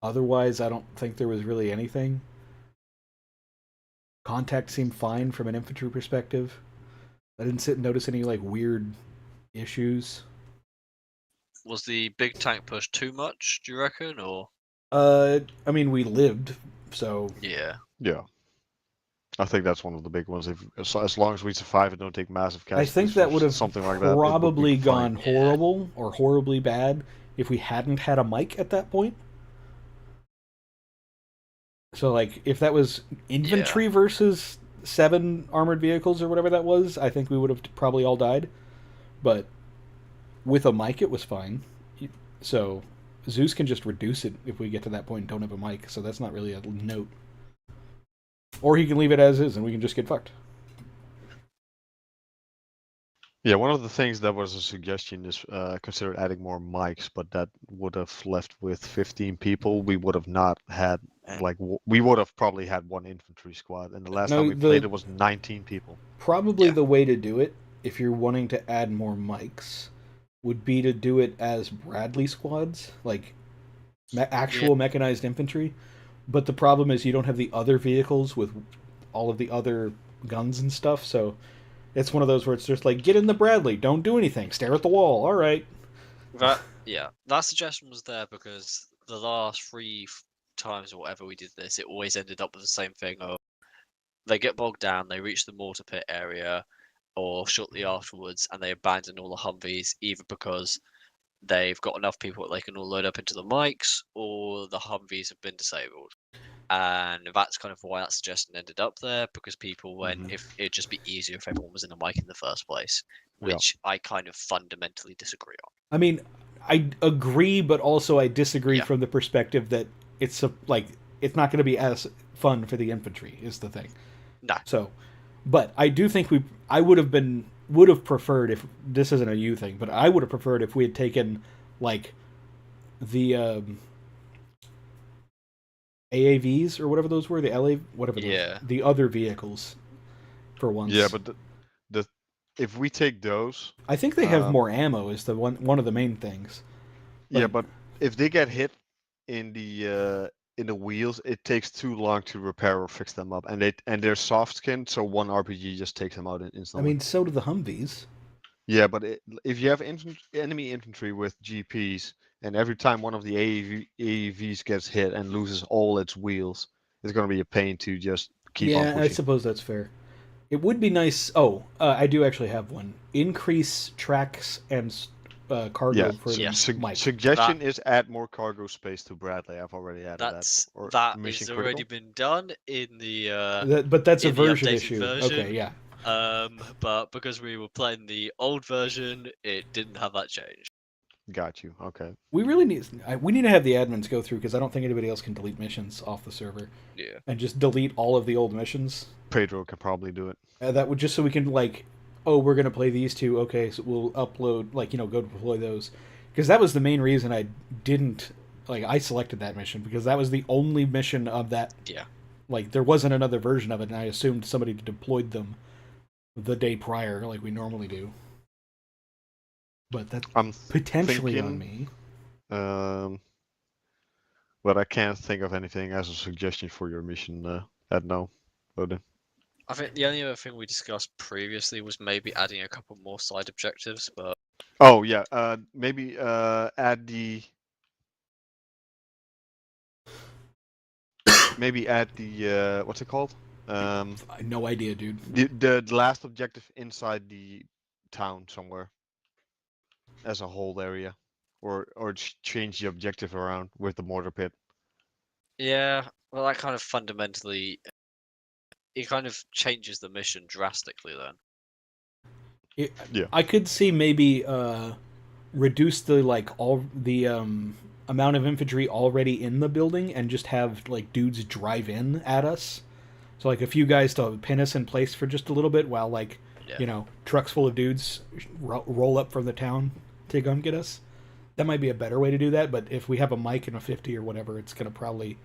Otherwise, I don't think there was really anything. Contact seemed fine from an infantry perspective. I didn't sit and notice any like weird issues. Was the big tank push too much, do you reckon, or? I mean, we lived, so Yeah. Yeah. I think that's one of the big ones. As long as we survive and don't take massive I casualties, think that would have something like that, probably it would be gone fine. horrible or horribly bad if we hadn't had a mic at that point. So, like, if that was infantry versus 7 armored vehicles or whatever that was, I think we would have probably all died. But with a mic, it was fine. So, Zeus can just reduce it if we get to that point and don't have a mic, so that's not really a note. Or he can leave it as is and we can just get fucked. Yeah, one of the things that was a suggestion is consider adding more mics, but that would have left with 15 people. We would have not had, we would have probably had one infantry squad, and the last time we played it was 19 people. Probably the way to do it, if you're wanting to add more mics, would be to do it as Bradley squads, like actual mechanized infantry. But the problem is you don't have the other vehicles with all of the other guns and stuff, so it's one of those where it's just like, get in the Bradley, don't do anything, stare at the wall, all right. That suggestion was there because the last 3 times or whatever we did this, it always ended up with the same thing of they get bogged down, they reach the mortar pit area, or shortly afterwards, and they abandon all the Humvees, either because they've got enough people that they can all load up into the mics, or the Humvees have been disabled. And that's kind of why that suggestion ended up there, because people went, if it'd just be easier if everyone was in a mic in the first place, which I kind of fundamentally disagree on. I mean, I agree, but also I disagree from the perspective that it's it's not going to be as fun for the infantry is the thing. No. So, but I do think I would have preferred, if this isn't a you thing, but I would have preferred if we had taken like the AAVs or whatever those were, the LA whatever the other vehicles for once. Yeah, but if we take those, I think they have more ammo is the one of the main things. Yeah, but if they get hit in the wheels, it takes too long to repair or fix them up, and they're soft skinned, so one RPG just takes them out instantly. I mean, so do the Humvees. Yeah, but if you have enemy infantry with GPs, and every time one of the AEVs gets hit and loses all its wheels, it's going to be a pain to just keep on pushing. I suppose that's fair. It would be nice. Oh, I do actually have one. Increase tracks and cargo for the mic. Suggestion is add more cargo space to Bradley. I've already added that. That has already been done in the. But that's a in the version updated issue. version. Okay, yeah. But because we were playing the old version, it didn't have that change. Got you. Okay. We really need to have the admins go through because I don't think anybody else can delete missions off the server. Yeah. And just delete all of the old missions. Pedro can probably do it. That would just so we can we're gonna play these two. Okay, so we'll upload go deploy those because that was the main reason I didn't I selected that mission because that was the only mission of that. Yeah. There wasn't another version of it, and I assumed somebody deployed them the day prior, like we normally do. But that's I'm potentially on thinking, me. But I can't think of anything as a suggestion for your mission at now, Odin. I think the only other thing we discussed previously was maybe adding a couple more side objectives, but Oh yeah, maybe add the what's it called? No idea, dude. The last objective inside the town somewhere as a whole area, or change the objective around with the mortar pit. yeah, well, that kind of fundamentally it kind of changes the mission drastically then. Yeah. I could see maybe reduce the amount of infantry already in the building and just have like dudes drive in at us. So like a few guys to pin us in place for just a little bit while trucks full of dudes roll up from the town to come get us. That might be a better way to do that, but if we have a mic and a 50 or whatever, it's gonna probably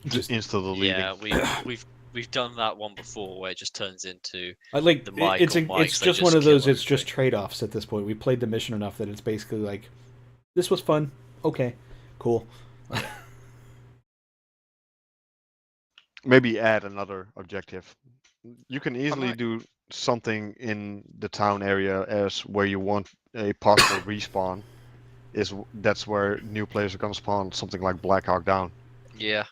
just instantly leaving. Yeah, we've done that one before where it just turns into like the mic it's or mics, it's they just one of kill those. It's just everything. trade-offs at this point. We played the mission enough that it's basically like, this was fun. Okay, cool. Maybe add another objective. You can easily do something in the town area as where you want a possible respawn. That's where new players are gonna spawn. Something like Black Hawk Down. Yeah,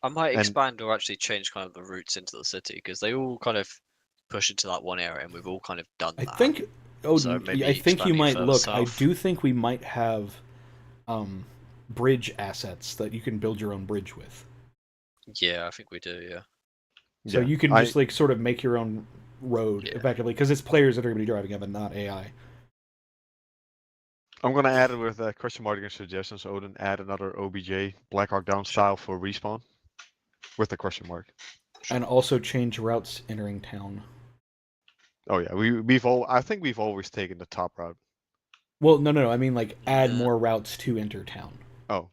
I might And- expand or actually change kind of the routes into the city because they all kind of push into that one area, and we've all kind of done I that. think. Oh, So maybe I think you expanding it might further look. I south. do think we might have bridge assets that you can build your own bridge with. Yeah, I think we do. Yeah. So you can just like sort of make your own road effectively because it's players that are going to be driving it, but not AI. I'm gonna add it with question mark and suggestions. Odin, add another OBJ Black Hawk Down style for respawn with the question mark. And also change routes entering town. Oh yeah, I think we've always taken the top route. Well, no. I mean, like, add more routes to enter town. Oh.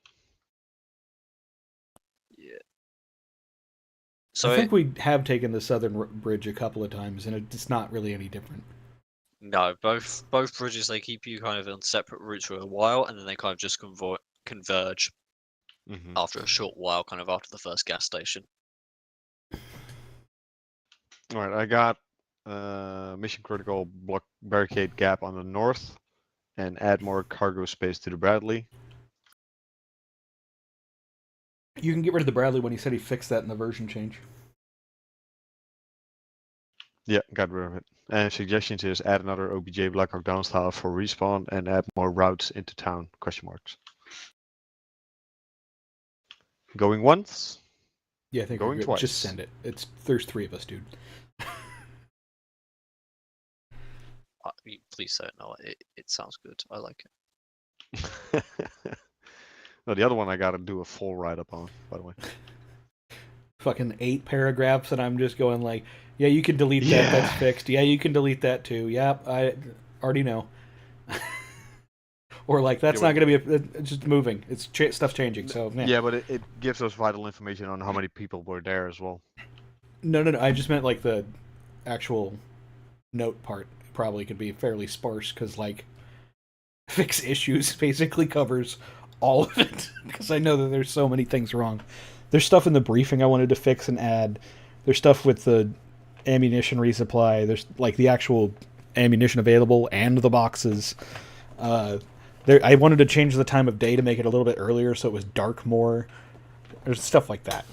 Yeah. So I think we have taken the southern bridge a couple of times, and it's not really any different. No, both bridges they keep you kind of on separate routes for a while, and then they kind of just converge after a short while, kind of after the first gas station. All right, I got mission critical block barricade gap on the north, and add more cargo space to the Bradley. You can get rid of the Bradley when he said he fixed that in the version change. Yeah, got rid of it. And suggestions is add another OBJ Black Hawk Down style for respawn and add more routes into town, question marks. Going once? Yeah, I think going we're good. twice. Just send it. There's 3 of us, dude. Please say it. No, it sounds good. I like it. No, the other one I gotta do a full write-up on, by the way. Fucking 8 paragraphs, and I'm just going like, yeah, you can delete that. That's fixed. Yeah, you can delete that too. Yep, I already know. Or like, that's not going to be it's just moving. It's stuff's changing. So yeah, but it gives us vital information on how many people were there as well. No. I just meant like the actual note part probably could be fairly sparse because like fix issues basically covers all of it because I know that there's so many things wrong. There's stuff in the briefing I wanted to fix and add. There's stuff with the ammunition resupply. There's like the actual ammunition available and the boxes. I wanted to change the time of day to make it a little bit earlier so it was dark more. There's stuff like that.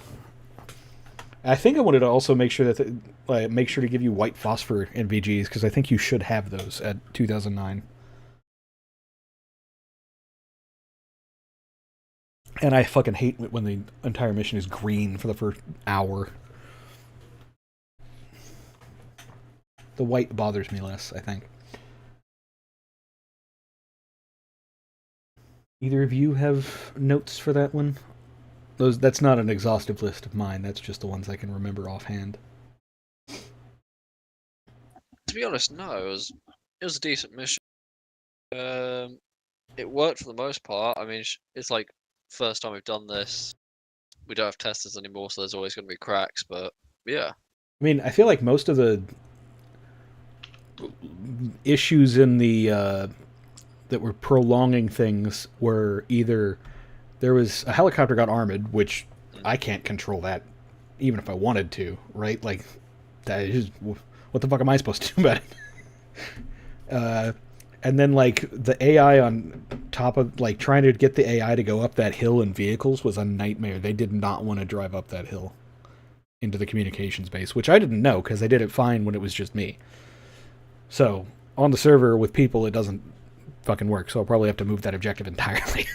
I think I wanted to also make sure that make sure to give you white phosphor NVGs because I think you should have those at 2009. And I fucking hate when the entire mission is green for the first hour. The white bothers me less, I think. Either of you have notes for that one? That's not an exhaustive list of mine. That's just the ones I can remember offhand. To be honest, no. It was a decent mission. It worked for the most part. I mean, it's like first time we've done this. We don't have testers anymore, so there's always going to be cracks. But yeah. I mean, I feel like most of the issues in the that were prolonging things were either there was a helicopter got armored, which I can't control that, even if I wanted to, right? Like, that is just, what the fuck am I supposed to do about it? And then, like, the AI on top of, like, trying to get the AI to go up that hill in vehicles was a nightmare. They did not want to drive up that hill into the communications base, which I didn't know, because they did it fine when it was just me. So, on the server with people, it doesn't fucking work, so I'll probably have to move that objective entirely.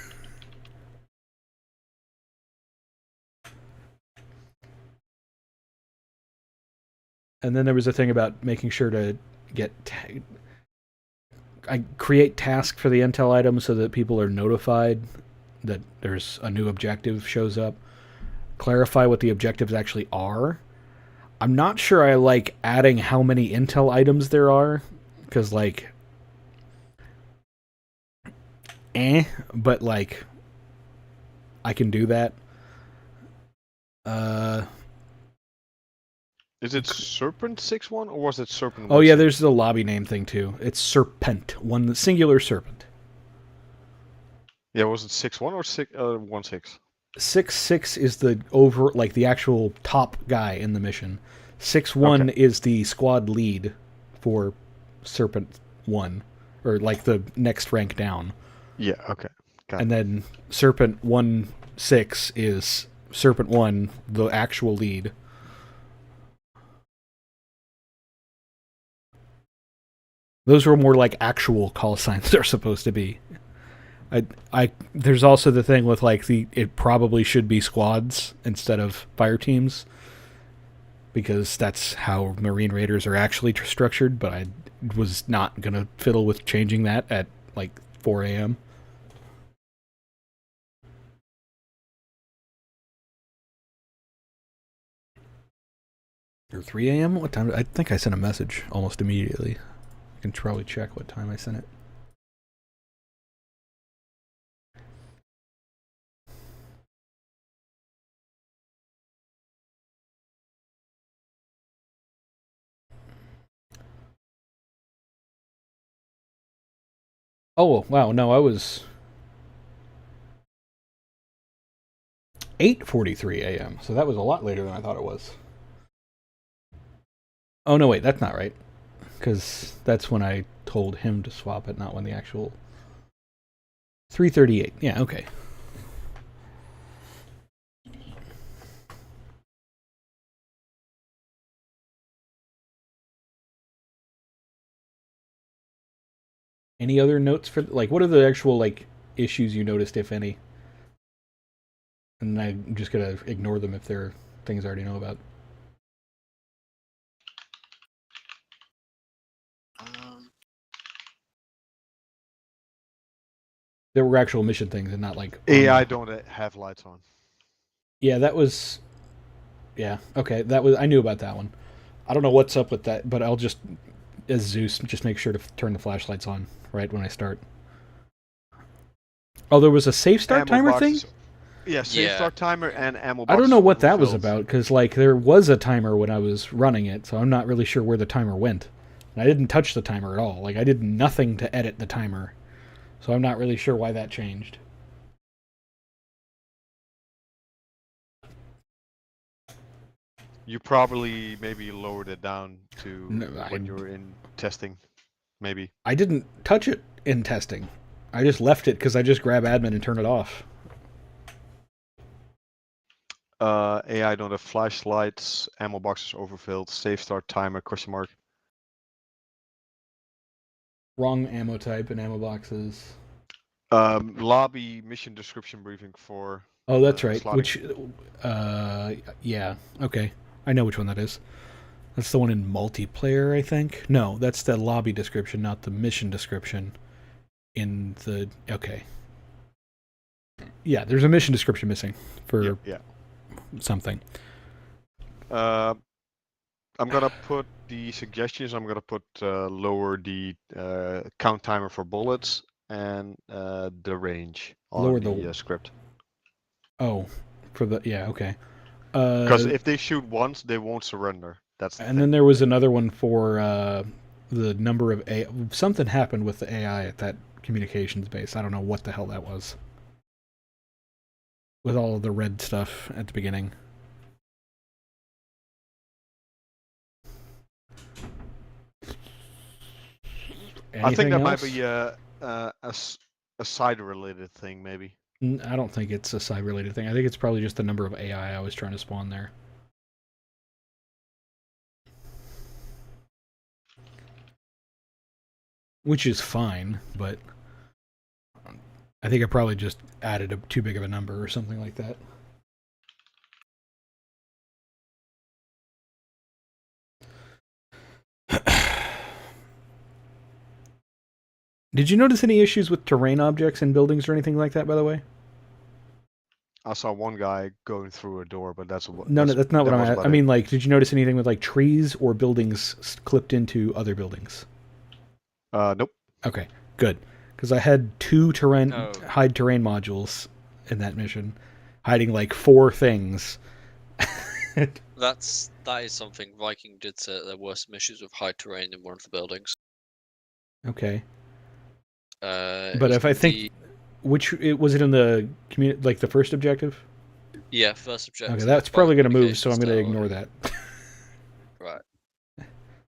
And then there was a thing about making sure to get... I create tasks for the intel items so that people are notified that there's a new objective shows up. Clarify what the objectives actually are. I'm not sure I like adding how many intel items there are, because, like... but, like... I can do that. Is it Serpent 6-1 or was it Serpent 1? Oh yeah, there's the lobby name thing too. It's Serpent, one singular Serpent. Yeah, was it 6-1 or 1-6? 6-6 is the over, like, the actual top guy in the mission. 6-1 is the squad lead for Serpent 1, or like the next rank down. Yeah, okay. Got and it. then Serpent 1-6 is Serpent 1, the actual lead. Those were more like actual call signs they're supposed to be. There's also the thing with, like, it probably should be squads instead of fire teams, because that's how Marine Raiders are actually structured, but I was not going to fiddle with changing that at, like, 4 a.m. Or 3 a.m.? What time? I think I sent a message almost immediately. I can probably check what time I sent it. Oh, wow, no, I was 8:43 a.m., so that was a lot later than I thought it was. Oh, no, wait, that's not right. Because that's when I told him to swap it, not when the actual... 3:38, yeah, okay. Any other notes for, like, what are the actual, like, issues you noticed, if any? And I'm just gonna ignore them if they're things I already know about. There were actual mission things and not, like... AI don't have lights on. Yeah, that was... Yeah, okay, that was... I knew about that one. I don't know what's up with that, but I'll just, as Zeus, just make sure to turn the flashlights on right when I start. Oh, there was a safe start timer thing? Yeah, safe start timer and ammo I boxes. don't know what that was about, because, like, there was a timer when I was running it, so I'm not really sure where the timer went. And I didn't touch the timer at all. Like, I did nothing to edit the timer. So I'm not really sure why that changed. You probably maybe lowered it down to when you were in testing, maybe. I didn't touch it in testing. I just left it because I just grab admin and turn it off. AI don't have flashlights, ammo boxes overfilled, safe start timer, question mark. Wrong ammo type and ammo boxes. Lobby mission description briefing for... Oh, that's right. slotting. Which, yeah, okay. I know which one that is. That's the one in multiplayer, I think. No, that's the lobby description, not the mission description. In the... Okay. Yeah, there's a mission description missing for something. I'm gonna put the suggestions. I'm gonna put lower the count timer for bullets and the range on Lower the the- script. Oh, for the... Yeah, okay. Because if they shoot once, they won't surrender. That's the and then there was another one for the number of something happened with the AI at that communications base. I don't know what the hell that was. With all of the red stuff at the beginning. I think Anything that else? might be a side-related thing, maybe. I don't think it's a side-related thing. I think it's probably just the number of AI I was trying to spawn there. Which is fine, but I think I probably just added too big of a number or something like that. Did you notice any issues with terrain objects in buildings or anything like that, by the way? I saw one guy going through a door, but that's No, that's not what I'm at. I mean, it. like, did you notice anything with, like, trees or buildings clipped into other buildings? Nope. Okay, good. Because I had 2 hide terrain modules in that mission, hiding, like, 4 things. That is something Viking did say that there were some issues with high terrain in one of the buildings. Okay. It But was if I think... was it in the like the first objective? Yeah, first objective. Okay, that's probably going to move, so I'm going to ignore that. Right.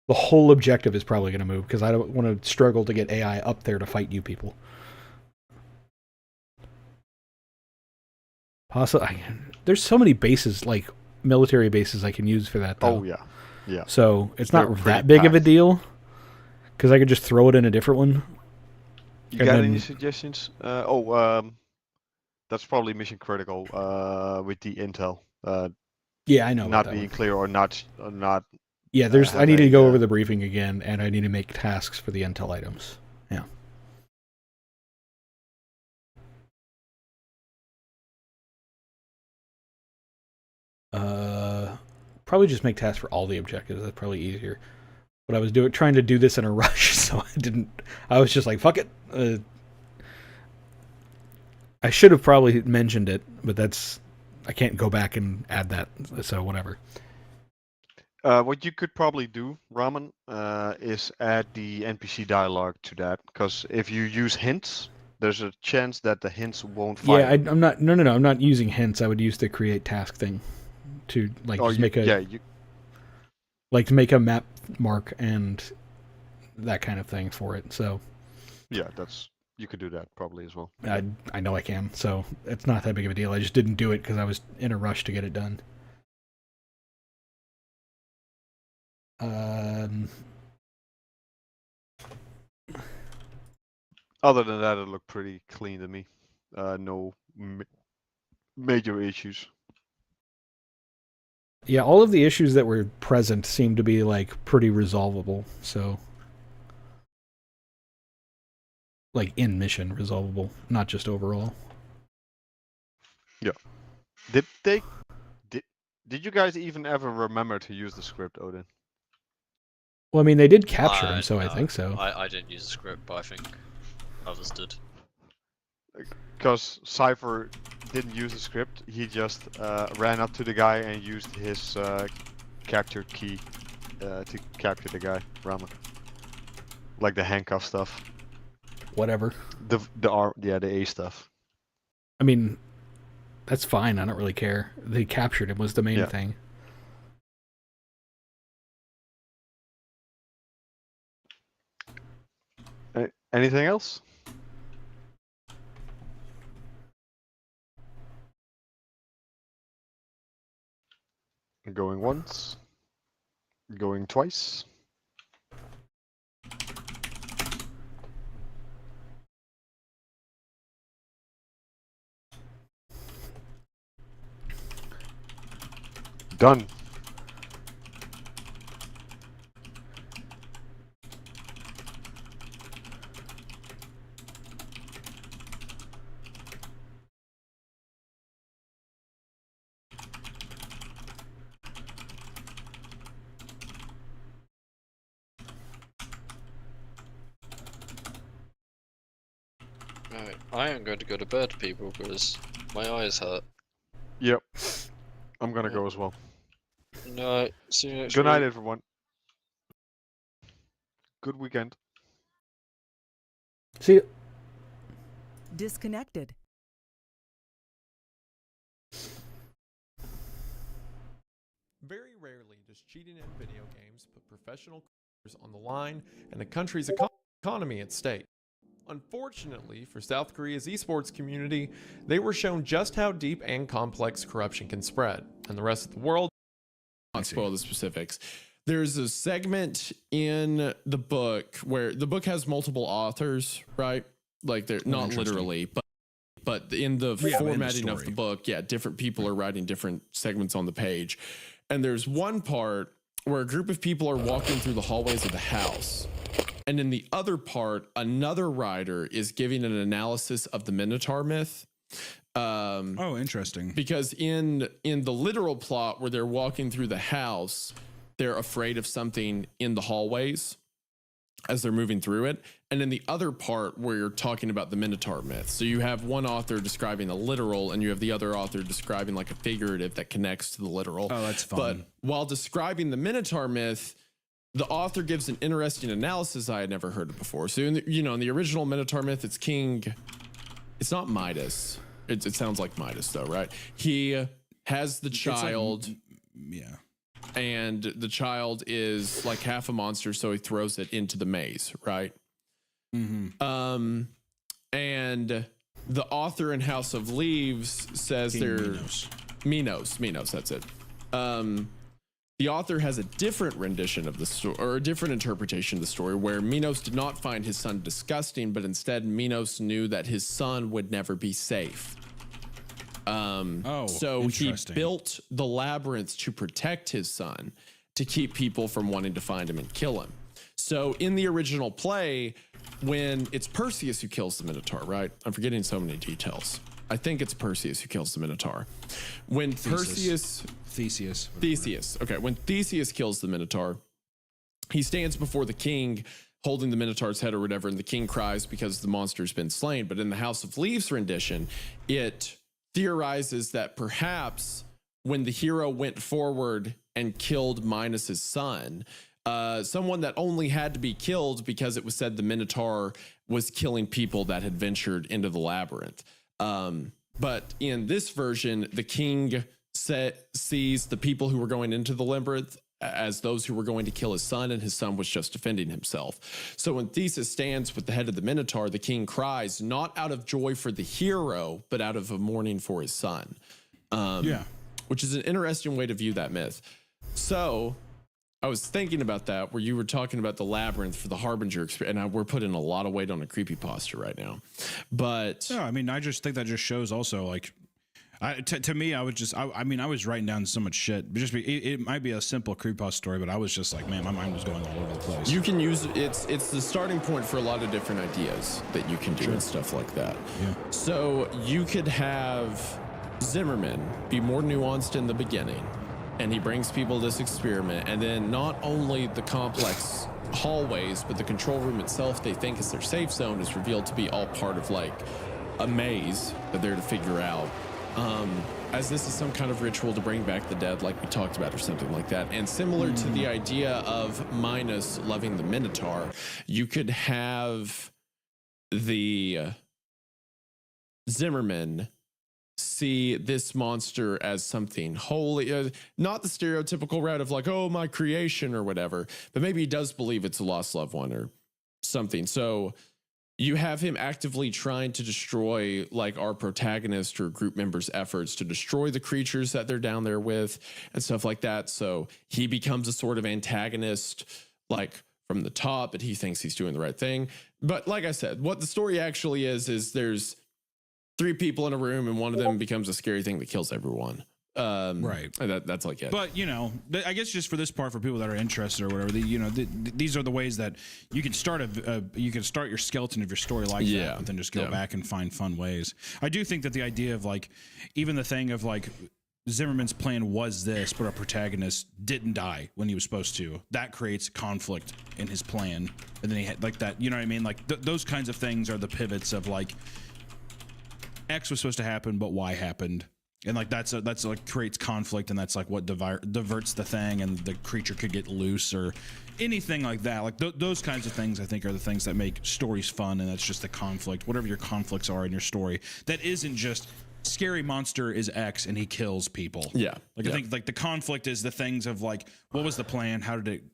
The whole objective is probably going to move, because I don't want to struggle to get AI up there to fight you people. Possibly, there's so many bases, like military bases, I can use for that, though. Oh, yeah. Yeah. So it's They're not pretty that big of a packed. deal, because I could just throw it in a different one. You And got then- any suggestions? That's probably mission critical with the intel. Yeah, I know about Not that being one. clear or not. Yeah, I need to go having, over the briefing again, and I need to make tasks for the intel items. Yeah. Probably just make tasks for all the objectives. That's probably easier. But I was trying to do this in a rush, so I didn't. I was just like, fuck it. I should have probably mentioned it, but I can't go back and add that, so whatever. What you could probably do, Ramen, is add the NPC dialogue to that, because if you use hints, there's a chance that the hints won't fire. Yeah, I'm not. No, I'm not using hints. I would use the create task thing to just make a like to make a map mark and that kind of thing for it. So yeah, you could do that probably as well. I know I can. So it's not that big of a deal. I just didn't do it because I was in a rush to get it done. Other than that, it looked pretty clean to me. No major issues. Yeah, all of the issues that were present seem to be like pretty resolvable. So like in mission resolvable, not just overall. Yeah. Did you guys even ever remember to use the script, Odin? Well, I mean, they did capture him, so I think so. I didn't use the script, but I think others did. Because Cypher didn't use the script, he just ran up to the guy and used his capture key to capture the guy, Ramen. Like the handcuff stuff. Whatever. The A stuff. I mean, that's fine. I don't really care. They captured him was the main thing. Anything else? Going once. Going twice. Done. Right, I am going to go to bed, people, because my eyes hurt. Yep. I'm gonna go as well. No, see you next Good night, week. everyone. Good weekend. See you. Disconnected. Very rarely does cheating in video games put professional careers on the line and the country's economy at stake. Unfortunately for South Korea's esports community, they were shown just how deep and complex corruption can spread, and the rest of the world not spoil the specifics. There's a segment in the book where the book has multiple authors, right? Like they're not literally, but in the formatting of the book, yeah, different people are writing different segments on the page. And there's one part where a group of people are walking through the hallways of the house. And in the other part, another writer is giving an analysis of the Minotaur myth. Oh, interesting. Because in the literal plot where they're walking through the house, they're afraid of something in the hallways as they're moving through it. And in the other part where you're talking about the Minotaur myth. So you have one author describing the literal and you have the other author describing like a figurative that connects to the literal. Oh, that's fun. But while describing the Minotaur myth, the author gives an interesting analysis I had never heard of before. So, in the original Minotaur myth, it's King. It's not Midas. It sounds like Midas, though, right? He has the child. Yeah. And the child is like half a monster, so he throws it into the maze, right? Mm-hmm. And the author in House of Leaves says they're Minos, that's it. The author has a different rendition of the story, or a different interpretation of the story, where Minos did not find his son disgusting, but instead Minos knew that his son would never be safe. So he built the labyrinth to protect his son, to keep people from wanting to find him and kill him. So in the original play, when it's Perseus who kills the Minotaur, right? I'm forgetting so many details. I think it's Perseus who kills the Minotaur. When Theseus. Okay, when Theseus kills the Minotaur, he stands before the king holding the Minotaur's head or whatever, and the king cries because the monster's been slain. But in the House of Leaves rendition, it theorizes that perhaps when the hero went forward and killed Minos's son, someone that only had to be killed because it was said the Minotaur was killing people that had ventured into the labyrinth. But in this version, the king sees the people who were going into the labyrinth as those who were going to kill his son, and his son was just defending himself. So when Theseus stands with the head of the Minotaur, the king cries, not out of joy for the hero, but out of a mourning for his son. Which is an interesting way to view that myth. So I was thinking about that, where you were talking about the labyrinth for the Harbinger experience, and we're putting a lot of weight on a creepypasta right now. But no, I mean, I just think that just shows also, like, to me, I was writing down so much shit. It might be a simple creepypasta story, but I was just like, man, my mind was going all over the place. You can use it's the starting point for a lot of different ideas that you can do and stuff like that. Yeah. So you could have Zimmerman be more nuanced in the beginning, and he brings people this experiment, and then not only the complex hallways, but the control room itself they think is their safe zone is revealed to be all part of like a maze that they're to figure out. As this is some kind of ritual to bring back the dead, like we talked about, or something like that. And similar to the idea of Minos loving the Minotaur, you could have the Zimmerman see this monster as something holy, not the stereotypical route of like, oh, my creation or whatever, but maybe he does believe it's a lost loved one or something. So you have him actively trying to destroy like our protagonist or group members' efforts to destroy the creatures that they're down there with and stuff like that. So he becomes a sort of antagonist, like from the top, but he thinks he's doing the right thing. But like I said, what the story actually is there's 3 people in a room and one of them becomes a scary thing that kills everyone. Right. That's like it. But, I guess just for this part, for people that are interested or whatever, these are the ways that you can start you can start your skeleton of your story like that, but then just go back and find fun ways. I do think that the idea of like, even the thing of like, Zimmerman's plan was this, but our protagonist didn't die when he was supposed to. That creates conflict in his plan. And then he had like that, you know what I mean? Like those kinds of things are the pivots of like, X was supposed to happen, but Y happened. and like that's like creates conflict, and that's like what diverts the thing, and the creature could get loose or anything like that. Like those kinds of things, I think, are the things that make stories fun, and that's just the conflict, whatever your conflicts are in your story. That isn't just scary monster is X and he kills people. Yeah. Like I think like the conflict is the things of like, what was the plan? How did it,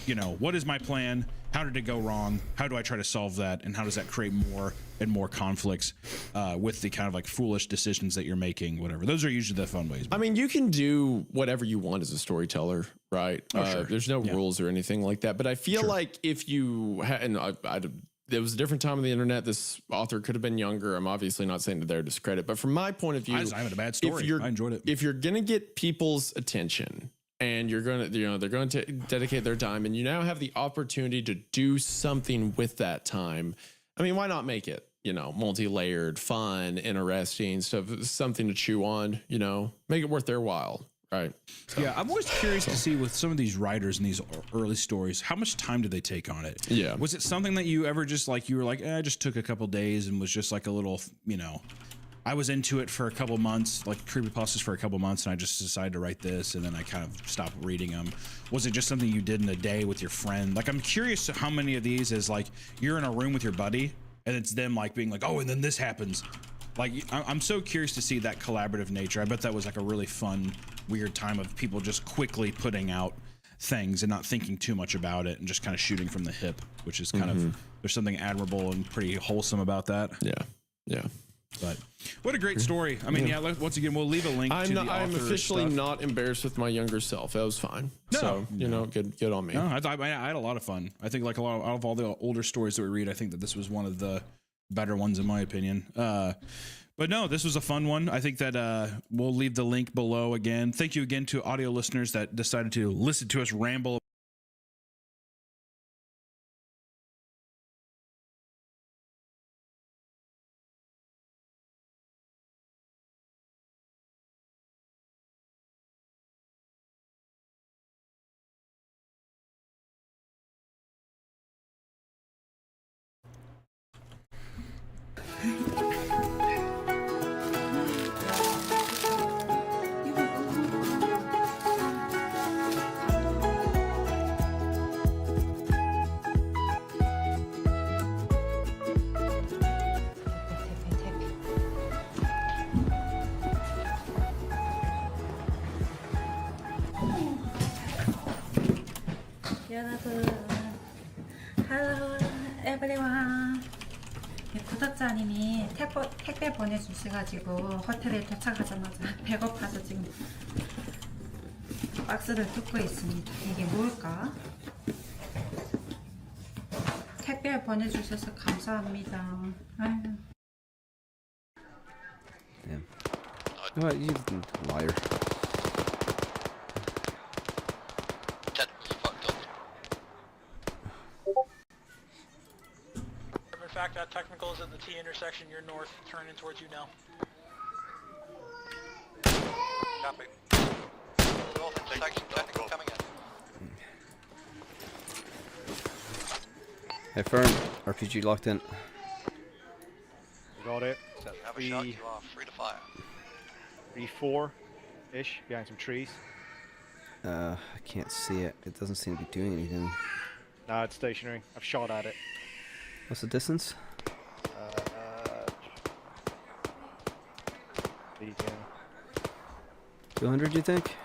you know, what is my plan? How did it go wrong? How do I try to solve that? And how does that create more and more conflicts with the kind of like foolish decisions that you're making, whatever. Those are usually the fun ways. I mean, you can do whatever you want as a storyteller, right? Oh, sure. There's no rules or anything like that. But I feel like if you and there was a different time on the internet. This author could have been younger. I'm obviously not saying to their discredit, but from my point of view, I have a bad story. I enjoyed it. If you're gonna get people's attention and you're gonna, you know, they're going to dedicate their time, and you now have the opportunity to do something with that time. I mean, why not make it, you know, multi-layered, fun, interesting stuff, something to chew on, you know, make it worth their while. Right. So, yeah, I'm always curious to see with some of these writers in these early stories, how much time did they take on it? Yeah. Was it something that you ever just like, you were like, I just took a couple days and was just like a little, you know, I was into it for a couple months, like creepypastas for a couple months, and I just decided to write this, and then I kind of stopped reading them. Was it just something you did in a day with your friend? Like, I'm curious how many of these is like, you're in a room with your buddy, and it's them like being like, oh, and then this happens. Like, I'm so curious to see that collaborative nature. I bet that was like a really fun, weird time of people just quickly putting out things and not thinking too much about it and just kind of shooting from the hip, which is kind of, there's something admirable and pretty wholesome about that. Yeah. Yeah. But what a great story. I mean, once again, we'll leave a link to the author I'm officially stuff. not embarrassed with my younger self. That was fine. No, so, you know, good on me. No, I had a lot of fun. I think like out of all the older stories that we read, I think that this was one of the better ones in my opinion. But no, this was a fun one. I think that we'll leave the link below again. Thank you again to audio listeners that decided to listen to us ramble. 여러분, hello everyone. 구독자님이 택배 보내주셔가지고 호텔에 도착하자마자 배고파서 지금 박스를 뜯고 있습니다. 이게 뭘까? 택배 보내주셔서 감사합니다. 아유. Damn. What, you liar. In fact, that technical is at the T intersection. You're north, turning towards you now. Copy. North intersection, technical coming in. Hey, Fern, RPG locked in. Got it. You have a shot, you are free to fire. 3-4-ish, behind some trees. I can't see it. It doesn't seem to be doing anything. No, it's stationary. I've shot at it. What's the distance? 200, you think?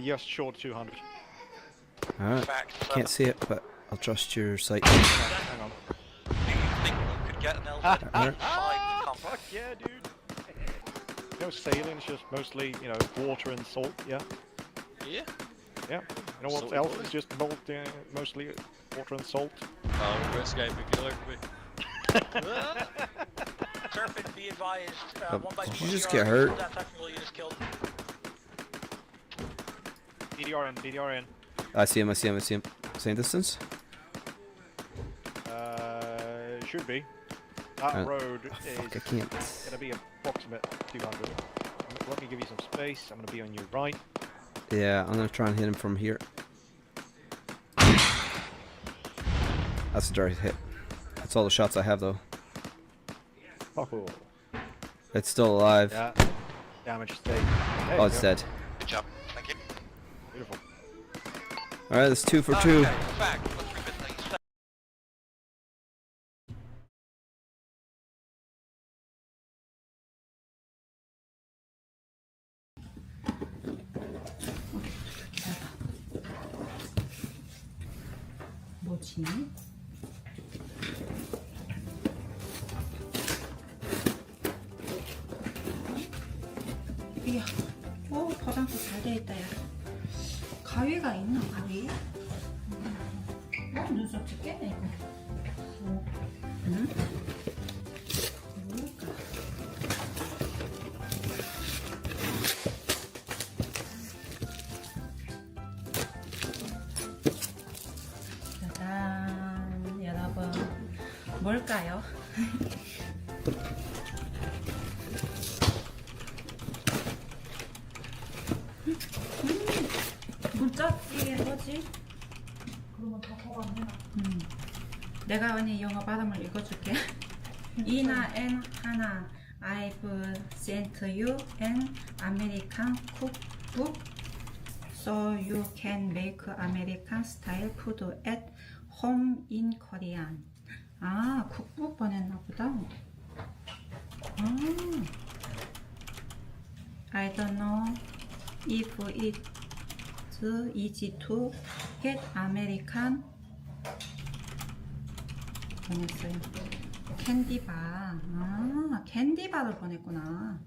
Yes, short 200. Alright. Can't see it, but I'll trust your sight. Hang on. Do you think you could get an elevator inside the complex? Fuck yeah, dude. No sailing, it's just mostly, you know, water and salt, yeah? Yeah. Yeah. You know what else is just mostly water and salt? Oh, we're escaping. Get away from me. Serpent, be advised. Did you just get hurt? That technical you just killed. DDR in. I see him. Same distance? Should be. That road is I can't. gonna be approximate 200. Let me give you some space. I'm gonna be on your right. Yeah, I'm gonna try and hit him from here. That's a dirty hit. That's all the shots I have, though. Oh, cool. It's still alive. Yeah. Damage state. Oh, it's dead. Good job. Thank you. Beautiful. Alright, that's 2 for 2. Back. Let's revisit these. 뭐지? 이야, 포장도 잘 돼 있다, 야. 가위가 있나, 가위? 눈썹 찍겠네, 이거. 응? 뭘까? 짜잔, 여러분. 뭘까요? 문자 이게 뭐지? 그러면 다 보관해놔. 내가 언니 영어 발음을 읽어줄게. 이나 앤 하나 I've sent you an American cookbook so you can make American style food at home in Korean. 아, 쿡북 보냈나 보다. I don't know if it's easy to get American 보냈어요. 캔디바. 아, 캔디바를 보냈구나.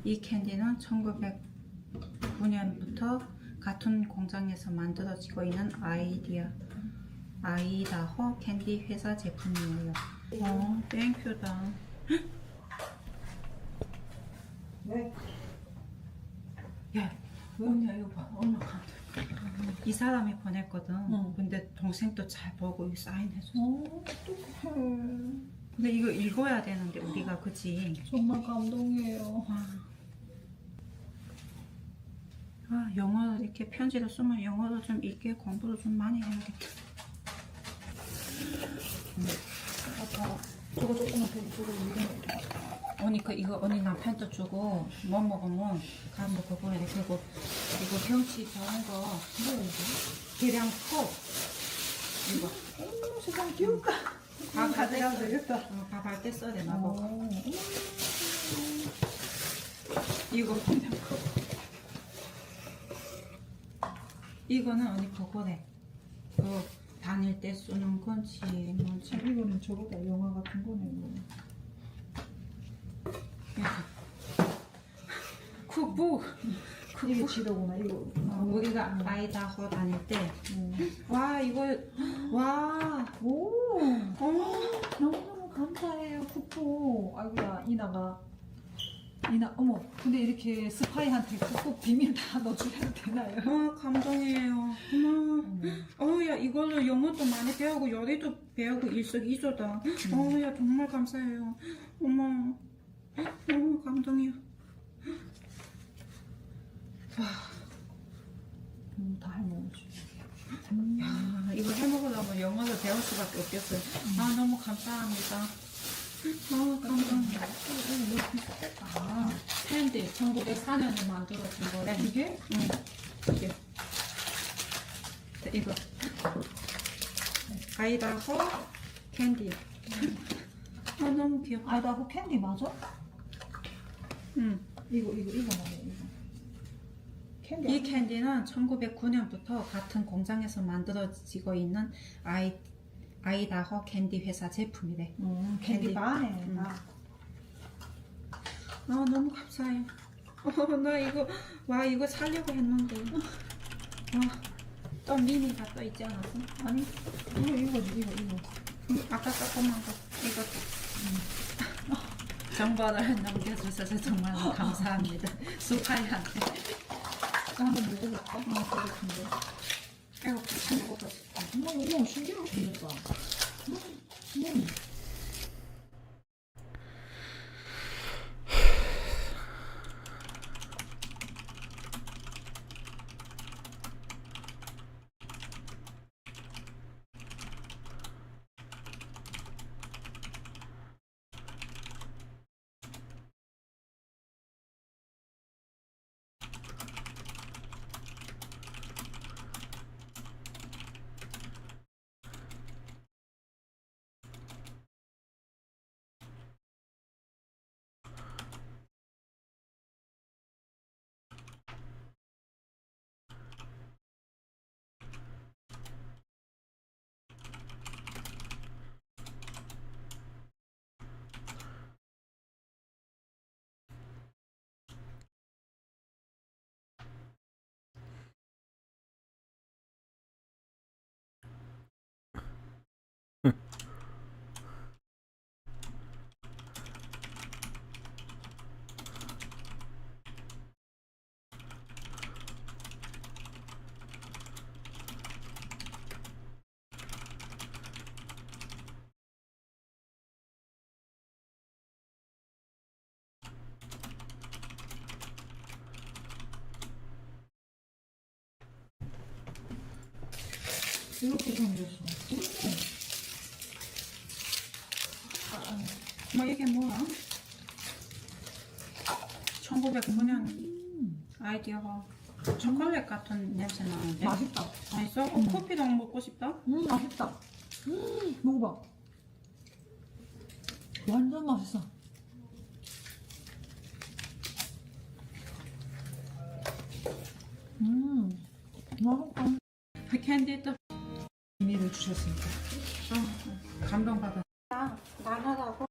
이 캔디는 1909년부터 같은 공장에서 만들어지고 있는 아이다호 캔디 회사 제품이에요. 땡큐다. 왜? 야, 언니야 이거 봐. 얼마 가. 이 사람이 보냈거든. 근데 동생도 잘 보고 사인해줘. 어떡해. 근데 이거 읽어야 되는데 우리가 그치? 정말 감동이에요. 아, 영어를 이렇게 편지를 쓰면 영어를 좀 읽게 공부를 좀 많이 해야겠다. 아빠 저거 조금만 더 주고 이거 언니 이거 언니 남편도 주고 못 먹으면 가서 그거 해. 그리고 이거 병치 좋은 거 계량컵 이거. 세상 귀엽다. 밥할 때 되겠다. 밥할 때 써야 되나 봐. 이거 계량컵. 이거는 언니 그거래. 그 다닐 때 쓰는 건지 뭔지. 이거는 저거다. 영화 같은 거네 이거. 쿡북. 이게 지도구나 이거. 우리가 아이다호 다닐 때. 와 이거 와. 오. 너무너무 감사해요 쿡북. 아이고야 이나가. 이나 어머 근데 이렇게 스파이한테 쿡북 비밀 다 넣어줘야 되나요? 감동이에요. 어머. 야 이걸로 영어도 많이 배우고 요리도 배우고 일석이조다. 야 정말 감사해요. 어머. 너무 감동이야. 와. 다 해먹어줘. 야 이거 해먹으려면 영어를 배울 수밖에 없겠어요. 너무 감사합니다. 감사합니다. 캔디 1904년에 만들어진 거래. 이게? 응. 이게. 이거. 아이다호 캔디. 너무 귀엽다. 아이다호 캔디 맞아? 응. 이거 말이야 이거. 이 캔디는 1909년부터 같은 공장에서 만들어지고 있는 아이다호 캔디 회사 제품이래. 캔디 바네. 너무 감사해요. 나 이거 사려고 했는데. 또 미니가 또 있지 않았어? 아니 이거. 아까 조그만 거 이것도. 정보를 남겨주셔서 정말 감사합니다. 수파이한테. 한번 먹어볼까? 배고픈데. 아이고 같이 먹어봐. 너무 신기하게 생겼다. 이렇게 생겼어. 뭐 이게 뭐야? 1909년 아이디어가 초콜릿 같은 냄새 나는데? 맛있다. 맛있어? 커피도 먹고 싶다? 맛있다. 먹어봐. 완전 맛있어. 맛있다. 캔디도 비밀을 주셨으니까. 감동받아. 나하다고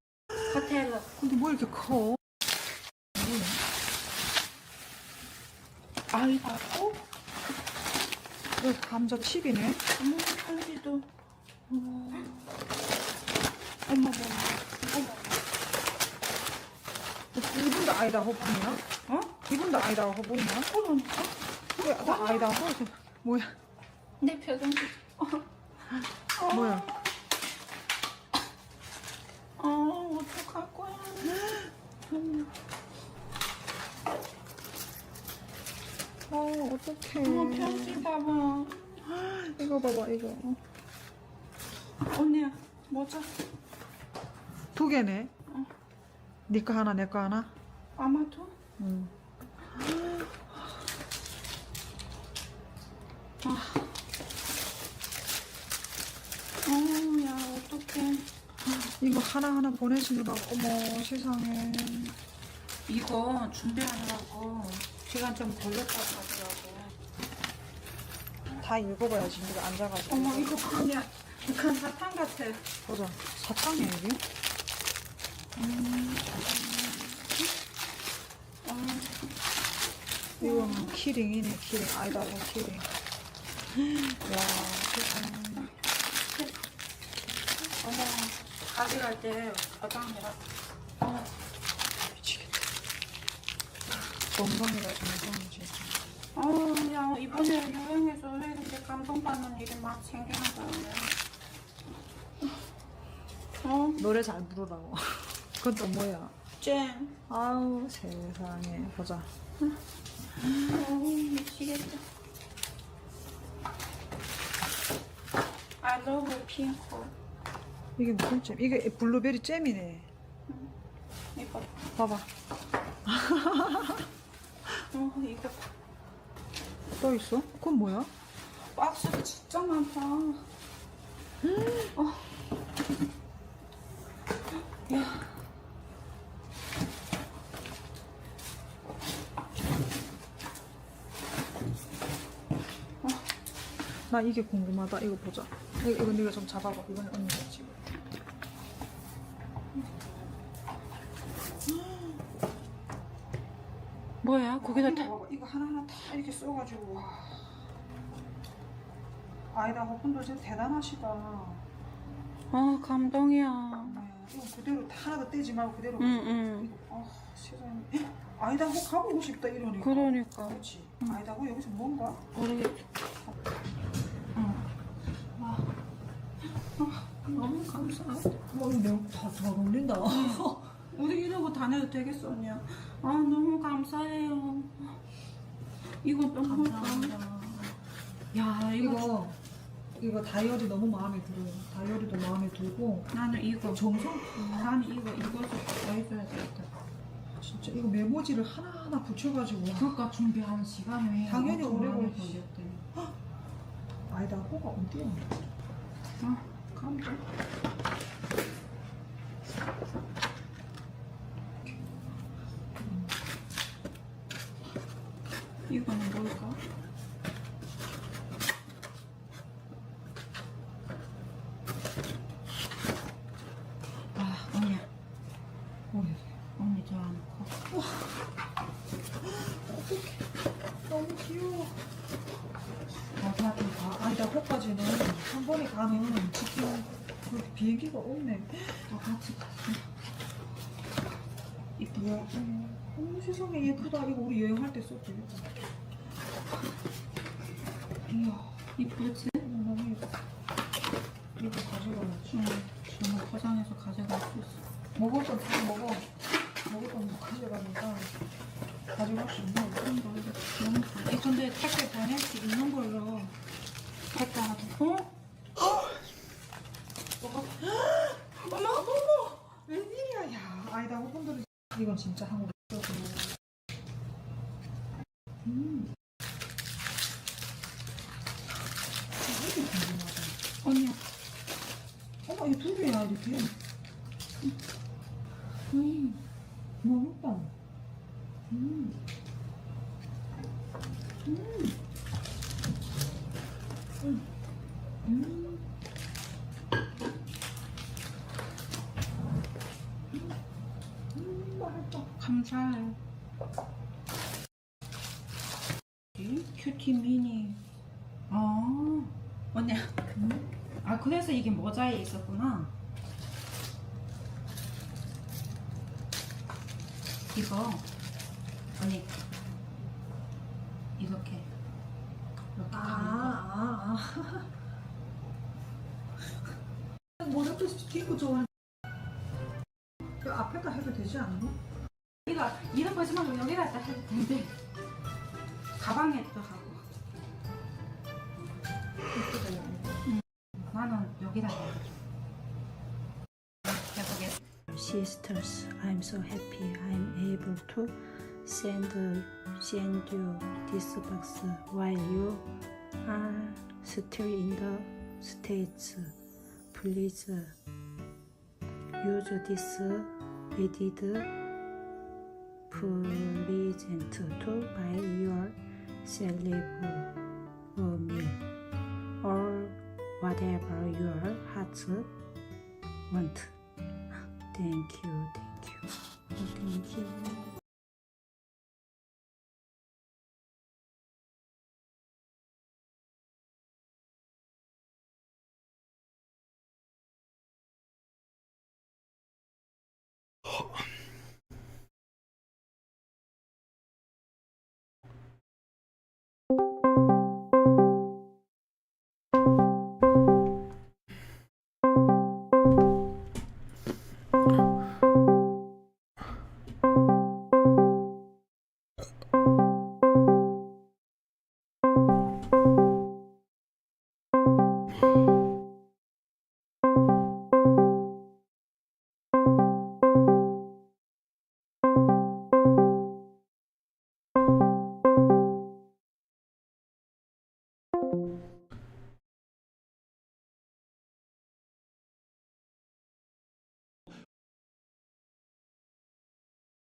호텔로. 근데 뭐 이렇게 커? 아이다고? 이거 감자 칩이네. 캔디도. 어머, 이분도 아이다호 분이야? 어? 이분도 아이다호 분이야? 그러니까. 왜, 나 아이다호? 뭐야? 내 표정. 뭐야? 어떡할 거야. 어떡해. 편지 봐봐. 이거 봐봐, 이거. 언니야, 모자. 두 개네. 네 거 하나, 내 거 하나? 아마도? 응. 야, 어떡해. 이거 하나하나 보내주느라, 어머, 세상에. 이거 준비하느라고 시간 좀 걸렸다고 하더라고. 다 읽어봐야지, 이거 앉아가지고. 어머, 이거 그냥 북한 사탕 같아. 보자. 사탕이야, 이게? 이거는 키링이네, 키링. 아이다호 키링. 와, 세상에. 어머, 가져갈 때 화장해라. 미치겠다. 정성이다, 정성, 진짜. 야, 이번에 여행에서 이렇게 감동받는 일이 막 생기는 거네. 노래 잘 부르라고. 그건 또 뭐야? 잼. 아우, 세상에. 보자. 미치겠다. I love pink. 이게 무슨 잼? 이게 블루베리 잼이네. 이거. 봐봐. 이거. 또 있어? 그건 뭐야? 박스가 진짜 많다. 야. 나 이게 궁금하다. 이거 보자. 이거 네가 좀 잡아봐. 이번에 언니가 지금. 뭐야? 거기다 다. 이거 하나하나 다 이렇게 써가지고. 와. 아이다호 분들 진짜 대단하시다. 감동이야. 이거 그대로 다 하나도 떼지 말고 그대로. 응. 세상에. 아이다호 가보고 싶다 이러니까. 그러니까. 그렇지. 아이다호 여기서 뭔가? 모르겠어. 너무 감사해. 이거 다 어울린다. 우리 이러고 다녀도 되겠어, 언니야. 너무 감사해요. 이거 너무 감사합니다. 야, 이거 다이어리 너무 마음에 들어요. 다이어리도 마음에 들고. 나는 이거. 정성? 나는 이것을 더 해줘야 되겠다. 진짜 이거 메모지를 하나하나 붙여가지고. 그러니까 준비하는 시간이 당연히 오래 걸렸대. 아니다, 호가 어디야? 감동. 이거는 뭘까? 언니야. 언니 좋아하는 거. 너무 귀여워. 아니다, 호까지는 한 번에 가면 지금 그렇게 비행기가 없네. 같이 이쁘야. 세상에 예쁘다. 이거 우리 여행할 때 써도 되겠다. 이야, 이쁘지? 너무 예뻐. 이거 가져가야지. 너무 포장해서 가져갈 수 있어. 먹을 건 다 먹어. 먹을 건 못 가져가니까 가져갈 수 있나? 그런 거 너무 근데 택배 보낼 수 있는 걸로 택배 하도. 아이다호 폰들이 이건 진짜 한국 있어서. 이게 궁금하다. 언니야. 어머 이거 두 개야 이렇게. 맛있다. 감사해. 큐티 미니. 언니야. 아 그래서 이게 모자에 있었구나. 이거 언니 이렇게 모자도 스티커 좋아해. 그 앞에다 해도 되지 않나? 이런 거지 말고 여기다 딱 해도 되는데 가방에 또 하고 나는 여기다 해. Sisters, I'm so happy I'm able to send you this box while you are still in the States. Please use this added present to buy your celeb meal or whatever your heart want. Thank you, thank you, thank you.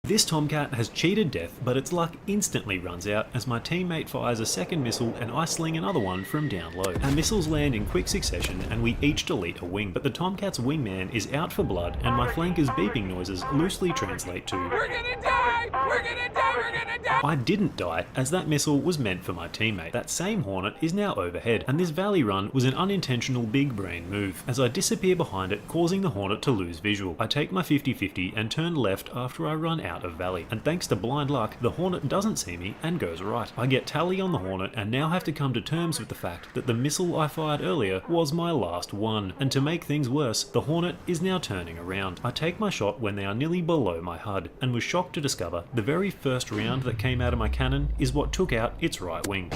This Tomcat has cheated death, but its luck instantly runs out as my teammate fires a second missile and I sling another one from down low. Our missiles land in quick succession and we each delete a wing, but the Tomcat's wingman is out for blood and my flanker's beeping noises loosely translate to "We're gonna die! We're gonna die! We're gonna die!" I didn't die, as that missile was meant for my teammate. That same Hornet is now overhead, and this valley run was an unintentional big brain move, as I disappear behind it, causing the Hornet to lose visual. I take my 50-50 and turn left after I run out of valley, and thanks to blind luck, the Hornet doesn't see me and goes right. I get tally on the Hornet and now have to come to terms with the fact that the missile I fired earlier was my last one, and to make things worse, the Hornet is now turning around. I take my shot when they are nearly below my HUD, and was shocked to discover the very first round that came out of my cannon is what took out its right wing.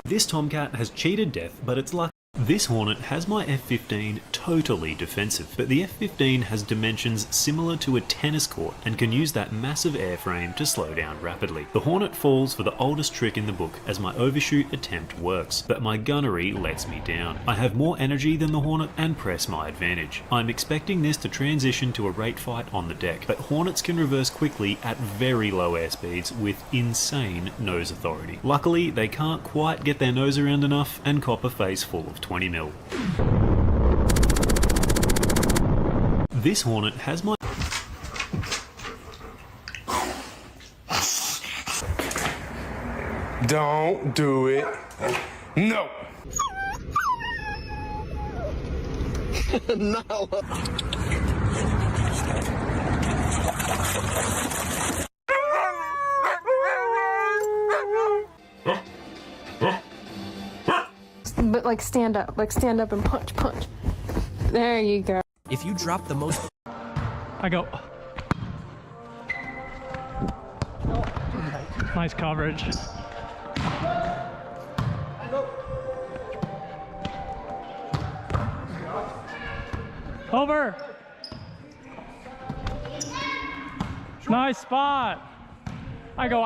This Tomcat has cheated death, but its luck. This Hornet has my F-15 totally defensive, but the F-15 has dimensions similar to a tennis court and can use that massive airframe to slow down rapidly. The Hornet falls for the oldest trick in the book as my overshoot attempt works, but my gunnery lets me down. I have more energy than the Hornet and press my advantage. I'm expecting this to transition to a rate fight on the deck, but Hornets can reverse quickly at very low airspeeds with insane nose authority. Luckily, they can't quite get their nose around enough and cop a face full of 20 mil. This Hornet has my... Don't do it. No. No. But like stand up and punch. There you go. If you drop the most... I go. Nice coverage. Over. Nice spot. I go.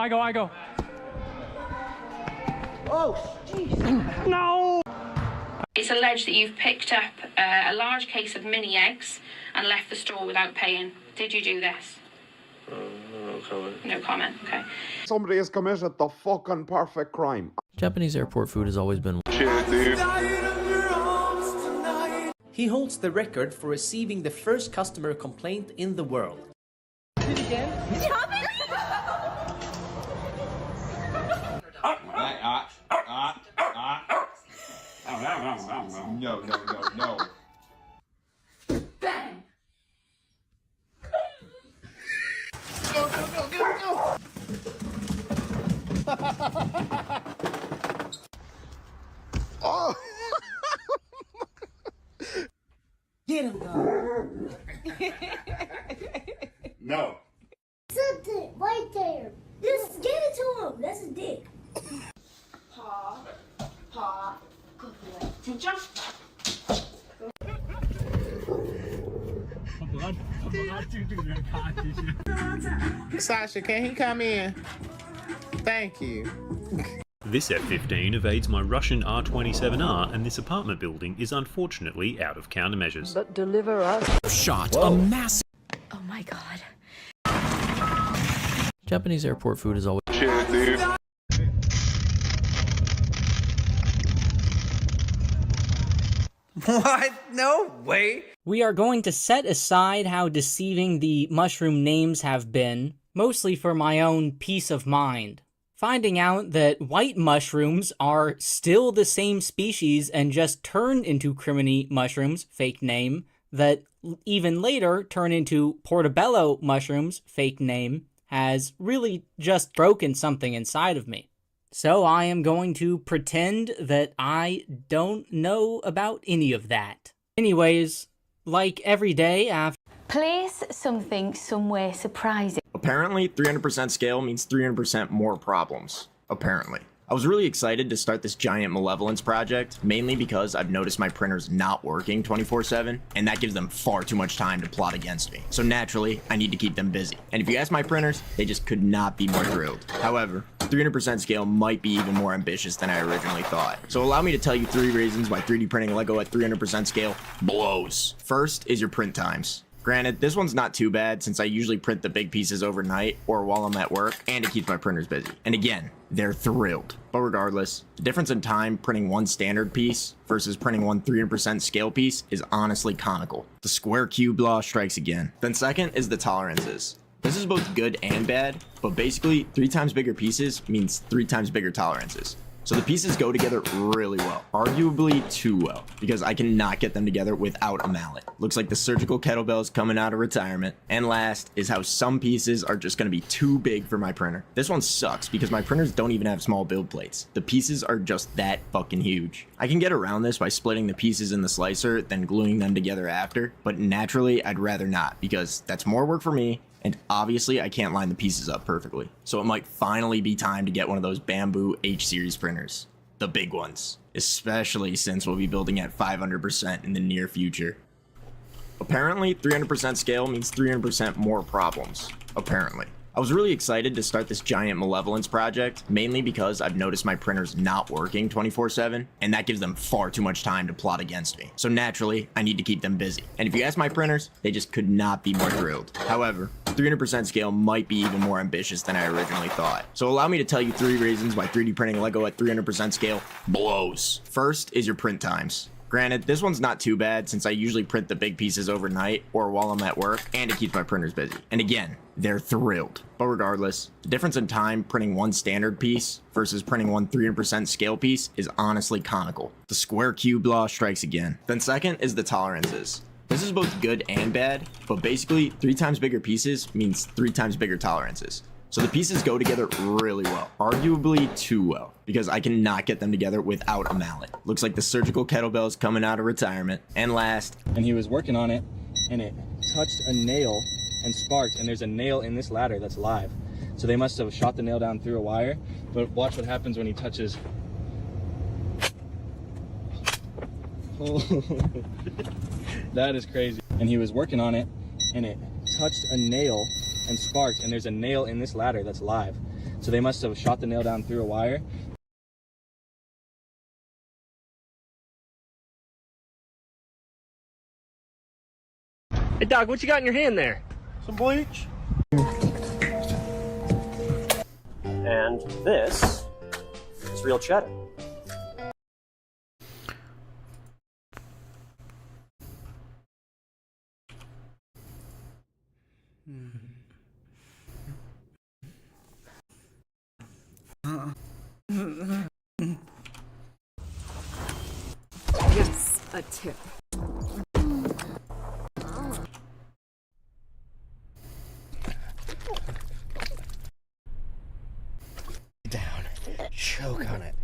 Oh, jeez. No! It's alleged that you've picked up a large case of mini eggs and left the store without paying. Did you do this? No comment. No comment, okay. Somebody has committed the fucking perfect crime. Japanese airport food has always been. He holds the record for receiving the first customer complaint in the world. Do it again. No. Bang! Go. Oh! Get him, though. No. Something right there. Just give it to him. That's his dick. Paw. Good boy. 진짜? Sasha, can he come in? Thank you. This F-15 evades my Russian R-27R, and this apartment building is unfortunately out of countermeasures. But deliver us. Shot a massive. Oh my god. Japanese airport food is always. Shit, dude. What? No way. We are going to set aside how deceiving the mushroom names have been, mostly for my own peace of mind. Finding out that white mushrooms are still the same species and just turned into criminy mushrooms, fake name, that even later turn into portobello mushrooms, fake name, has really just broken something inside of me. So I am going to pretend that I don't know about any of that. Anyways, like every day after... Place something somewhere surprising. Apparently, 300% scale means 300% more problems. Apparently. I was really excited to start this giant malevolence project, mainly because I've noticed my printers not working 24/7, and that gives them far too much time to plot against me. So naturally, I need to keep them busy. And if you ask my printers, they just could not be more thrilled. However, 300% scale might be even more ambitious than I originally thought. So allow me to tell you 3 reasons why 3D printing Lego at 300% scale blows. First is your print times. Granted, this one's not too bad since I usually print the big pieces overnight or while I'm at work, and it keeps my printers busy. And again, they're thrilled. But regardless, the difference in time printing one standard piece versus printing one 300% scale piece is honestly comical. The square cube law strikes again. Then second is the tolerances. This is both good and bad, but basically 3 times bigger pieces means 3 times bigger tolerances. So the pieces go together really well, arguably too well, because I cannot get them together without a mallet. Looks like the surgical kettlebell is coming out of retirement. And last is how some pieces are just going to be too big for my printer. This one sucks because my printers don't even have small build plates. The pieces are just that fucking huge. I can get around this by splitting the pieces in the slicer, then gluing them together after, but naturally I'd rather not because that's more work for me. And obviously I can't line the pieces up perfectly. So it might finally be time to get one of those Bamboo H-series printers. The big ones. Especially since we'll be building at 500% in the near future. Apparently, 300% scale means 300% more problems. Apparently. I was really excited to start this giant malevolence project, mainly because I've noticed my printers not working 24/7, and that gives them far too much time to plot against me. So naturally, I need to keep them busy. And if you ask my printers, they just could not be more thrilled. However, 300% scale might be even more ambitious than I originally thought. So allow me to tell you 3 reasons why 3D printing Lego at 300% scale blows. First is your print times. Granted, this one's not too bad since I usually print the big pieces overnight or while I'm at work, and it keeps my printers busy. And again, they're thrilled. But regardless, the difference in time printing one standard piece versus printing one 300% scale piece is honestly comical. The square cube law strikes again. Then second is the tolerances. This is both good and bad, but basically 3 times bigger pieces means 3 times bigger tolerances. So the pieces go together really well, arguably too well, because I cannot get them together without a mallet. Looks like the surgical kettlebell is coming out of retirement. And last, and he was working on it, and it touched a nail and sparked, and there's a nail in this ladder that's live. So they must have shot the nail down through a wire, but watch what happens when he touches. Oh, that is crazy. And he was working on it, and it touched a nail and sparked, and there's a nail in this ladder that's live. So they must have shot the nail down through a wire. Hey dog, what you got in your hand there? Some bleach. And this is real cheddar. Yes, a tip. Down. Choke on it.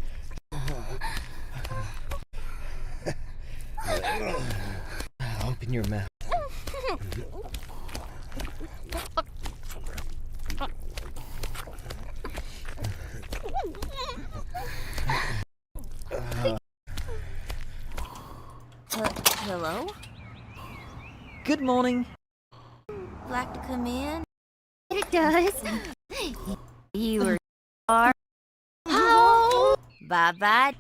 Open your mouth. Hello? Good morning. Like to come in? It does. You are. Oh! Bye-bye.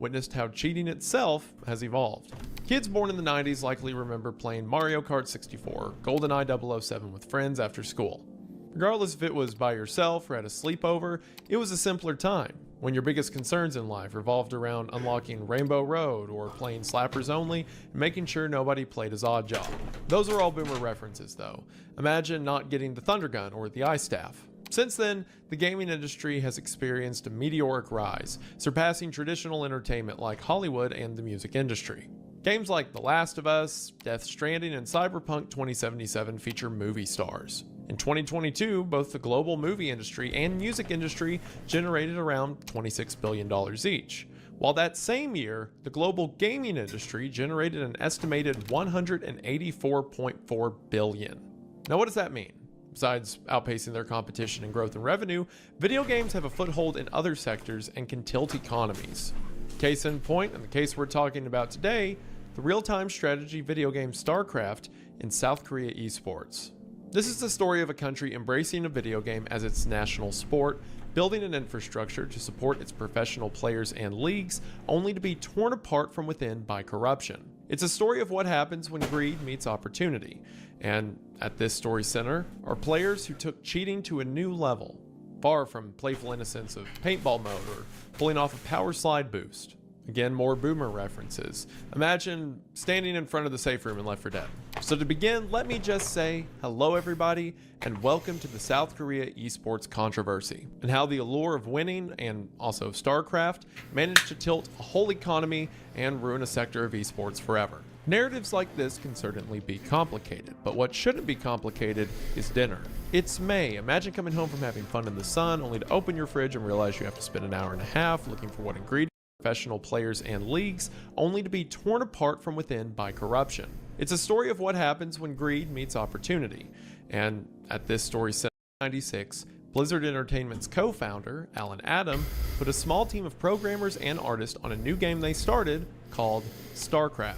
Witnessed how cheating itself has evolved. Kids born in the 90s likely remember playing Mario Kart 64, GoldenEye 007 with friends after school. Regardless if it was by yourself or at a sleepover, it was a simpler time, when your biggest concerns in life revolved around unlocking Rainbow Road or playing Slappers Only and making sure nobody played as Oddjob. Those are all boomer references though. Imagine not getting the Thunder Gun or the Ice Staff. Since then, the gaming industry has experienced a meteoric rise, surpassing traditional entertainment like Hollywood and the music industry. Games like The Last of Us, Death Stranding, and Cyberpunk 2077 feature movie stars. In 2022, both the global movie industry and music industry generated around $26 billion each, while that same year, the global gaming industry generated an estimated $184.4 billion. Now what does that mean? Besides outpacing their competition in growth and revenue, video games have a foothold in other sectors and can tilt economies. Case in point, in the case we're talking about today, the real-time strategy video game StarCraft in South Korea esports. This is the story of a country embracing a video game as its national sport, building an infrastructure to support its professional players and leagues, only to be torn apart from within by corruption. It's a story of what happens when greed meets opportunity, and at this story center are players who took cheating to a new level, far from playful innocence of paintball mode or pulling off a power slide boost. Again, more boomer references. Imagine standing in front of the safe room in Left 4 Dead. So to begin, let me just say hello everybody and welcome to the South Korea esports controversy and how the allure of winning and also StarCraft managed to tilt a whole economy and ruin a sector of esports forever. Narratives like this can certainly be complicated, but what shouldn't be complicated is dinner. It's May. Imagine coming home from having fun in the sun only to open your fridge and realize you have to spend an hour and a half looking for what ingredients professional players and leagues, only to be torn apart from within by corruption. It's a story of what happens when greed meets opportunity. And at this story set in 1996, Blizzard Entertainment's co-founder, Alan Adam, put a small team of programmers and artists on a new game they started called StarCraft.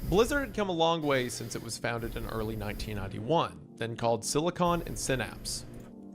Blizzard had come a long way since it was founded in early 1991, then called Silicon and Synapse,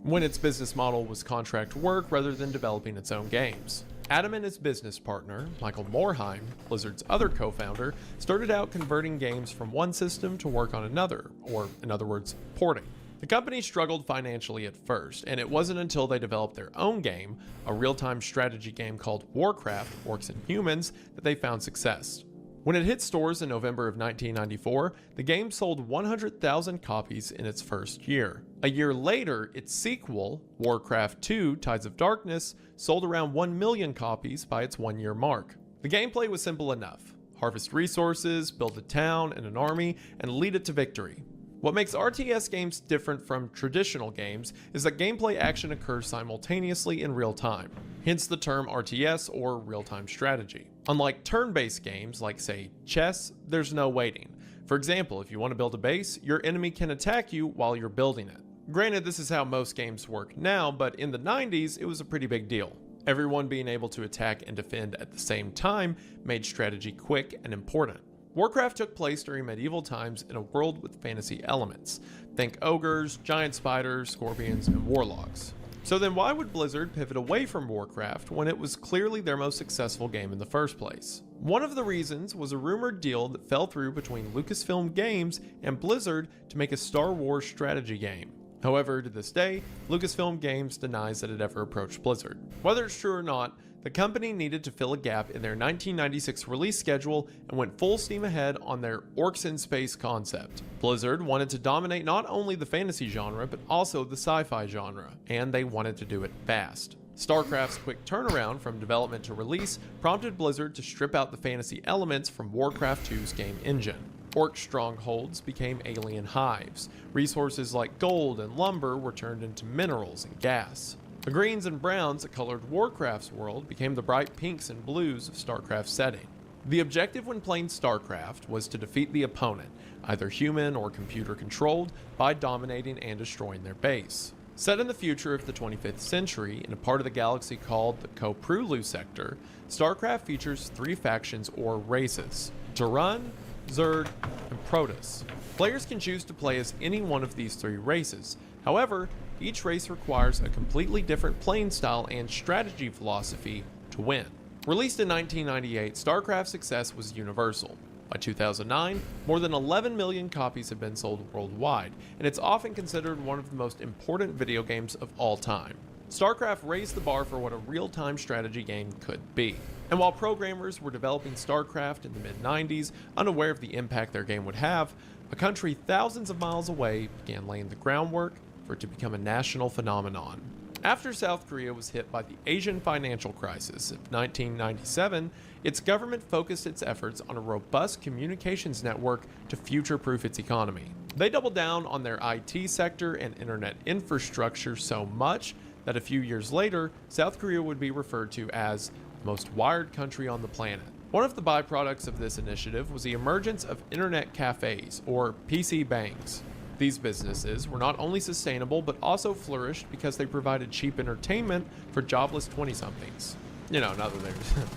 when its business model was contract work rather than developing its own games. Adam and his business partner, Michael Morheim, Blizzard's other co-founder, started out converting games from one system to work on another, or in other words, porting. The company struggled financially at first, and it wasn't until they developed their own game, a real-time strategy game called Warcraft, Orcs and Humans, that they found success. When it hit stores in November of 1994, the game sold 100,000 copies in its first year. A year later, its sequel, Warcraft 2: Tides of Darkness, sold around 1 million copies by its 1-year mark. The gameplay was simple enough. Harvest resources, build a town and an army, and lead it to victory. What makes RTS games different from traditional games is that gameplay action occurs simultaneously in real time, hence the term RTS or real-time strategy. Unlike turn-based games like, say, chess, there's no waiting. For example, if you want to build a base, your enemy can attack you while you're building it. Granted, this is how most games work now, but in the 90s, it was a pretty big deal. Everyone being able to attack and defend at the same time made strategy quick and important. Warcraft took place during medieval times in a world with fantasy elements. Think ogres, giant spiders, scorpions, and warlocks. So then why would Blizzard pivot away from Warcraft when it was clearly their most successful game in the first place? One of the reasons was a rumored deal that fell through between Lucasfilm Games and Blizzard to make a Star Wars strategy game. However, to this day, Lucasfilm Games denies that it ever approached Blizzard. Whether it's true or not, the company needed to fill a gap in their 1996 release schedule and went full steam ahead on their Orcs in Space concept. Blizzard wanted to dominate not only the fantasy genre, but also the sci-fi genre, and they wanted to do it fast. StarCraft's quick turnaround from development to release prompted Blizzard to strip out the fantasy elements from Warcraft 2's game engine. Orc strongholds became alien hives. Resources like gold and lumber were turned into minerals and gas. The greens and browns that colored Warcraft's world became the bright pinks and blues of StarCraft's setting. The objective when playing StarCraft was to defeat the opponent, either human or computer controlled, by dominating and destroying their base. Set in the future of the 25th century, in a part of the galaxy called the Koprulu sector, StarCraft features 3 factions or races: Terran, Zerg, and Protoss. Players can choose to play as any one of these 3 races. However, each race requires a completely different playing style and strategy philosophy to win. Released in 1998, StarCraft's success was universal. By 2009, more than 11 million copies have been sold worldwide, and it's often considered one of the most important video games of all time. StarCraft raised the bar for what a real-time strategy game could be. And while programmers were developing StarCraft in the mid-90s, unaware of the impact their game would have, a country thousands of miles away began laying the groundwork for it to become a national phenomenon. After South Korea was hit by the Asian financial crisis of 1997, its government focused its efforts on a robust communications network to future-proof its economy. They doubled down on their IT sector and internet infrastructure so much that a few years later, South Korea would be referred to as the most wired country on the planet. One of the byproducts of this initiative was the emergence of internet cafes, or PC bangs. These businesses were not only sustainable, but also flourished because they provided cheap entertainment for jobless 20-somethings. You know, not that there's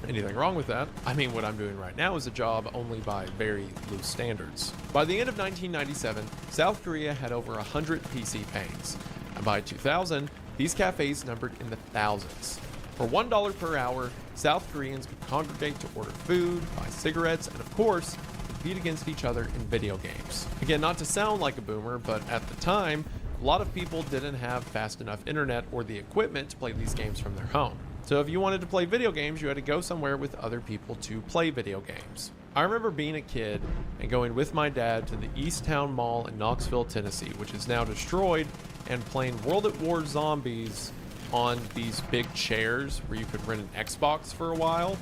anything wrong with that. I mean, what I'm doing right now is a job only by very loose standards. By the end of 1997, South Korea had over 100 PC bangs, and by 2000, these cafes numbered in the thousands. For $1 per hour, South Koreans could congregate to order food, buy cigarettes, and of course, compete against each other in video games. Again, not to sound like a boomer, but at the time, a lot of people didn't have fast enough internet or the equipment to play these games from their home. So if you wanted to play video games, you had to go somewhere with other people to play video games. I remember being a kid and going with my dad to the East Town Mall in Knoxville, Tennessee, which is now destroyed, and playing World at War Zombies on these big chairs where you could rent an Xbox for a while.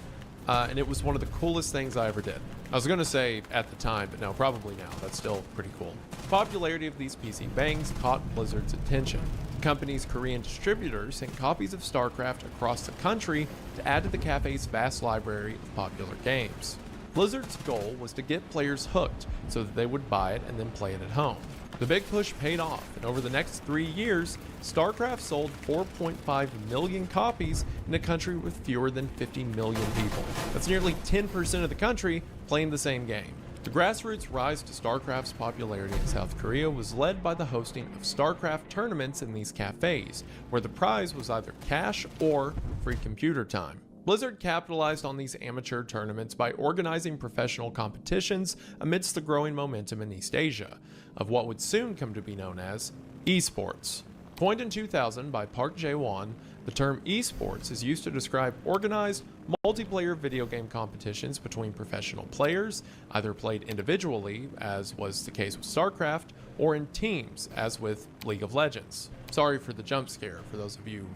And it was one of the coolest things I ever did. I was going to say at the time, but no, probably now. That's still pretty cool. The popularity of these PC bangs caught Blizzard's attention. The company's Korean distributors sent copies of StarCraft across the country to add to the cafe's vast library of popular games. Blizzard's goal was to get players hooked so that they would buy it and then play it at home. The big push paid off, and over the next 3 years, StarCraft sold 4.5 million copies in a country with fewer than 50 million people. That's nearly 10% of the country playing the same game. The grassroots rise to StarCraft's popularity in South Korea was led by the hosting of StarCraft tournaments in these cafes, where the prize was either cash or free computer time. Blizzard capitalized on these amateur tournaments by organizing professional competitions amidst the growing momentum in East Asia, of what would soon come to be known as esports. Coined in 2000 by Park Jae-won, The term esports is used to describe organized, multiplayer video game competitions between professional players, either played individually, as was the case with StarCraft, or in teams, as with League of Legends. Sorry for the jump scare for those of you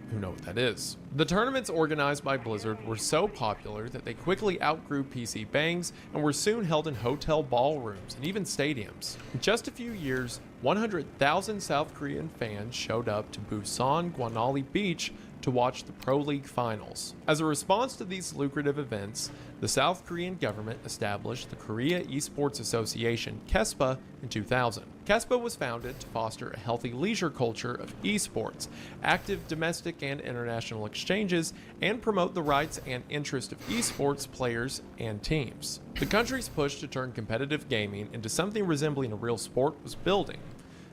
who know what that is. The tournaments organized by Blizzard were so popular that they quickly outgrew PC bangs and were soon held in hotel ballrooms and even stadiums. In just a few years, 100,000 South Korean fans showed up to Busan Gwanali Beach to watch the Pro League finals. As a response to these lucrative events, the South Korean government established the Korea Esports Association, KESPA, in 2000. KESPA was founded to foster a healthy leisure culture of esports, active domestic and international exchanges, and promote the rights and interests of esports players and teams. The country's push to turn competitive gaming into something resembling a real sport was building.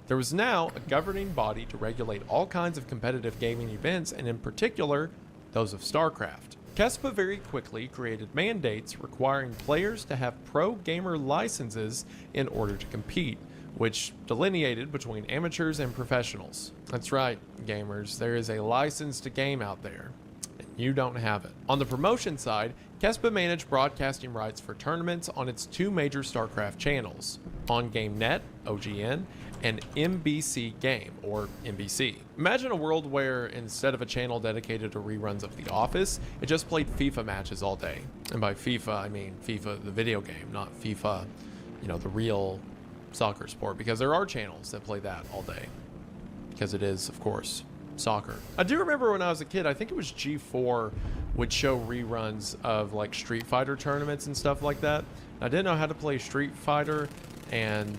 There was now a governing body to regulate all kinds of competitive gaming events, and in particular, those of StarCraft. KESPA very quickly created mandates requiring players to have pro gamer licenses in order to compete, which delineated between amateurs and professionals. That's right, gamers, there is a license to game out there, and you don't have it. On the promotion side, KESPA managed broadcasting rights for tournaments on its two major StarCraft channels, On Game Net, OGN, and MBC Game, or MBC. Imagine a world where instead of a channel dedicated to reruns of The Office, it just played FIFA matches all day. And by FIFA, I mean FIFA the video game, not FIFA, you know, the real soccer sport, because there are channels that play that all day. Because it is, of course, soccer. I do remember when I was a kid, I think it was G4 would show reruns of like Street Fighter tournaments and stuff like that. I didn't know how to play Street Fighter and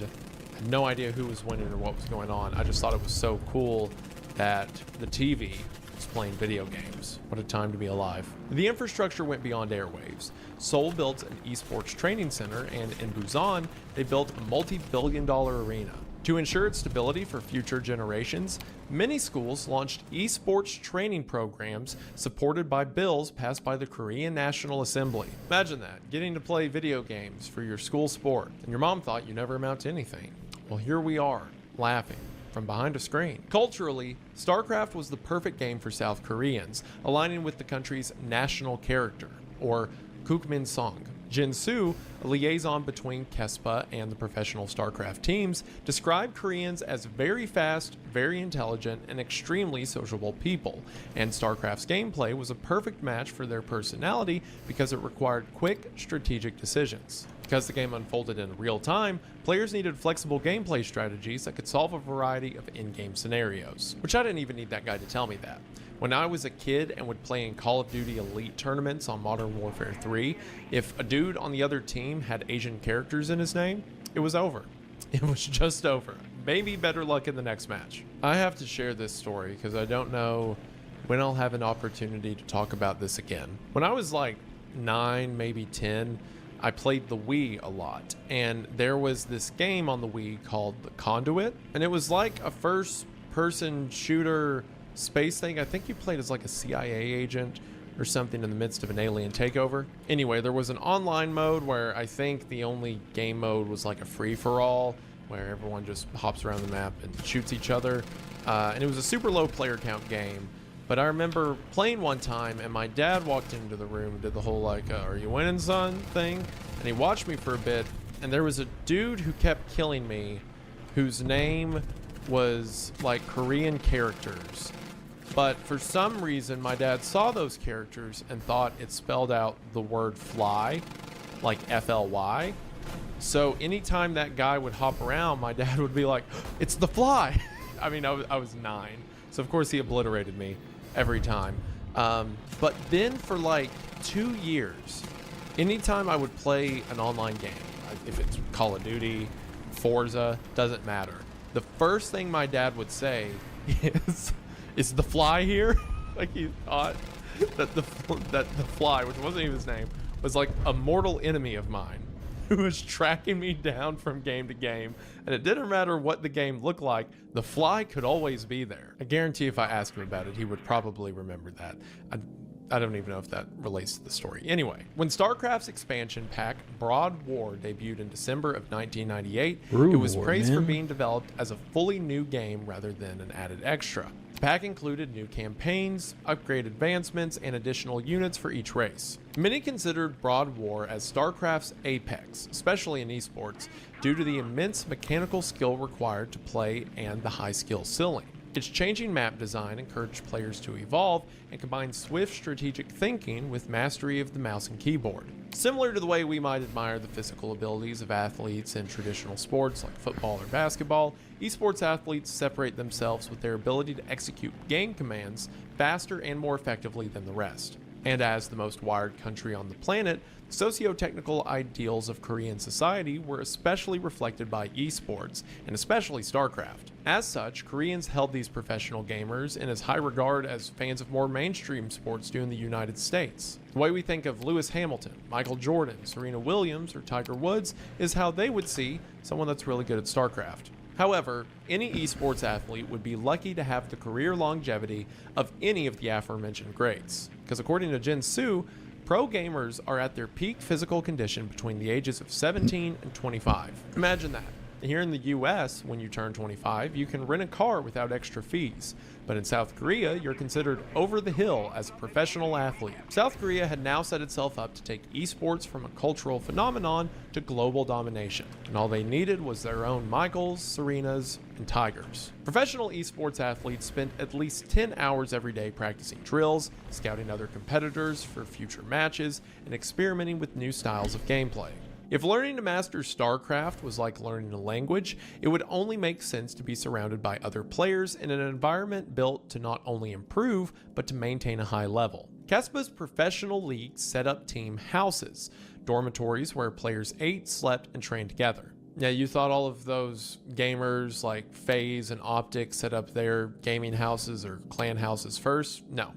had no idea who was winning or what was going on. I just thought it was so cool that the TV was playing video games. What a time to be alive. The infrastructure went beyond airwaves. Seoul built an esports training center, and in Busan, they built a multi-billion-dollar arena. To ensure its stability for future generations, many schools launched esports training programs supported by bills passed by the Korean National Assembly. Imagine that, getting to play video games for your school sport, and your mom thought you never amount to anything. Well, here we are, laughing from behind a screen. Culturally, StarCraft was the perfect game for South Koreans, aligning with the country's national character, or Kukmin-song. Jin-soo, a liaison between KESPA and the professional StarCraft teams, described Koreans as very fast, very intelligent, and extremely sociable people, and StarCraft's gameplay was a perfect match for their personality because it required quick, strategic decisions. Because the game unfolded in real time, players needed flexible gameplay strategies that could solve a variety of in-game scenarios. Which I didn't even need that guy to tell me that. When I was a kid and would play in Call of Duty Elite tournaments on Modern Warfare 3, if a dude on the other team had Asian characters in his name, it was over. It was just over. Maybe better luck in the next match. I have to share this story because I don't know when I'll have an opportunity to talk about this again. When I was like 9, maybe 10, I played the Wii a lot, and there was this game on the Wii called The Conduit, and it was like a first-person shooter space thing. I think you played as like a CIA agent or something in the midst of an alien takeover. Anyway, there was an online mode where I think the only game mode was like a free-for-all, where everyone just hops around the map and shoots each other, and it was a super low player count game. But I remember playing one time, and my dad walked into the room and did the whole like, are you winning, son thing? And he watched me for a bit, and there was a dude who kept killing me whose name was like Korean characters. But for some reason, my dad saw those characters and thought it spelled out the word fly, like F-L-Y. So anytime that guy would hop around, my dad would be like, it's the fly. I mean, I was 9. So of course he obliterated me every time. But then for like 2 years, anytime I would play an online game, if it's Call of Duty, Forza, doesn't matter. The first thing my dad would say is the fly here? Like he thought that the fly, which wasn't even his name, was like a mortal enemy of mine who was tracking me down from game to game, and it didn't matter what the game looked like, the fly could always be there. I guarantee if I asked him about it, he would probably remember that. I don't even know if that relates to the story. Anyway, when StarCraft's expansion pack, Broad War, debuted in December of 1998, it was praised for being developed as a fully new game rather than an added extra. The pack included new campaigns, upgrade advancements, and additional units for each race. Many considered Broad War as StarCraft's apex, especially in esports, due to the immense mechanical skill required to play and the high skill ceiling. Its changing map design encouraged players to evolve and combine swift strategic thinking with mastery of the mouse and keyboard. Similar to the way we might admire the physical abilities of athletes in traditional sports like football or basketball, esports athletes separate themselves with their ability to execute game commands faster and more effectively than the rest. And as the most wired country on the planet, the socio-technical ideals of Korean society were especially reflected by esports, and especially StarCraft. As such, Koreans held these professional gamers in as high regard as fans of more mainstream sports do in the United States. The way we think of Lewis Hamilton, Michael Jordan, Serena Williams, or Tiger Woods is how they would see someone that's really good at StarCraft. However, any esports athlete would be lucky to have the career longevity of any of the aforementioned greats, because according to Jin Soo, pro gamers are at their peak physical condition between the ages of 17 and 25. Imagine that. Here in the US, when you turn 25, you can rent a car without extra fees. But in South Korea, you're considered over the hill as a professional athlete. South Korea had now set itself up to take esports from a cultural phenomenon to global domination. And all they needed was their own Michaels, Serenas, and Tigers. Professional esports athletes spent at least 10 hours every day practicing drills, scouting other competitors for future matches, and experimenting with new styles of gameplay. If learning to master StarCraft was like learning a language, it would only make sense to be surrounded by other players in an environment built to not only improve, but to maintain a high level. Caspa's professional league set up team houses, dormitories where players ate, slept, and trained together. Yeah, you thought all of those gamers like FaZe and Optic set up their gaming houses or clan houses first? No.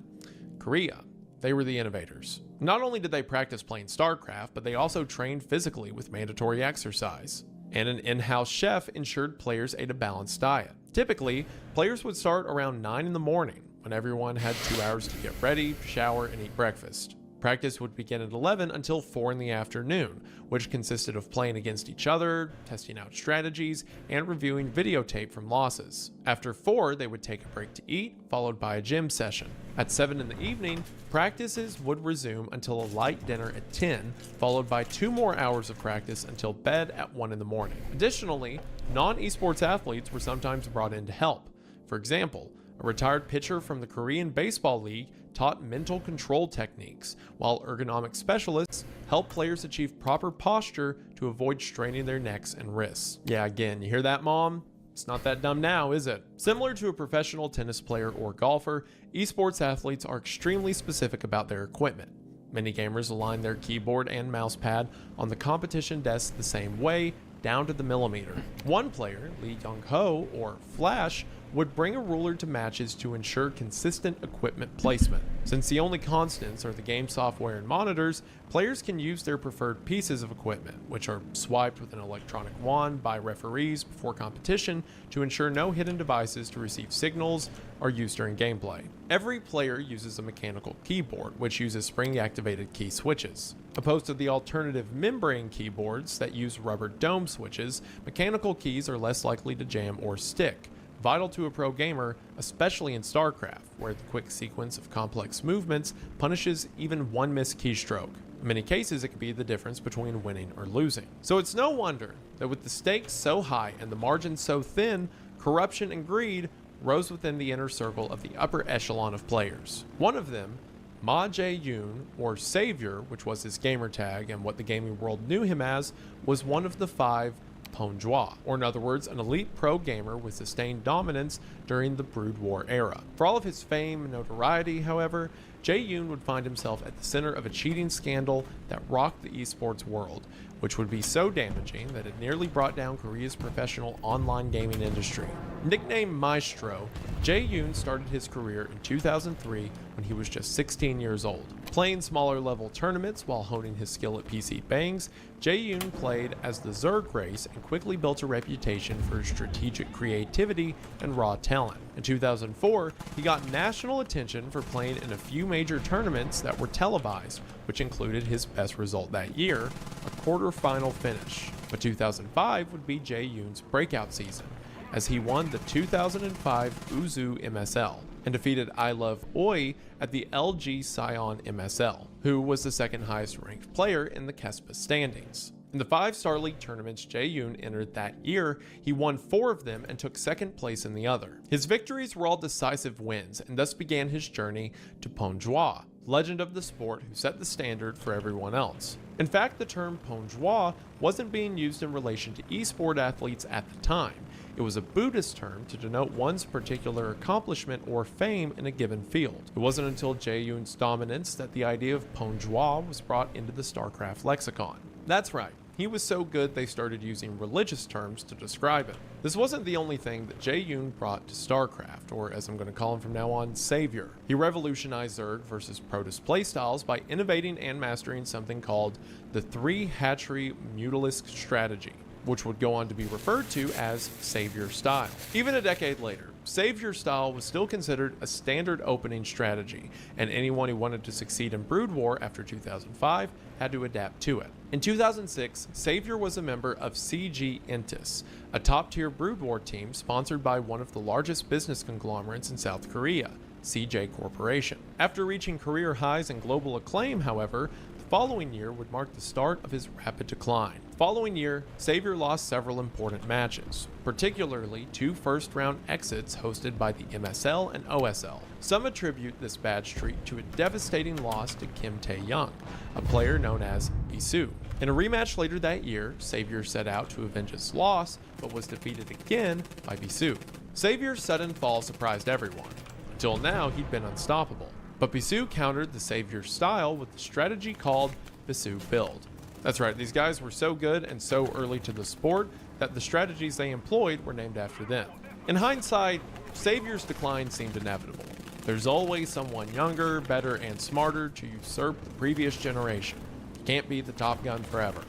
Korea. They were the innovators. Not only did they practice playing StarCraft, but they also trained physically with mandatory exercise. And an in-house chef ensured players ate a balanced diet. Typically, players would start around 9 in the morning, when everyone had 2 hours to get ready, shower, and eat breakfast. Practice would begin at 11 until 4 in the afternoon, which consisted of playing against each other, testing out strategies, and reviewing videotape from losses. After 4, they would take a break to eat, followed by a gym session. At 7 in the evening, practices would resume until a light dinner at 10, followed by 2 more hours of practice until bed at 1 in the morning. Additionally, non-esports athletes were sometimes brought in to help. For example, a retired pitcher from the Korean Baseball League taught mental control techniques, while ergonomic specialists helped players achieve proper posture to avoid straining their necks and wrists. Yeah, again, you hear that, Mom? It's not that dumb now, is it? Similar to a professional tennis player or golfer, esports athletes are extremely specific about their equipment. Many gamers align their keyboard and mouse pad on the competition desk the same way, down to the millimeter. One player, Lee Young-ho, or Flash, would bring a ruler to matches to ensure consistent equipment placement. Since the only constants are the game software and monitors, players can use their preferred pieces of equipment, which are swiped with an electronic wand by referees before competition to ensure no hidden devices to receive signals are used during gameplay. Every player uses a mechanical keyboard, which uses spring-activated key switches. Opposed to the alternative membrane keyboards that use rubber dome switches, mechanical keys are less likely to jam or stick, vital to a pro gamer, especially in StarCraft, where the quick sequence of complex movements punishes even one missed keystroke. In many cases, it could be the difference between winning or losing. So it's no wonder that with the stakes so high and the margins so thin, corruption and greed rose within the inner circle of the upper echelon of players. One of them, Ma Jae-yoon, or Savior, which was his gamer tag and what the gaming world knew him as, was one of the 5 Ponjwa, or in other words, an elite pro gamer with sustained dominance during the Brood War era. For all of his fame and notoriety, however, Jae-yoon would find himself at the center of a cheating scandal that rocked the esports world, which would be so damaging that it nearly brought down Korea's professional online gaming industry. Nicknamed Maestro, Jae-yoon started his career in 2003 when he was just 16 years old. Playing smaller level tournaments while honing his skill at PC bangs, Jae-yoon played as the Zerg race and quickly built a reputation for strategic creativity and raw talent. In 2004, he got national attention for playing in a few major tournaments that were televised, which included his best result that year, a quarterfinal finish. But 2005 would be Jae-yoon's breakout season, as he won the 2005 Uzu MSL. and defeated I Love Oi at the LG Scion MSL, who was the second highest ranked player in the KESPA standings. In the 5-star league tournaments Jae-yoon entered that year, he won 4 of them and took second place in the other. His victories were all decisive wins, and thus began his journey to Ponjwa, legend of the sport who set the standard for everyone else. In fact, the term Ponjwa wasn't being used in relation to esport athletes at the time. It was a Buddhist term to denote one's particular accomplishment or fame in a given field. It wasn't until Jae-yoon's dominance that the idea of Ponjwa was brought into the StarCraft lexicon. That's right. He was so good they started using religious terms to describe him. This wasn't the only thing that Jae-yoon brought to StarCraft, or as I'm going to call him from now on, Savior. He revolutionized Zerg versus Protoss playstyles by innovating and mastering something called the 3-hatchery Mutalisk strategy, which would go on to be referred to as Savior style. Even a decade later, Savior style was still considered a standard opening strategy, and anyone who wanted to succeed in Brood War after 2005 had to adapt to it. In 2006, Savior was a member of CG Entis, a top-tier Brood War team sponsored by one of the largest business conglomerates in South Korea, CJ Corporation. After reaching career highs and global acclaim, however, the following year would mark the start of his rapid decline. The following year, Savior lost several important matches, particularly 2 first-round exits hosted by the MSL and OSL. Some attribute this bad streak to a devastating loss to Kim Tae-young, a player known as Bisu. In a rematch later that year, Savior set out to avenge his loss, but was defeated again by Bisu. Savior's sudden fall surprised everyone. Until now, he'd been unstoppable. But Bisu countered the Savior style with the strategy called Bisu Build. That's right, these guys were so good and so early to the sport that the strategies they employed were named after them. In hindsight, Savior's decline seemed inevitable. There's always someone younger, better, and smarter to usurp the previous generation. You can't be the top gun forever.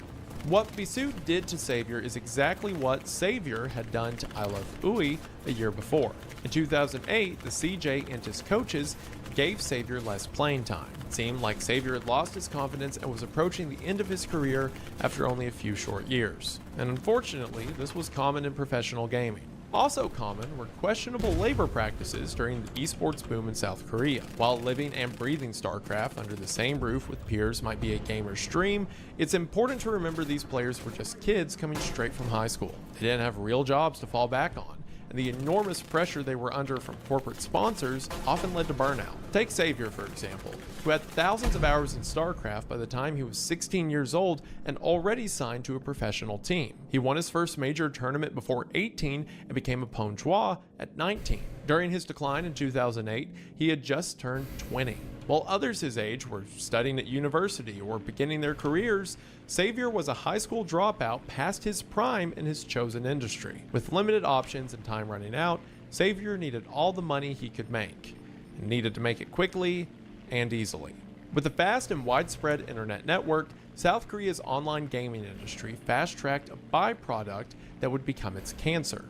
What Bisu did to Savior is exactly what Savior had done to I Love Ui a year before. In 2008, the CJ Entis coaches gave Savior less playing time. It seemed like Savior had lost his confidence and was approaching the end of his career after only a few short years. And unfortunately, this was common in professional gaming. Also common were questionable labor practices during the esports boom in South Korea. While living and breathing StarCraft under the same roof with peers might be a gamer's dream, it's important to remember these players were just kids coming straight from high school. They didn't have real jobs to fall back on, and the enormous pressure they were under from corporate sponsors often led to burnout. Take Savior, for example, who had thousands of hours in StarCraft by the time he was 16 years old and already signed to a professional team. He won his first major tournament before 18 and became a Ponjwa at 19. During his decline in 2008, he had just turned 20. While others his age were studying at university or beginning their careers, Savior was a high school dropout past his prime in his chosen industry. With limited options and time running out, Savior needed all the money he could make, and needed to make it quickly and easily. With a fast and widespread internet network, South Korea's online gaming industry fast-tracked a byproduct that would become its cancer: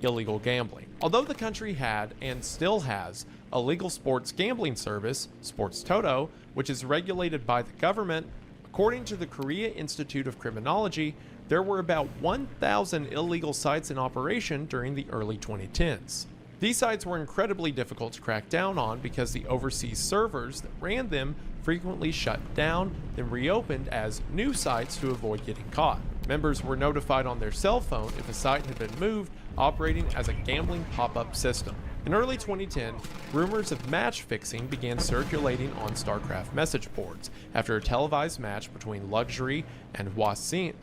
illegal gambling. Although the country had, and still has, a legal sports gambling service, Sports Toto, which is regulated by the government, according to the Korea Institute of Criminology, there were about 1,000 illegal sites in operation during the early 2010s. These sites were incredibly difficult to crack down on because the overseas servers that ran them frequently shut down, then reopened as new sites to avoid getting caught. Members were notified on their cell phone if a site had been moved, operating as a gambling pop-up system. In early 2010, rumors of match fixing began circulating on StarCraft message boards after a televised match between Luxury and Washin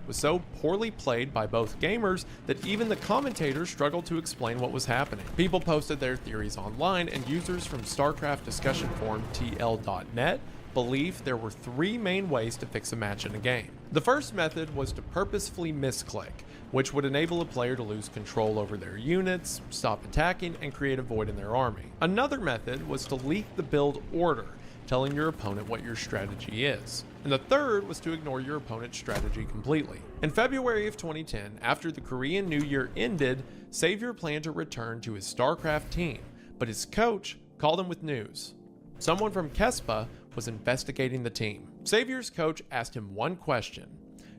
was so poorly played by both gamers that even the commentators struggled to explain what was happening. People posted their theories online, and users from StarCraft discussion forum TL.net believed there were 3 main ways to fix a match in a game. The first method was to purposefully misclick, which would enable a player to lose control over their units, stop attacking, and create a void in their army. Another method was to leak the build order, telling your opponent what your strategy is. And the third was to ignore your opponent's strategy completely. In February of 2010, after the Korean New Year ended, Savior planned to return to his StarCraft team, but his coach called him with news. Someone from KESPA was investigating the team. Savior's coach asked him one question: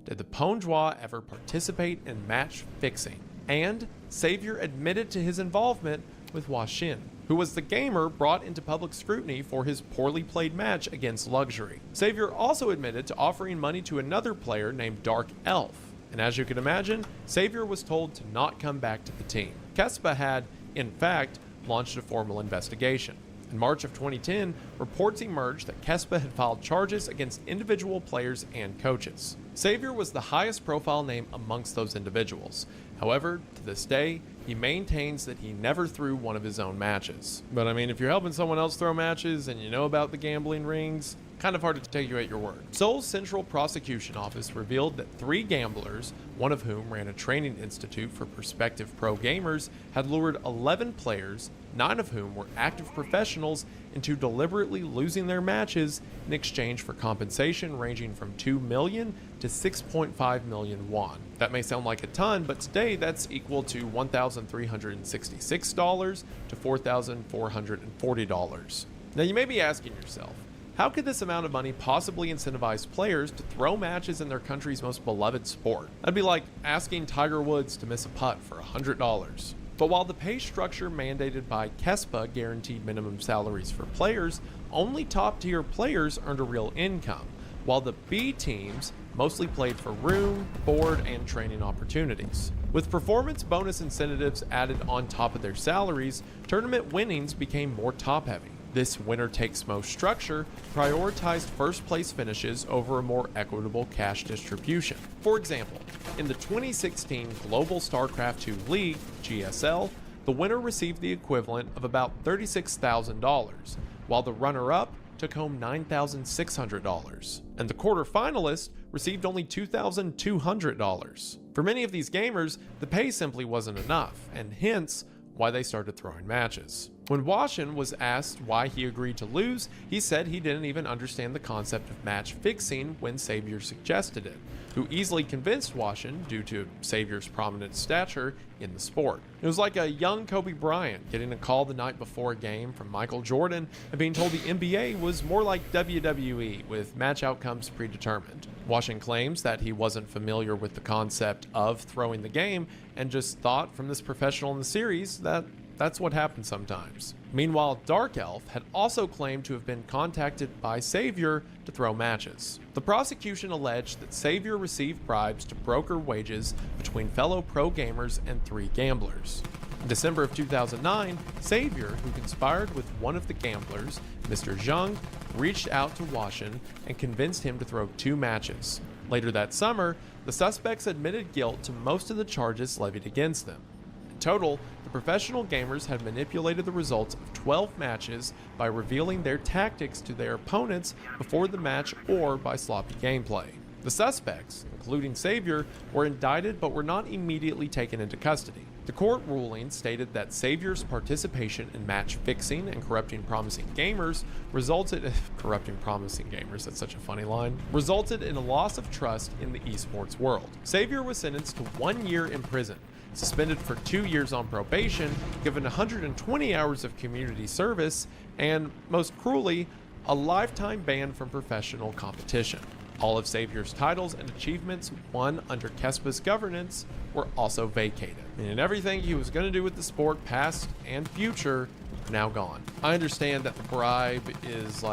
did the Ponjwa ever participate in match fixing? And Savior admitted to his involvement with Washin, who was the gamer brought into public scrutiny for his poorly played match against Luxury. Savior also admitted to offering money to another player named Dark Elf, and as you can imagine, Savior was told to not come back to the team. Kespa had, in fact, launched a formal investigation. In March of 2010, reports emerged that Kespa had filed charges against individual players and coaches. Savior was the highest profile name amongst those individuals. However, to this day, he maintains that he never threw one of his own matches. But I mean, if you're helping someone else throw matches and you know about the gambling rings, kind of hard to take you at your word. Seoul's Central Prosecution Office revealed that 3 gamblers, one of whom ran a training institute for prospective pro gamers, had lured 11 players, 9 of whom were active professionals, into deliberately losing their matches in exchange for compensation ranging from 2 million to 6.5 million won. That may sound like a ton, but today that's equal to $1,366 to $4,440. Now you may be asking yourself, how could this amount of money possibly incentivize players to throw matches in their country's most beloved sport? That'd be like asking Tiger Woods to miss a putt for $100. But while the pay structure mandated by Kespa guaranteed minimum salaries for players, only top-tier players earned a real income, while the B teams mostly played for room, board, and training opportunities. With performance bonus incentives added on top of their salaries, tournament winnings became more top-heavy. This winner-takes-most structure prioritized first-place finishes over a more equitable cash distribution. For example, in the 2016 Global StarCraft II League, GSL, the winner received the equivalent of about $36,000, while the runner-up took home $9,600, and the quarterfinalist received only $2,200. For many of these gamers, the pay simply wasn't enough, and hence, why they started throwing matches. When Washin was asked why he agreed to lose, he said he didn't even understand the concept of match fixing when Savior suggested it, who easily convinced Washin due to Savior's prominent stature in the sport. It was like a young Kobe Bryant getting a call the night before a game from Michael Jordan and being told the NBA was more like WWE with match outcomes predetermined. Washin claims that he wasn't familiar with the concept of throwing the game and just thought from this professional in the series that that's what happens sometimes. Meanwhile, Dark Elf had also claimed to have been contacted by Savior to throw matches. The prosecution alleged that Savior received bribes to broker wages between fellow pro gamers and 3 gamblers. In December of 2009, Savior, who conspired with one of the gamblers, Mr. Zhang, reached out to Washin and convinced him to throw 2 matches. Later that summer, the suspects admitted guilt to most of the charges levied against them. In total, the professional gamers had manipulated the results of 12 matches by revealing their tactics to their opponents before the match or by sloppy gameplay. The suspects, including Savior, were indicted but were not immediately taken into custody. The court ruling stated that Savior's participation in match fixing and corrupting promising gamers resulted in that's such a funny line, resulted in a loss of trust in the esports world. Savior was sentenced to 1 year in prison, suspended for 2 years on probation, given 120 hours of community service, and, most cruelly, a lifetime ban from professional competition. All of Savior's titles and achievements won under Kespa's governance were also vacated, meaning everything he was going to do with the sport, past and future, now gone. I understand that the bribe is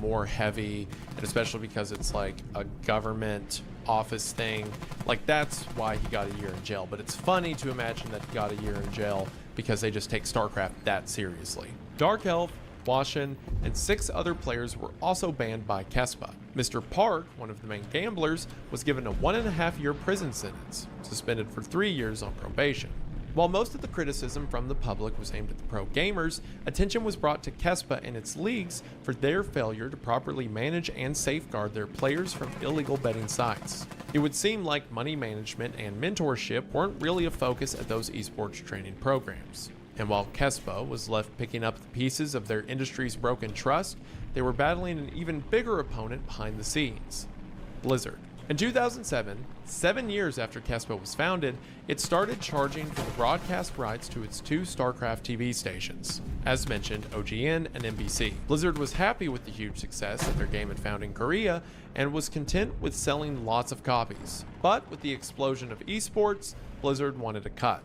more heavy, and especially because it's like a government office thing, that's why he got a year in jail. But it's funny to imagine that he got a year in jail because they just take StarCraft that seriously. Dark Elf, Washin, and 6 other players were also banned by Kespa. Mr. Park, one of the main gamblers, was given a 1.5-year prison sentence, suspended for 3 years on probation. While most of the criticism from the public was aimed at the pro gamers, attention was brought to Kespa and its leagues for their failure to properly manage and safeguard their players from illegal betting sites. It would seem like money management and mentorship weren't really a focus at those esports training programs. And while Kespa was left picking up the pieces of their industry's broken trust, they were battling an even bigger opponent behind the scenes, Blizzard. In 2007, 7 years after Kespa was founded, it started charging for the broadcast rights to its 2 StarCraft TV stations, as mentioned, OGN and NBC. Blizzard was happy with the huge success that their game had found in Korea and was content with selling lots of copies. But with the explosion of esports, Blizzard wanted a cut.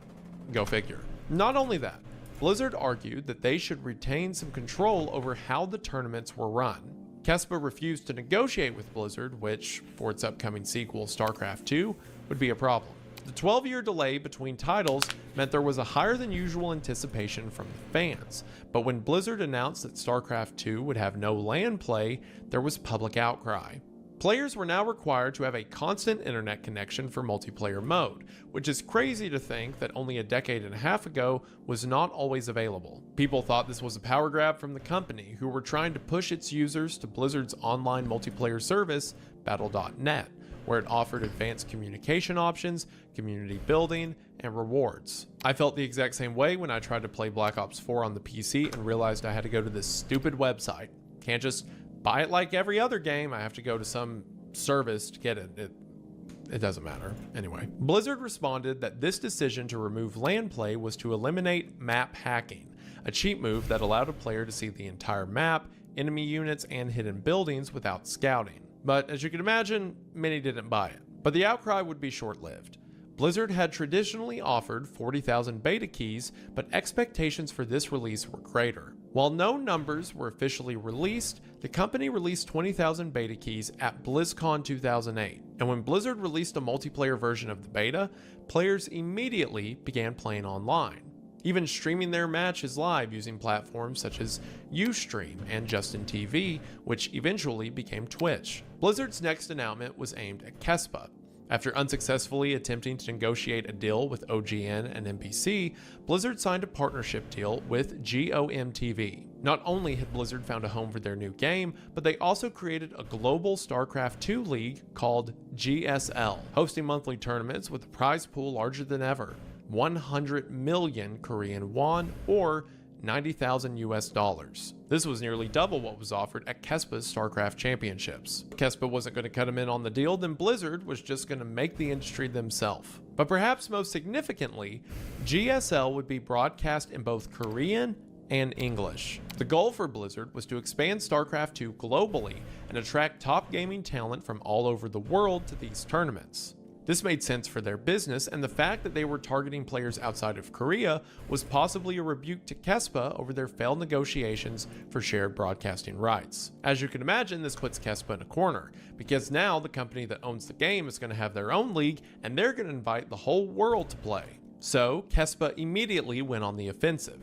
Go figure. Not only that, Blizzard argued that they should retain some control over how the tournaments were run. Kespa refused to negotiate with Blizzard, which, for its upcoming sequel, StarCraft 2, would be a problem. The 12-year delay between titles meant there was a higher than usual anticipation from the fans, but when Blizzard announced that StarCraft 2 would have no LAN play, there was public outcry. Players were now required to have a constant internet connection for multiplayer mode, which is crazy to think that only a decade and a half ago was not always available. People thought this was a power grab from the company, who were trying to push its users to Blizzard's online multiplayer service, Battle.net, where it offered advanced communication options, community building, and rewards. I felt the exact same way when I tried to play Black Ops 4 on the PC and realized I had to go to this stupid website. Can't just buy it like every other game. I have to go to some service to get it. It doesn't matter. Anyway, Blizzard responded that this decision to remove LAN play was to eliminate map hacking, a cheat move that allowed a player to see the entire map, enemy units, and hidden buildings without scouting. But as you can imagine, many didn't buy it. But the outcry would be short-lived. Blizzard had traditionally offered 40,000 beta keys, but expectations for this release were greater. While no numbers were officially released, the company released 20,000 beta keys at BlizzCon 2008. And when Blizzard released a multiplayer version of the beta, players immediately began playing online, even streaming their matches live using platforms such as Ustream and Justin TV, which eventually became Twitch. Blizzard's next announcement was aimed at Kespa. After unsuccessfully attempting to negotiate a deal with OGN and NBC, Blizzard signed a partnership deal with GOM-TV. Not only had Blizzard found a home for their new game, but they also created a global StarCraft 2 league called GSL, hosting monthly tournaments with a prize pool larger than ever, 100 million Korean won, or $90,000 US. This was nearly double what was offered at Kespa's StarCraft Championships. If Kespa wasn't going to cut him in on the deal, then Blizzard was just going to make the industry themselves. But perhaps most significantly, GSL would be broadcast in both Korean and English. The goal for Blizzard was to expand StarCraft 2 globally and attract top gaming talent from all over the world to these tournaments. This made sense for their business, and the fact that they were targeting players outside of Korea was possibly a rebuke to Kespa over their failed negotiations for shared broadcasting rights. As you can imagine, this puts Kespa in a corner, because now the company that owns the game is going to have their own league, and they're going to invite the whole world to play. So Kespa immediately went on the offensive.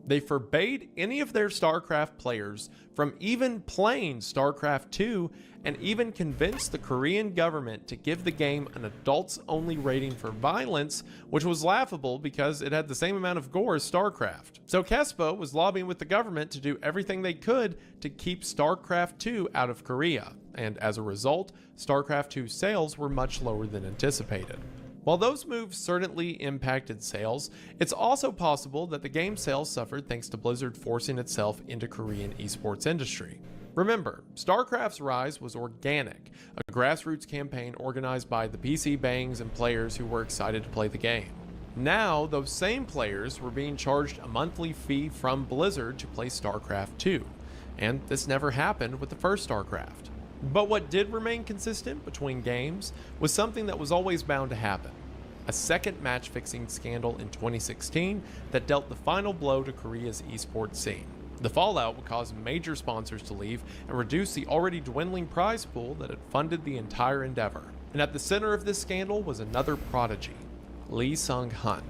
They forbade any of their StarCraft players from even playing StarCraft 2, and even convinced the Korean government to give the game an adults-only rating for violence, which was laughable because it had the same amount of gore as StarCraft. So Kespa was lobbying with the government to do everything they could to keep StarCraft 2 out of Korea, and as a result, StarCraft 2 sales were much lower than anticipated. While those moves certainly impacted sales, it's also possible that the game's sales suffered thanks to Blizzard forcing itself into Korean esports industry. Remember, StarCraft's rise was organic, a grassroots campaign organized by the PC bangs and players who were excited to play the game. Now, those same players were being charged a monthly fee from Blizzard to play StarCraft 2, and this never happened with the first StarCraft. But what did remain consistent between games was something that was always bound to happen: a second match-fixing scandal in 2016 that dealt the final blow to Korea's esports scene. The fallout would cause major sponsors to leave and reduce the already dwindling prize pool that had funded the entire endeavor. And at the center of this scandal was another prodigy, Lee Sung-hun,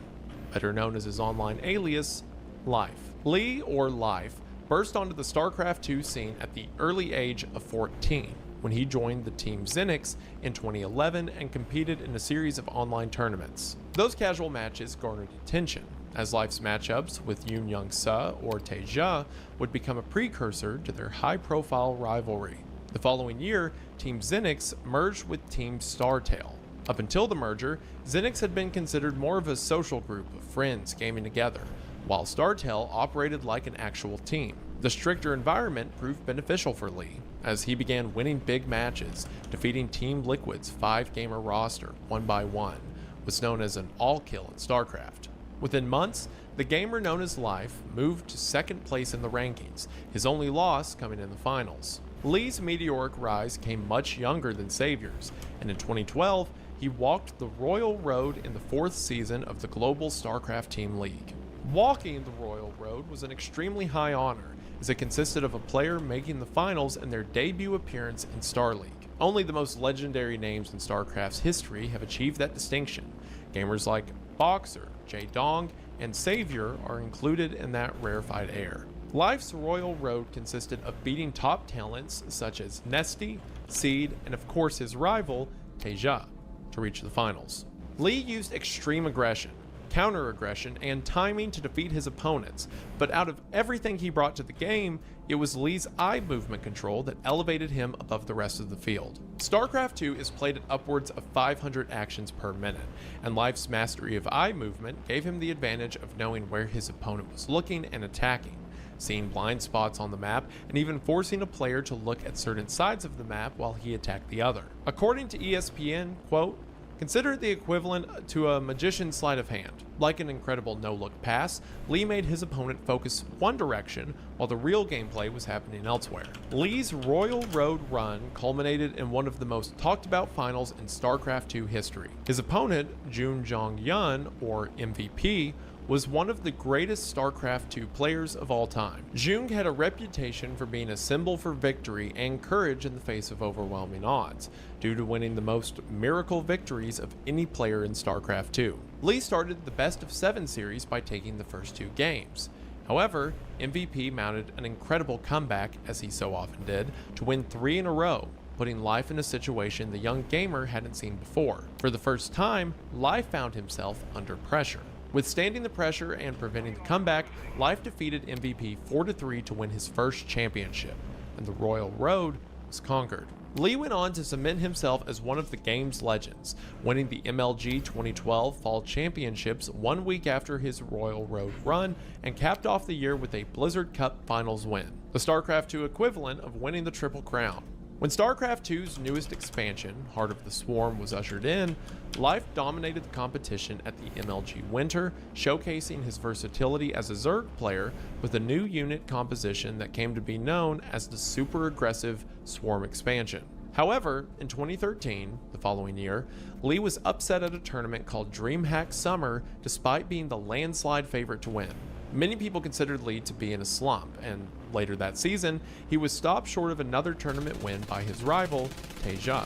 better known as his online alias, Life. Lee, or Life, burst onto the StarCraft 2 scene at the early age of 14, when he joined the team Zenix in 2011 and competed in a series of online tournaments. Those casual matches garnered attention, as Life's matchups with Yoon Young-seo or Taeja would become a precursor to their high-profile rivalry. The following year, Team Zenix merged with Team Startail. Up until the merger, Zenix had been considered more of a social group of friends gaming together, while Startail operated like an actual team. The stricter environment proved beneficial for Lee, as he began winning big matches, defeating Team Liquid's 5-gamer roster one by one, what's known as an all-kill in StarCraft. Within months, the gamer known as Life moved to second place in the rankings, his only loss coming in the finals. Lee's meteoric rise came much younger than Savior's, and in 2012, he walked the royal road in the 4th season of the Global StarCraft Team League. Walking the royal road was an extremely high honor, as it consisted of a player making the finals in their debut appearance in Star League. Only the most legendary names in StarCraft's history have achieved that distinction. Gamers like Boxer, Jaedong, and Savior are included in that rarefied air. Life's royal road consisted of beating top talents such as Nesty, Seed, and of course his rival, Teja, to reach the finals. Lee used extreme aggression, counter-aggression, and timing to defeat his opponents, but out of everything he brought to the game, it was Lee's eye movement control that elevated him above the rest of the field. StarCraft 2 is played at upwards of 500 actions per minute, and Life's mastery of eye movement gave him the advantage of knowing where his opponent was looking and attacking, seeing blind spots on the map, and even forcing a player to look at certain sides of the map while he attacked the other. According to ESPN, quote, "Consider it the equivalent to a magician's sleight of hand. Like an incredible no-look pass, Lee made his opponent focus one direction while the real gameplay was happening elsewhere." Lee's Royal Road run culminated in one of the most talked about finals in StarCraft 2 history. His opponent, Jun Jong-yun, or MVP, was one of the greatest StarCraft 2 players of all time. Jung had a reputation for being a symbol for victory and courage in the face of overwhelming odds, due to winning the most miracle victories of any player in StarCraft 2. Lee started the best of 7 series by taking the first 2 games. However, MVP mounted an incredible comeback, as he so often did, to win 3 in a row, putting Life in a situation the young gamer hadn't seen before. For the first time, Life found himself under pressure. Withstanding the pressure and preventing the comeback, Life defeated MVP 4-3 to win his first championship, and the Royal Road was conquered. Lee went on to cement himself as one of the game's legends, winning the MLG 2012 Fall Championships 1 week after his Royal Road run, and capped off the year with a Blizzard Cup Finals win, the StarCraft 2 equivalent of winning the Triple Crown. When StarCraft 2's newest expansion, Heart of the Swarm, was ushered in, Life dominated the competition at the MLG Winter, showcasing his versatility as a Zerg player with a new unit composition that came to be known as the super aggressive Swarm expansion. However, in 2013, the following year, Lee was upset at a tournament called DreamHack Summer despite being the landslide favorite to win. Many people considered Lee to be in a slump, and later that season, he was stopped short of another tournament win by his rival, Teja.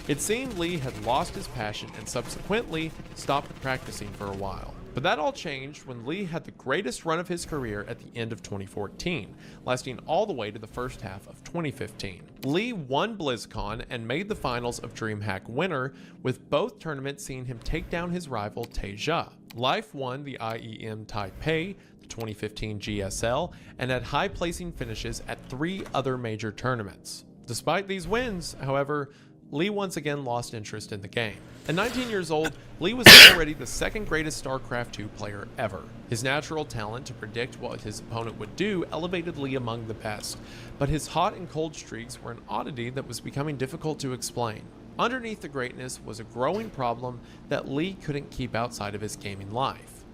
It seemed Lee had lost his passion and subsequently stopped practicing for a while. But that all changed when Lee had the greatest run of his career at the end of 2014, lasting all the way to the first half of 2015. Lee won BlizzCon and made the finals of DreamHack Winter, with both tournaments seeing him take down his rival Teja. Life won the IEM Taipei, the 2015 GSL, and had high placing finishes at 3 other major tournaments. Despite these wins, however, Lee once again lost interest in the game. At 19 years old, Lee was already the second greatest StarCraft 2 player ever. His natural talent to predict what his opponent would do elevated Lee among the best, but his hot and cold streaks were an oddity that was becoming difficult to explain. Underneath the greatness was a growing problem that Lee couldn't keep outside of his gaming life.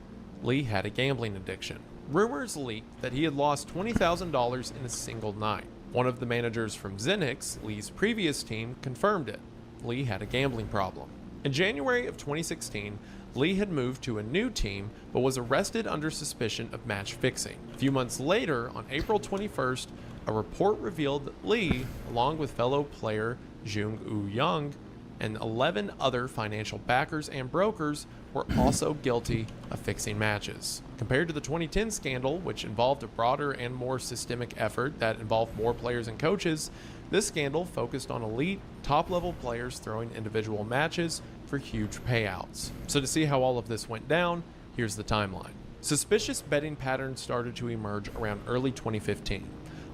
Lee had a gambling addiction. Rumors leaked that he had lost $20,000 in a single night. One of the managers from Zenix, Lee's previous team, confirmed it. Lee had a gambling problem. In January of 2016, Lee had moved to a new team, but was arrested under suspicion of match fixing. A few months later, on April 21st, a report revealed that Lee, along with fellow player Jung Woo-young, and 11 other financial backers and brokers were also guilty of fixing matches. Compared to the 2010 scandal, which involved a broader and more systemic effort that involved more players and coaches, this scandal focused on elite, top-level players throwing individual matches for huge payouts. So to see how all of this went down, here's the timeline. Suspicious betting patterns started to emerge around early 2015.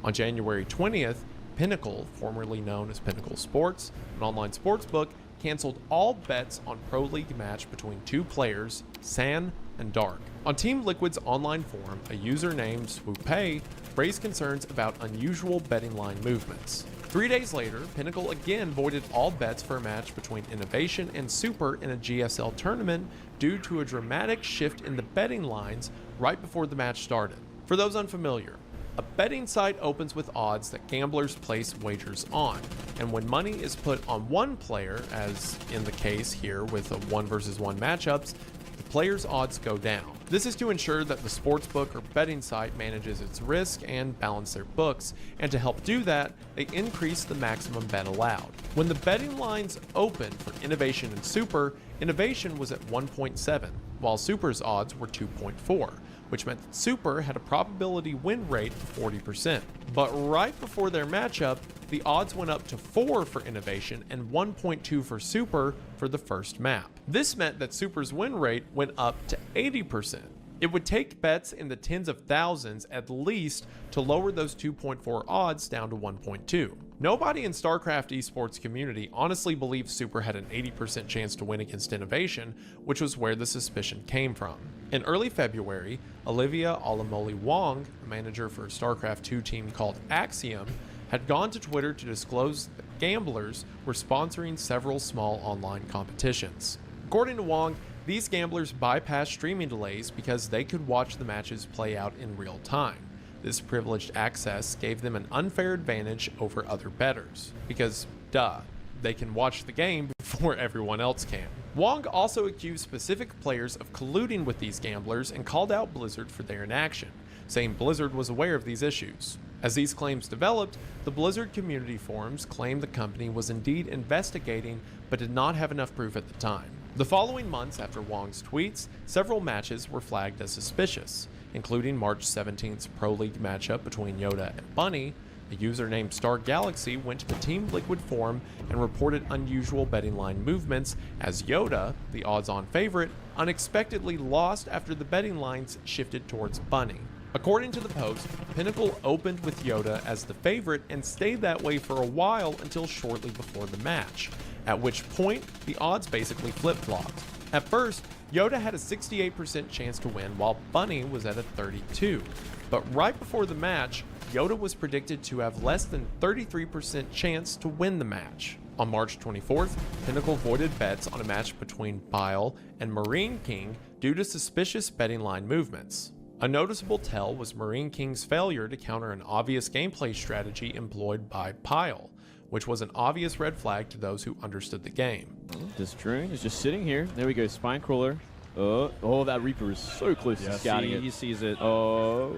On January 20th, Pinnacle, formerly known as Pinnacle Sports, an online sportsbook, canceled all bets on Pro League match between 2 players, San and Dark. On Team Liquid's online forum, a user named Swoopay raised concerns about unusual betting line movements. 3 days later, Pinnacle again voided all bets for a match between Innovation and Super in a GSL tournament due to a dramatic shift in the betting lines right before the match started. For those unfamiliar, A betting site opens with odds that gamblers place wagers on, and when money is put on one player, as in the case here with a 1 versus 1 matchups, the player's odds go down. This is to ensure that the sportsbook or betting site manages its risk and balance their books, and to help do that, they increase the maximum bet allowed. When the betting lines opened for Innovation and Super, Innovation was at 1.7, while Super's odds were 2.4, which meant that Super had a probability win rate of 40%. But right before their matchup, the odds went up to 4 for Innovation and 1.2 for Super for the first map. This meant that Super's win rate went up to 80%. It would take bets in the tens of thousands at least to lower those 2.4 odds down to 1.2. Nobody in StarCraft esports community honestly believed Super had an 80% chance to win against Innovation, which was where the suspicion came from. In early February, Olivia Alamoli Wong, a manager for a StarCraft 2 team called Axiom, had gone to Twitter to disclose that gamblers were sponsoring several small online competitions. According to Wong, these gamblers bypassed streaming delays because they could watch the matches play out in real time. This privileged access gave them an unfair advantage over other bettors, because, duh, they can watch the game before everyone else can. Wong also accused specific players of colluding with these gamblers and called out Blizzard for their inaction, saying Blizzard was aware of these issues. As these claims developed, the Blizzard community forums claimed the company was indeed investigating but did not have enough proof at the time. The following months after Wong's tweets, several matches were flagged as suspicious, including March 17th's Pro League matchup between Yoda and Bunny. A user named Star Galaxy went to the Team Liquid forum and reported unusual betting line movements as Yoda, the odds-on favorite, unexpectedly lost after the betting lines shifted towards Bunny. According to the post, Pinnacle opened with Yoda as the favorite and stayed that way for a while until shortly before the match, at which point the odds basically flip-flopped. At first, Yoda had a 68% chance to win while Bunny was at a 32%, but right before the match, Yoda was predicted to have less than 33% chance to win the match. On March 24th, Pinnacle voided bets on a match between Bile and Marine King due to suspicious betting line movements. A noticeable tell was Marine King's failure to counter an obvious gameplay strategy employed by Pyle, which was an obvious red flag to those who understood the game. This drone is just sitting here. There we go, Spine Crawler. Oh, that Reaper is so close to scouting it. He sees it. Oh.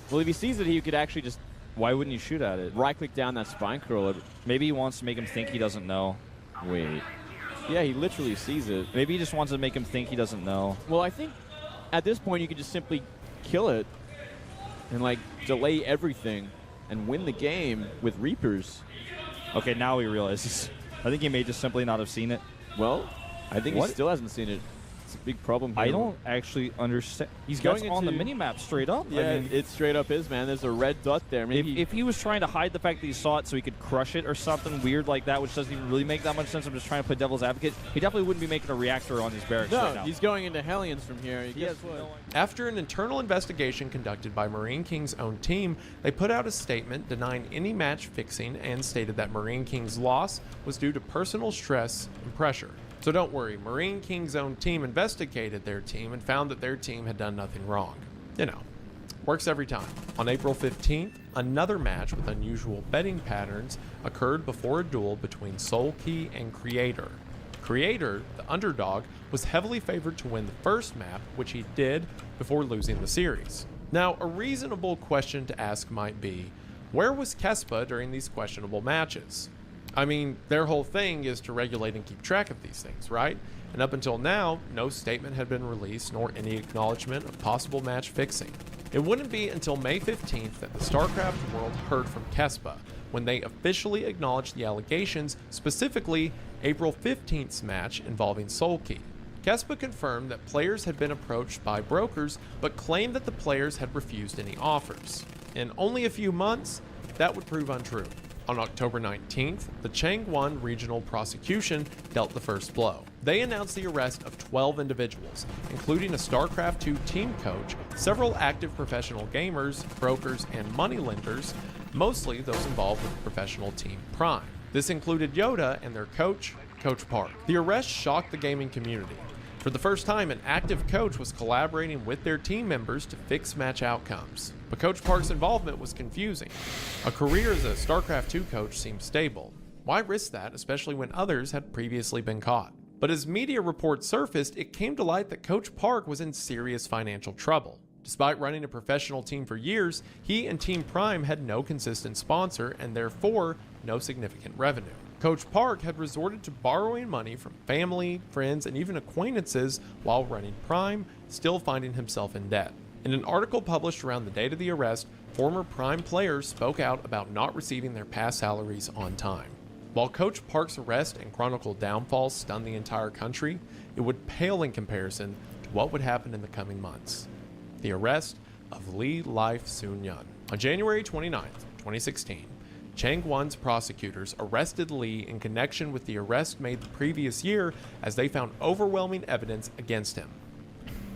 Well, if he sees it, he could actually just... Why wouldn't he shoot at it? Right-click down that Spine Crawler. Maybe he wants to make him think he doesn't know. Wait. Yeah, he literally sees it. Maybe he just wants to make him think he doesn't know. Well, I think at this point you could just simply kill it and, like, delay everything and win the game with Reapers. Okay, now he realizes. I think he may just simply not have seen it. Well, I think he still hasn't seen it. It's a big problem here. I don't actually understand. He's going on the minimap straight up. Yeah, I mean, it straight up is, man. There's a red dot there. Maybe if he was trying to hide the fact that he saw it so he could crush it or something weird like that, which doesn't even really make that much sense, I'm just trying to play devil's advocate, he definitely wouldn't be making a reactor on his barracks right now. No, he's going into Hellions from here. After an internal investigation conducted by Marine King's own team, they put out a statement denying any match fixing and stated that Marine King's loss was due to personal stress and pressure. So don't worry, Marine King's own team investigated their team and found that their team had done nothing wrong. You know, works every time. On April 15th, another match with unusual betting patterns occurred before a duel between Soulkey and Creator. Creator, the underdog, was heavily favored to win the first map, which he did before losing the series. Now, a reasonable question to ask might be, where was Kespa during these questionable matches? I mean, their whole thing is to regulate and keep track of these things, right? And up until now, no statement had been released nor any acknowledgement of possible match fixing. It wouldn't be until May 15th that the StarCraft world heard from Kespa, when they officially acknowledged the allegations, specifically April 15th's match involving Soulkey. Kespa confirmed that players had been approached by brokers, but claimed that the players had refused any offers. In only a few months, that would prove untrue. On October 19th, the Changwon Regional Prosecution dealt the first blow. They announced the arrest of 12 individuals, including a StarCraft 2 team coach, several active professional gamers, brokers, and moneylenders, mostly those involved with the professional team Prime. This included Yoda and their coach, Coach Park. The arrest shocked the gaming community. For the first time, an active coach was collaborating with their team members to fix match outcomes. but Coach Park's involvement was confusing. A career as a StarCraft 2 coach seemed stable. Why risk that, especially when others had previously been caught? But as media reports surfaced, it came to light that Coach Park was in serious financial trouble. Despite running a professional team for years, he and Team Prime had no consistent sponsor and therefore no significant revenue. Coach Park had resorted to borrowing money from family, friends, and even acquaintances while running Prime, still finding himself in debt. In an article published around the date of the arrest, former Prime players spoke out about not receiving their past salaries on time. While Coach Park's arrest and chronicled downfall stunned the entire country, it would pale in comparison to what would happen in the coming months. The arrest of Lee Life Soon Yun. On January 29, 2016, Changwon's prosecutors arrested Lee in connection with the arrest made the previous year as they found overwhelming evidence against him.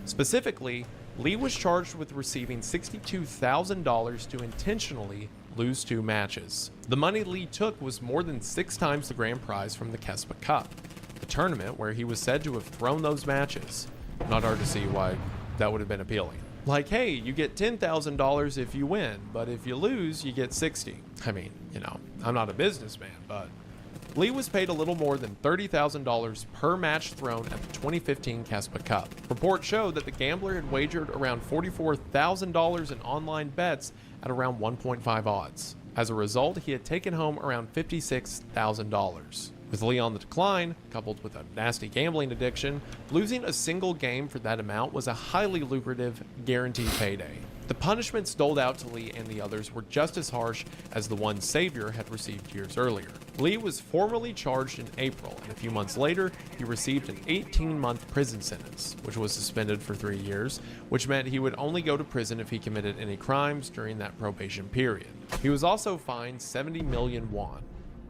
Specifically, Lee was charged with receiving $62,000 to intentionally lose 2 matches. The money Lee took was more than 6 times the grand prize from the Kespa Cup, the tournament where he was said to have thrown those matches. Not hard to see why that would have been appealing. Like, hey, you get $10,000 if you win, but if you lose, you get $60,000. I mean, you know, I'm not a businessman, but Lee was paid a little more than $30,000 per match thrown at the 2015 Kespa Cup. Reports showed that the gambler had wagered around $44,000 in online bets at around 1.5 odds. As a result, he had taken home around $56,000. With Lee on the decline, coupled with a nasty gambling addiction, losing a single game for that amount was a highly lucrative, guaranteed payday. The punishments doled out to Lee and the others were just as harsh as the one Savior had received years earlier. Lee was formally charged in April, and a few months later, he received an 18-month prison sentence, which was suspended for 3 years, which meant he would only go to prison if he committed any crimes during that probation period. He was also fined 70 million won.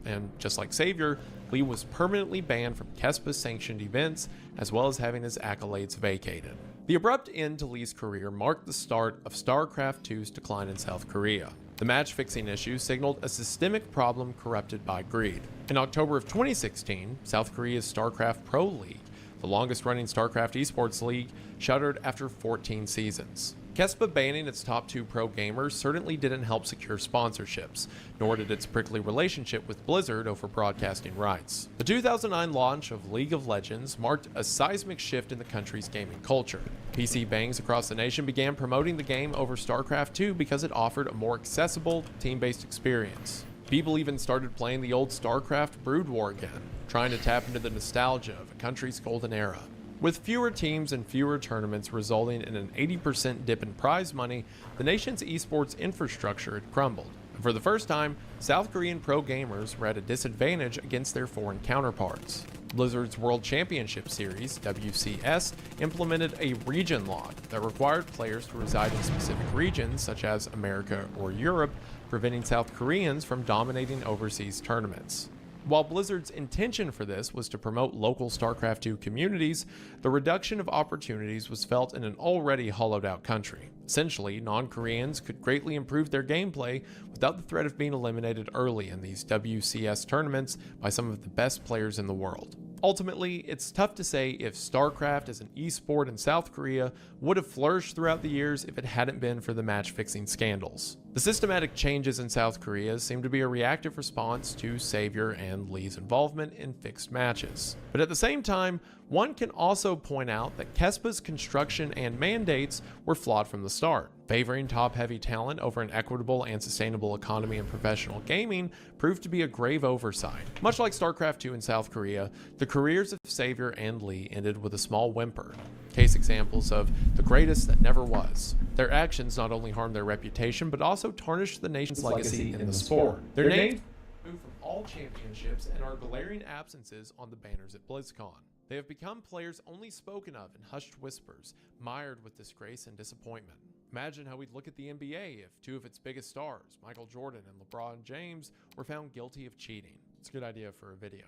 And just like Savior, Lee was permanently banned from Kespa-sanctioned events, as well as having his accolades vacated. The abrupt end to Lee's career marked the start of StarCraft 2's decline in South Korea. The match-fixing issue signaled a systemic problem corrupted by greed. In October of 2016, South Korea's StarCraft Pro League, the longest-running StarCraft esports league, shuttered after 14 seasons. Kespa banning its top 2 pro gamers certainly didn't help secure sponsorships, nor did its prickly relationship with Blizzard over broadcasting rights. The 2009 launch of League of Legends marked a seismic shift in the country's gaming culture. PC bangs across the nation began promoting the game over StarCraft 2 because it offered a more accessible, team-based experience. People even started playing the old StarCraft Brood War again, trying to tap into the nostalgia of a country's golden era. With fewer teams and fewer tournaments resulting in an 80% dip in prize money, the nation's esports infrastructure had crumbled. And for the first time, South Korean pro gamers were at a disadvantage against their foreign counterparts. Blizzard's World Championship Series, WCS, implemented a region lock that required players to reside in specific regions, such as America or Europe, preventing South Koreans from dominating overseas tournaments. While Blizzard's intention for this was to promote local StarCraft 2 communities, the reduction of opportunities was felt in an already hollowed-out country. Essentially, non-Koreans could greatly improve their gameplay without the threat of being eliminated early in these WCS tournaments by some of the best players in the world. Ultimately, it's tough to say if StarCraft as an esport in South Korea would have flourished throughout the years if it hadn't been for the match-fixing scandals. The systematic changes in South Korea seem to be a reactive response to Savior and Lee's involvement in fixed matches. But at the same time, one can also point out that Kespa's construction and mandates were flawed from the start. Favoring top-heavy talent over an equitable and sustainable economy in professional gaming proved to be a grave oversight. Much like StarCraft 2 in South Korea, the careers of Savior and Lee ended with a small whimper. Case examples of the greatest that never was. Their actions not only harmed their reputation, but also tarnished the nation's legacy in the sport. Their names moved from all championships and are glaring absences on the banners at BlizzCon. They have become players only spoken of in hushed whispers, mired with disgrace and disappointment. Imagine how we'd look at the NBA if 2 of its biggest stars, Michael Jordan and LeBron James, were found guilty of cheating. It's a good idea for a video.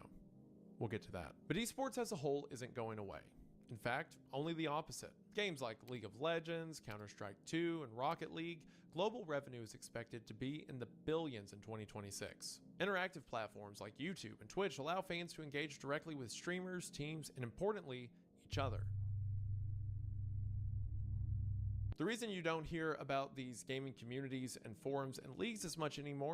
We'll get to that. But esports as a whole isn't going away. In fact, only the opposite. Games like League of Legends, Counter-Strike 2, and Rocket League, global revenue is expected to be in the billions in 2026. Interactive platforms like YouTube and Twitch allow fans to engage directly with streamers, teams, and importantly, each other. The reason you don't hear about these gaming communities and forums and leagues as much anymore